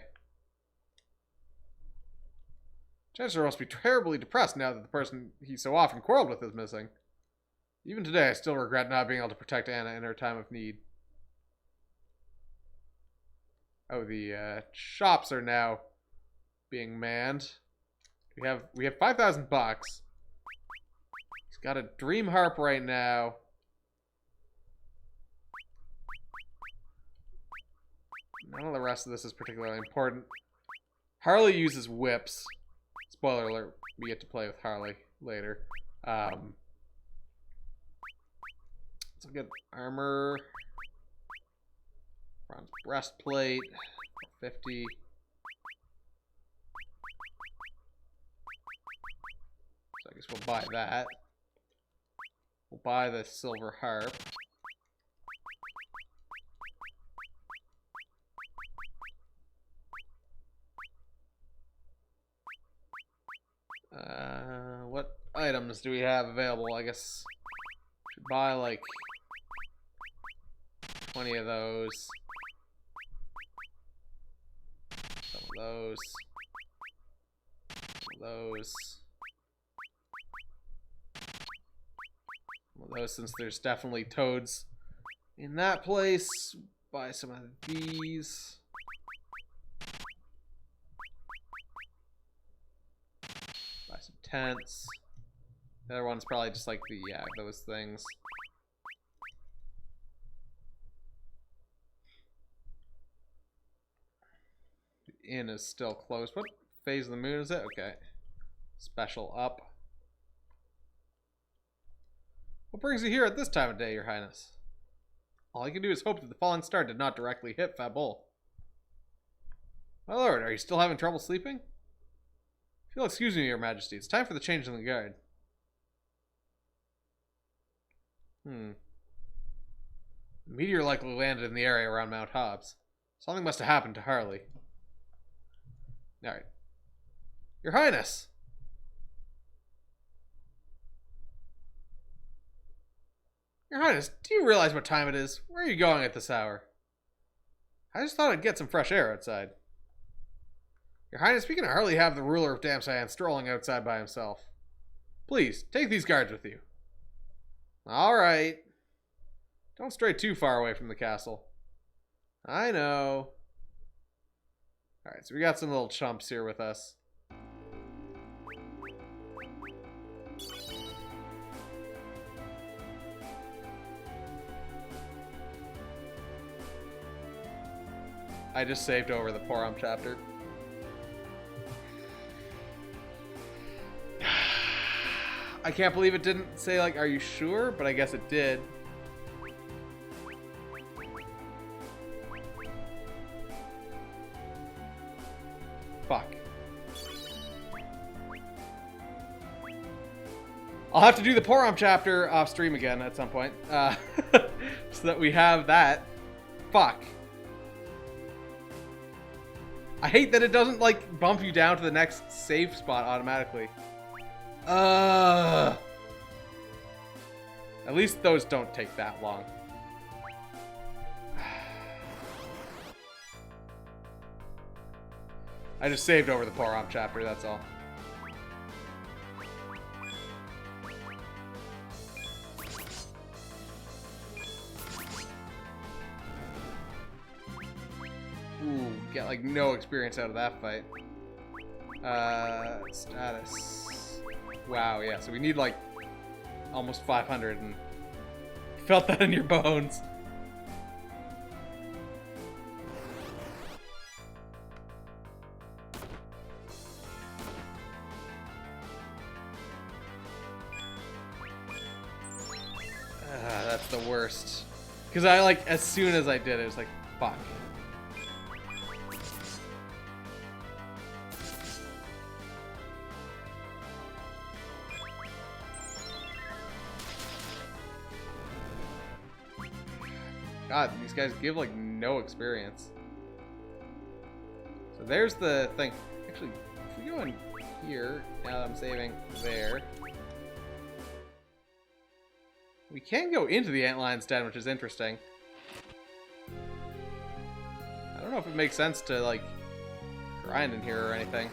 Chancellor must be terribly depressed now that the person he so often quarreled with is missing. Even today, I still regret not being able to protect Anna in her time of need. Oh, the shops are now being manned. We have 5,000 bucks. He's got a dream harp right now. None of the rest of this is particularly important. Harley uses whips. Spoiler alert, we get to play with Harley later. Let's look at armor. Bronze breastplate. 50. So I guess we'll buy that. We'll buy the silver harp. What items do we have available? I guess we should buy like 20 of those. Some of those. Some of those. Some of those, since there's definitely toads in that place. Buy some of these. Buy some tents. The other one's probably just like the, yeah, those things. The inn is still closed. What phase of the moon is it? Okay. Special up. What brings you here at this time of day, Your Highness? All I can do is hope that the falling star did not directly hit Fabul. My lord, are you still having trouble sleeping? If you'll excuse me, Your Majesty, it's time for the change in the guard. The meteor likely landed in the area around Mount Hobbs. Something must have happened to Harley. Alright. Your Highness! Your Highness, do you realize what time it is? Where are you going at this hour? I just thought I'd get some fresh air outside. Your Highness, we can hardly have the ruler of Damsayan strolling outside by himself. Please, take these guards with you. Alright. Don't stray too far away from the castle. I know. Alright, so we got some little chumps here with us. I just saved over the Porom chapter. I can't believe it didn't say, like, are you sure? But I guess it did. Fuck. I'll have to do the Porom chapter off stream again at some point. So that we have that. Fuck. I hate that it doesn't, like, bump you down to the next save spot automatically. At least those don't take that long. I just saved over the Porom chapter, that's all. get like no experience out of that fight. Status. Wow, yeah, so we need like almost 500, and you felt that in your bones. That's the worst. Because I like, as soon as I did it, was like, fuck. God, these guys give like no experience. So there's the thing. Actually, if we go in here, now that I'm saving there, we can go into the Antlion's Den, which is interesting. I don't know if it makes sense to like grind in here or anything.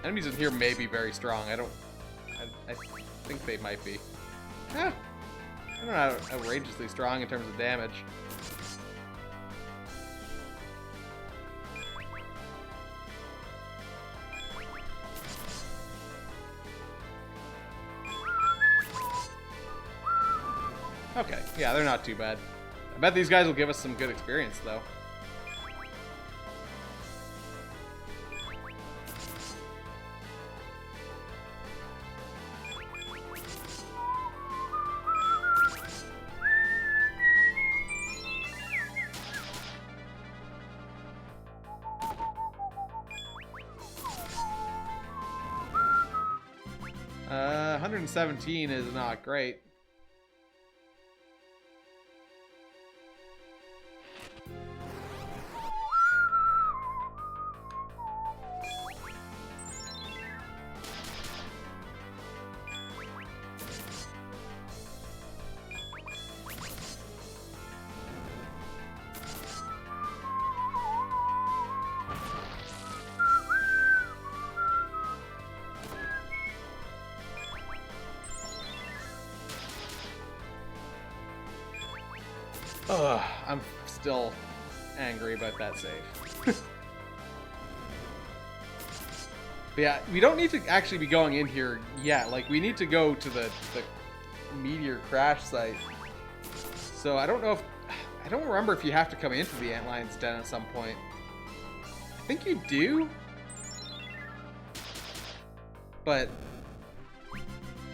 Enemies in here may be very strong. I think they might be. Eh, I don't know how outrageously strong in terms of damage. Okay, yeah, they're not too bad. I bet these guys will give us some good experience, though. Uh, 117 is not great. Ugh, I'm still angry about that save. But yeah, we don't need to actually be going in here yet. Like, we need to go to the meteor crash site. So I don't know if... I don't remember if you have to come into the Antlion's Den at some point. I think you do. But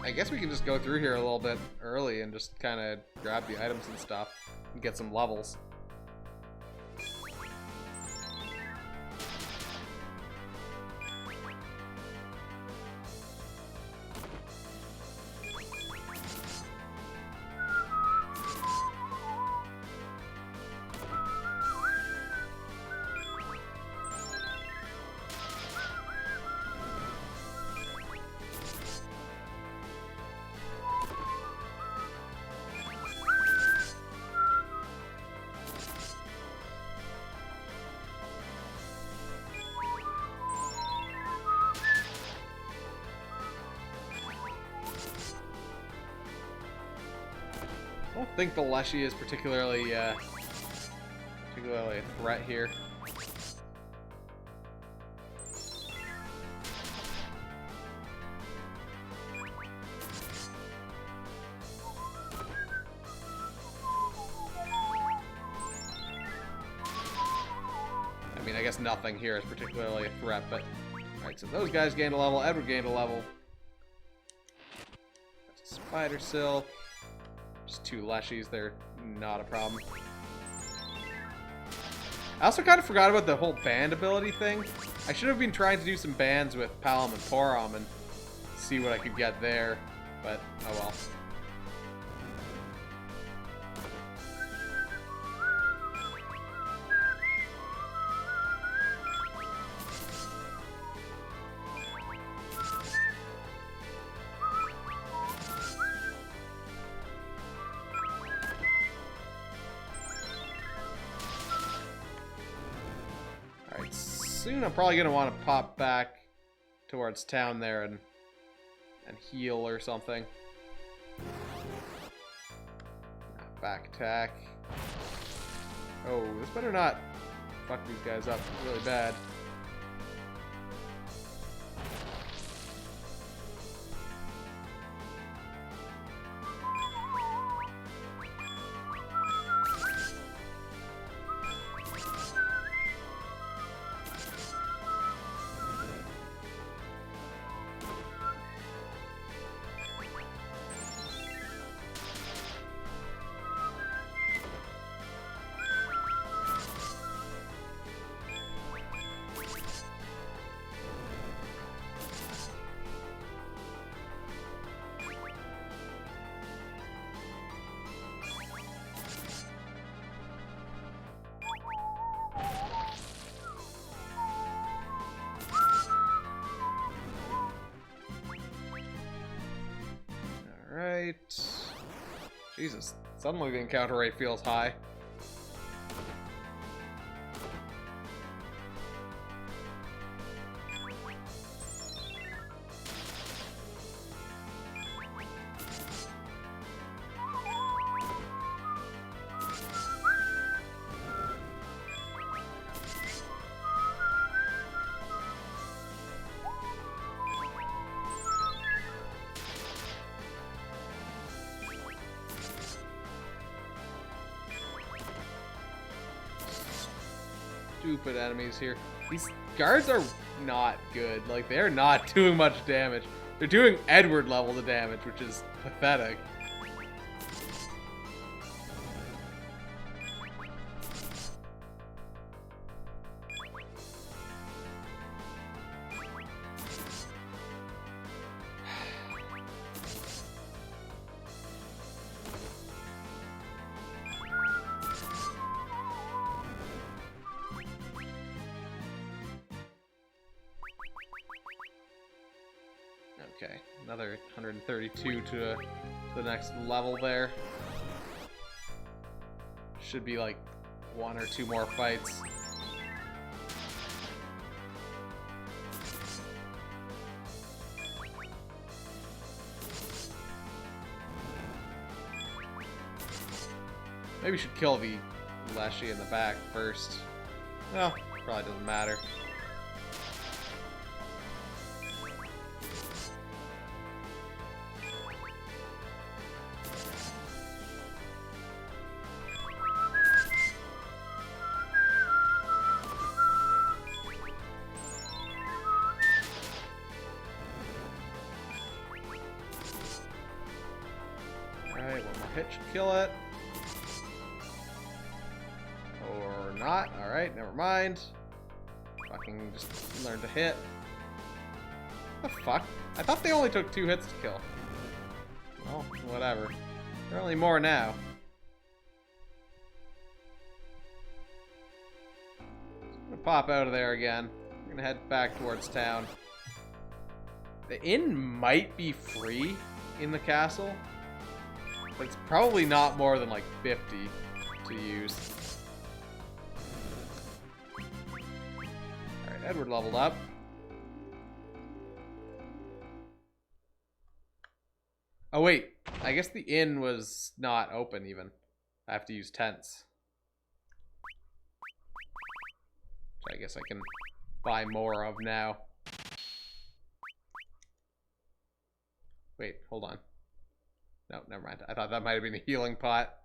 I guess we can just go through here a little bit early and just kind of grab the items and stuff and get some levels. I don't think the Leshy is particularly a threat here. I mean, I guess nothing here is particularly a threat, but... Alright, so those guys gained a level, Edward gained a level. That's a Spider Silk. Just two Leshies, they're not a problem. I also kind of forgot about the whole band ability thing. I should have been trying to do some bands with Palom and Porom and see what I could get there, but oh well. Soon I'm probably gonna want to pop back towards town there and heal or something. back attack. Oh, this better not fuck these guys up really bad. Alright. Jesus, suddenly the encounter rate feels high. Stupid enemies here. These guards are not good. Like, they're not doing much damage. They're doing Edward level the damage, which is pathetic. Okay, another 132 to the next level there. Should be like 1 or 2 more fights. Maybe we should kill the Leshy in the back first. Well, probably doesn't matter. Alright, one more hit should kill it. Or not. Alright, never mind. Fucking just learn to hit. What the fuck? I thought they only took 2 hits to kill. Well, whatever. Apparently more now. I'm gonna pop out of there again. We're gonna head back towards town. The inn might be free in the castle, but it's probably not more than like 50 to use. Alright, Edward leveled up. Oh wait, I guess the inn was not open even. I have to use tents. Which I guess I can buy more of now. Wait, hold on. No, never mind. I thought that might have been a healing pot.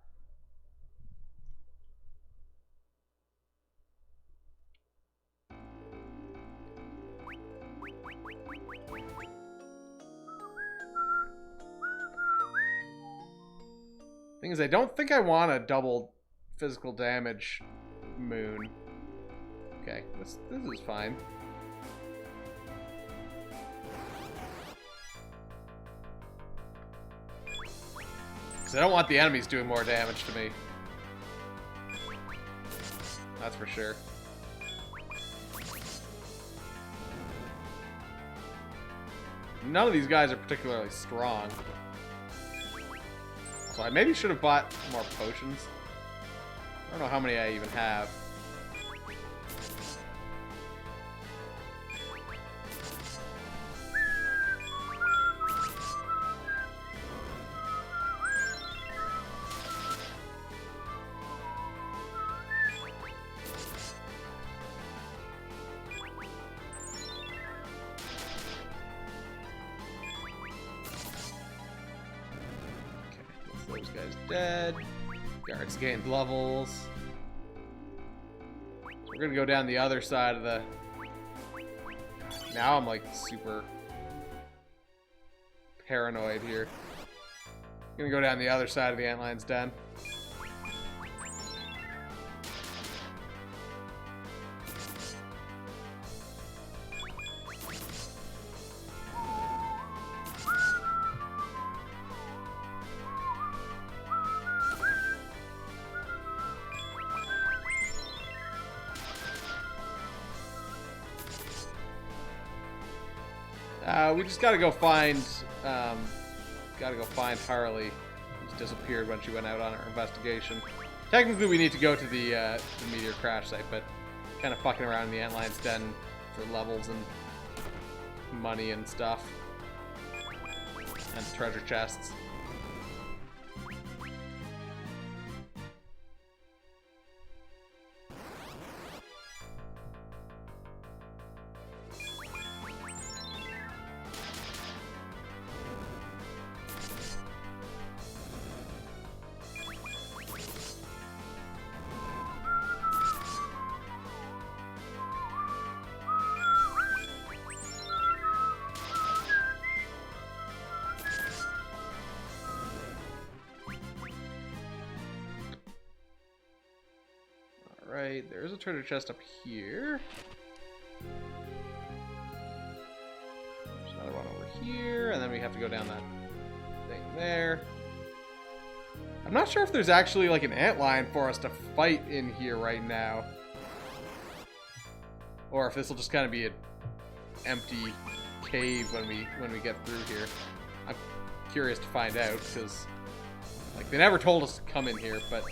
Thing is, I don't think I want a double physical damage moon. Okay, this is fine. Because I don't want the enemies doing more damage to me. That's for sure. None of these guys are particularly strong. So I maybe should have bought more potions. I don't know how many I even have. Those guys dead. Guards gained levels. We're gonna go down the other side of the... Now I'm like super paranoid here. Gonna go down the other side of the Antlion's den. We just gotta go find Harley. She's disappeared when she went out on her investigation. Technically, we need to go to the meteor crash site, but kind of fucking around in the Antlion's den for levels and money and stuff, and treasure chests. Alright, there's a treasure chest up here. There's another one over here, and then we have to go down that thing there. I'm not sure if there's actually like an antlion for us to fight in here right now. Or if this will just kind of be an empty cave when we get through here. I'm curious to find out, because like they never told us to come in here, but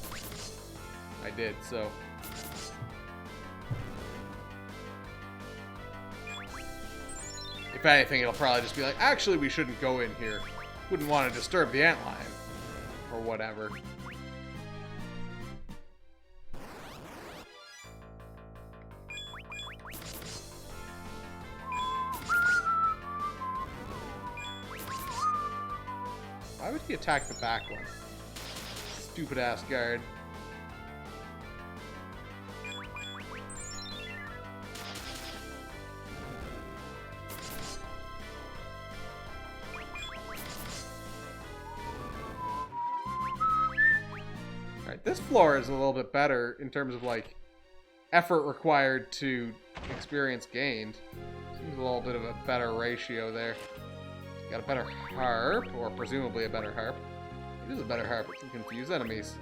I did, so. If anything, it'll probably just be like, actually, we shouldn't go in here. Wouldn't want to disturb the antlion. Or whatever. Why would he attack the back one? Stupid ass guard. This floor is a little bit better in terms of like effort required to experience gained. Seems a little bit of a better ratio there. Got a better harp, or presumably a better harp. It is a better harp. It can confuse enemies.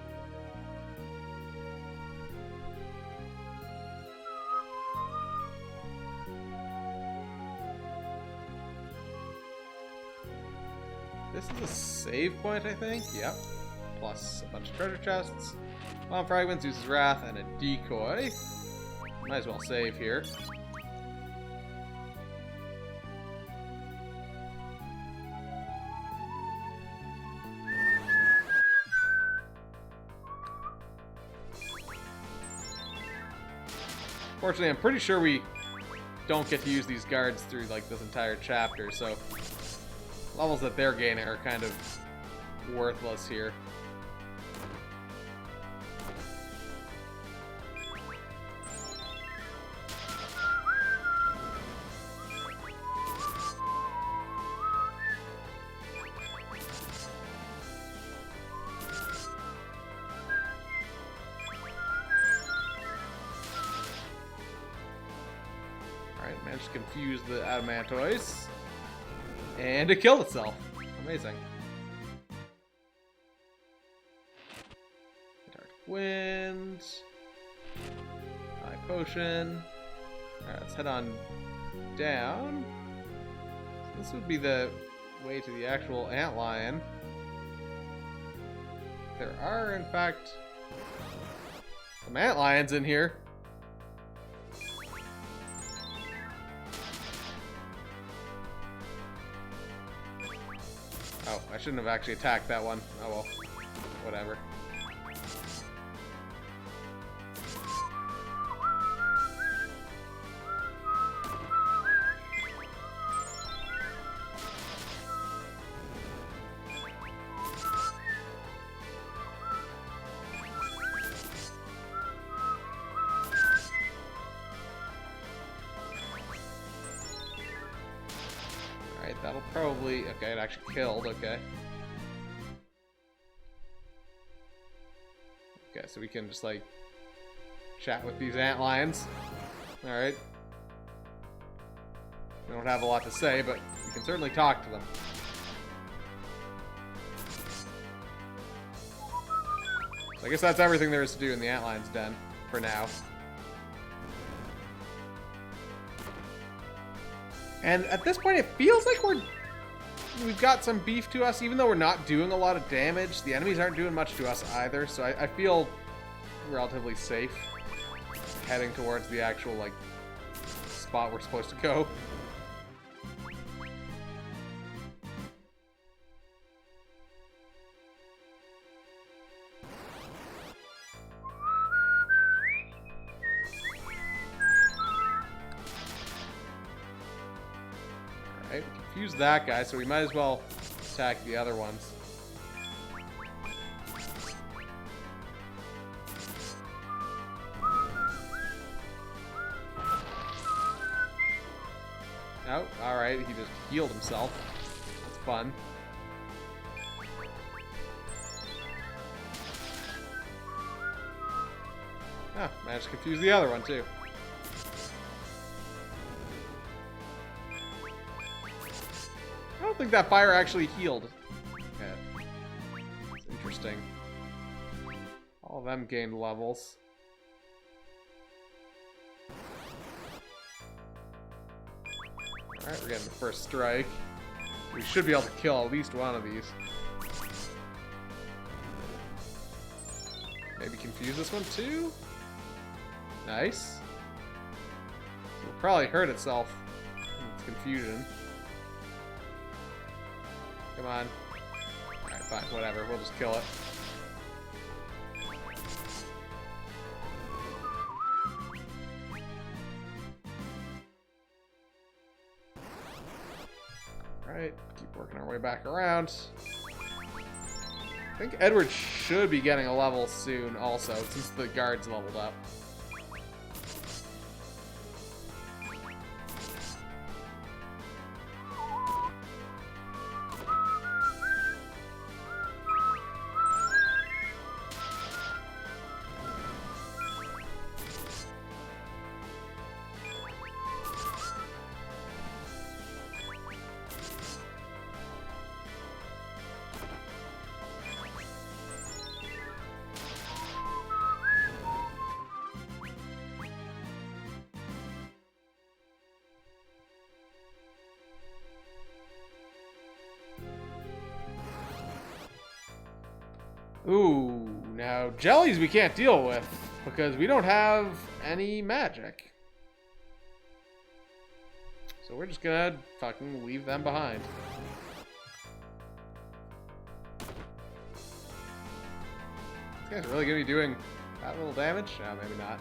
This is a save point, I think. Yep. Plus a bunch of treasure chests, bomb fragments, uses wrath, and a decoy. Might as well save here. Fortunately, I'm pretty sure we don't get to use these guards through like this entire chapter, so levels that they're gaining are kind of worthless here. Alright, managed to confuse the adamantoise. And it killed itself. Amazing. Dark Wind. High Potion. Alright, let's head on down. This would be the way to the actual antlion. There are, in fact, some antlions in here. Oh, I shouldn't have actually attacked that one. Oh well. Whatever. That'll probably... Okay, it actually killed. Okay. Okay, so we can just, like, chat with these antlions. Alright. We don't have a lot to say, but we can certainly talk to them. So I guess that's everything there is to do in the antlion's den, for now. And at this point, it feels like we've got some beef to us, even though we're not doing a lot of damage. The enemies aren't doing much to us either, so I feel relatively safe heading towards the actual, like, spot we're supposed to go. Alright, we confused that guy, so we might as well attack the other ones. Oh, alright, he just healed himself. That's fun. Ah, managed to confuse the other one too. I don't think that fire actually healed. Yeah. It's interesting. All of them gained levels. Alright, we're getting the first strike. We should be able to kill at least one of these. Maybe confuse this one too? Nice. So it'll probably hurt itself in its confusion. Come on. Alright, fine, whatever. We'll just kill it. Alright, keep working our way back around. I think Edward should be getting a level soon also, since the guard's leveled up. Ooh, now jellies we can't deal with because we don't have any magic. So we're just gonna fucking leave them behind. This guy's really gonna be doing that little damage? No, maybe not.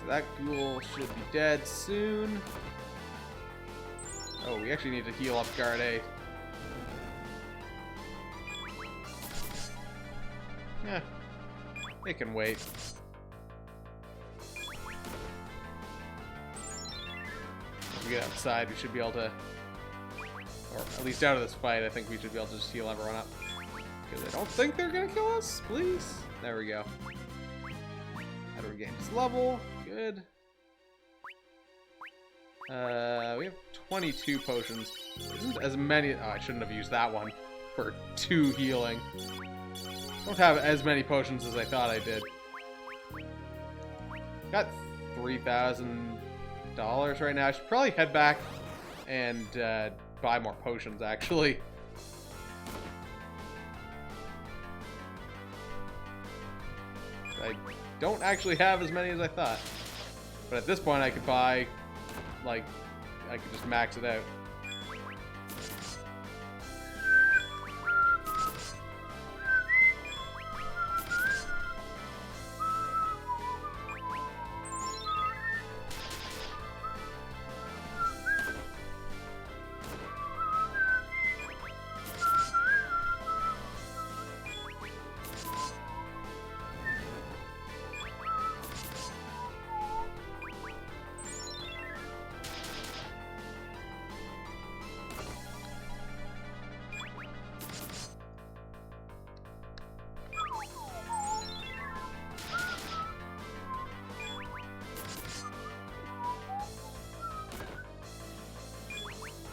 That ghoul should be dead soon. Oh, we actually need to heal up guard A. Yeah, it can wait. When we get outside, we should be able to, or at least out of this fight, I think we should be able to just heal everyone up. Because I don't think they're gonna kill us, please. There we go. How to regain his level. Good. We have 22 potions. Isn't as many... Oh, I shouldn't have used that one for 2 healing. Don't have as many potions as I thought I did. Got $3,000 right now. I should probably head back and buy more potions, actually. I don't actually have as many as I thought. But at this point I could buy, like, I could just max it out.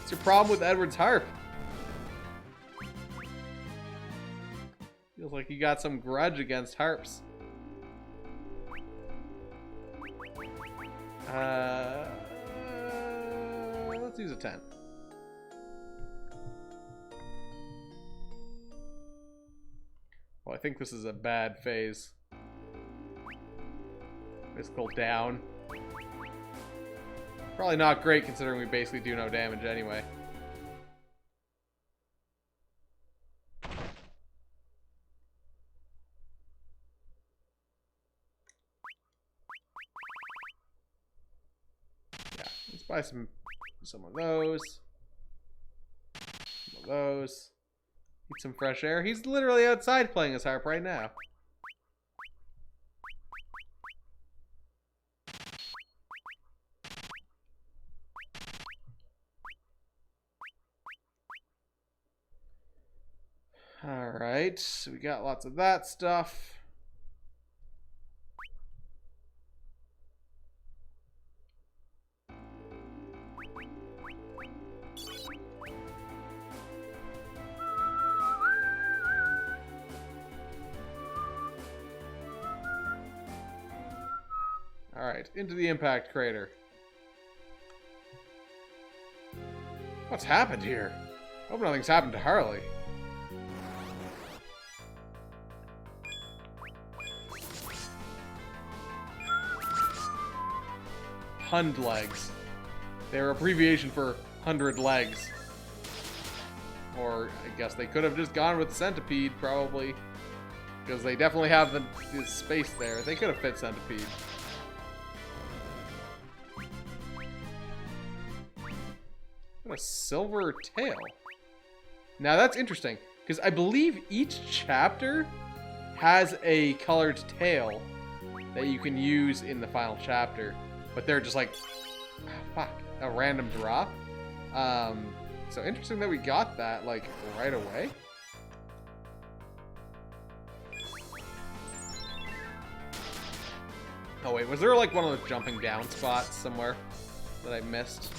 What's your problem with Edward's harp? Feels like you got some grudge against harps. Let's use a 10. Well, I think this is a bad phase. Physical down. Probably not great considering we basically do no damage anyway. Yeah, let's buy some of those. Some of those. Need some fresh air. He's literally outside playing his harp right now. Alright, so we got lots of that stuff. Alright, into the impact crater. What's happened here? Hope nothing's happened to Harley. Hund legs. They're abbreviation for 100 legs. Or I guess they could have just gone with centipede, probably. Because they definitely have the space there. They could have fit centipede. What a silver tail. Now that's interesting, because I believe each chapter has a colored tail that you can use in the final chapter. But they're just like, fuck, a random drop. So interesting that we got that, like, right away. Oh wait, was there like one of those jumping down spots somewhere that I missed?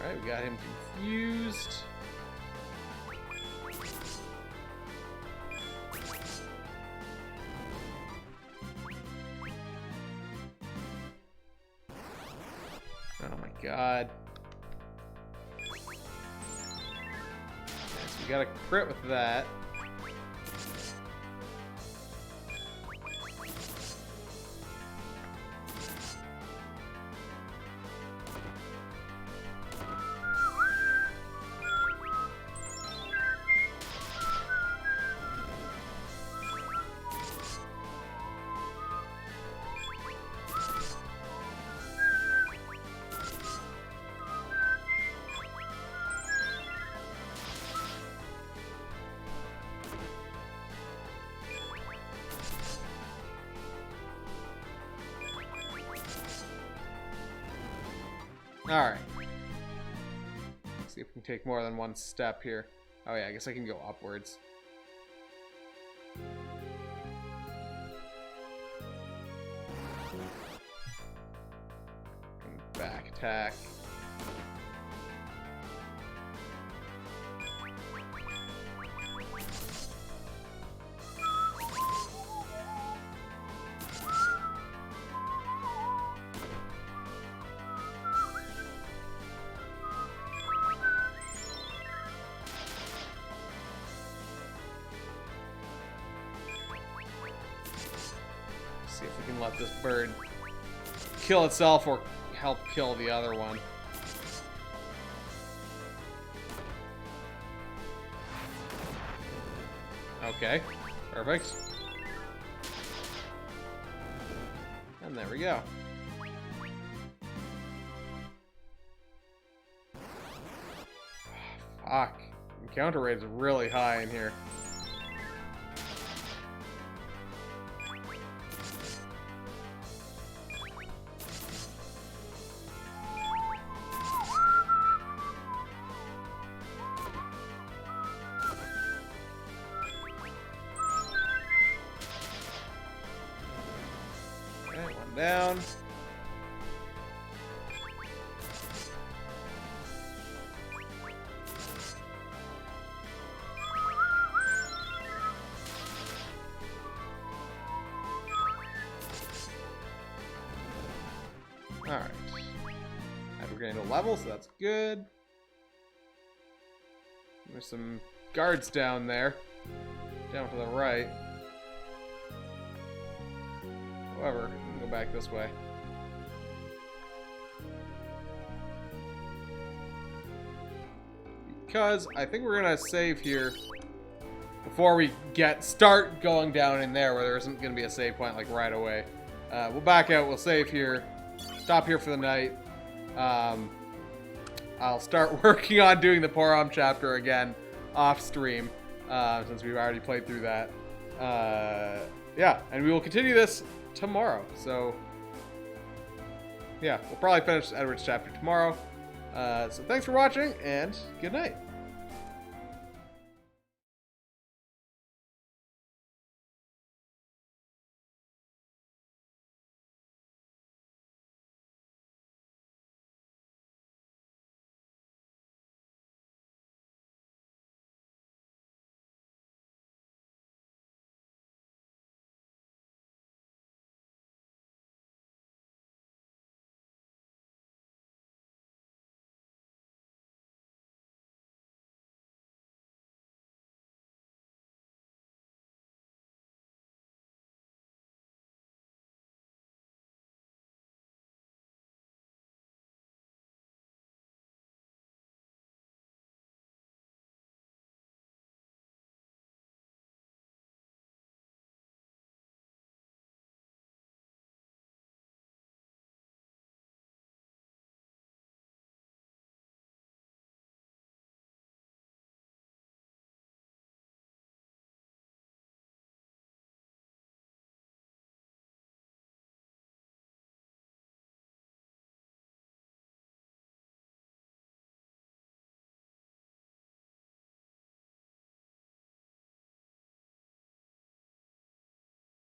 Alright, we got him confused. Oh my god. Yes, we got a crit with that. Alright. Let's see if we can take more than one step here. Oh yeah, I guess I can go upwards. And back attack. See if we can let this bird kill itself or help kill the other one. Okay, perfect. And there we go. Fuck. Encounter rate is really high in here. down. Alright. And we're getting to level, so that's good. There's some guards down there. Down to the right. However, we can go back this way. Because I think we're gonna save here before we start going down in there where there isn't gonna be a save point like right away. We'll back out, we'll save here, stop here for the night. I'll start working on doing the Porom chapter again off stream, since we've already played through that. Yeah, and we will continue this tomorrow. So, yeah, we'll probably finish Edward's chapter tomorrow. So thanks for watching, and good night.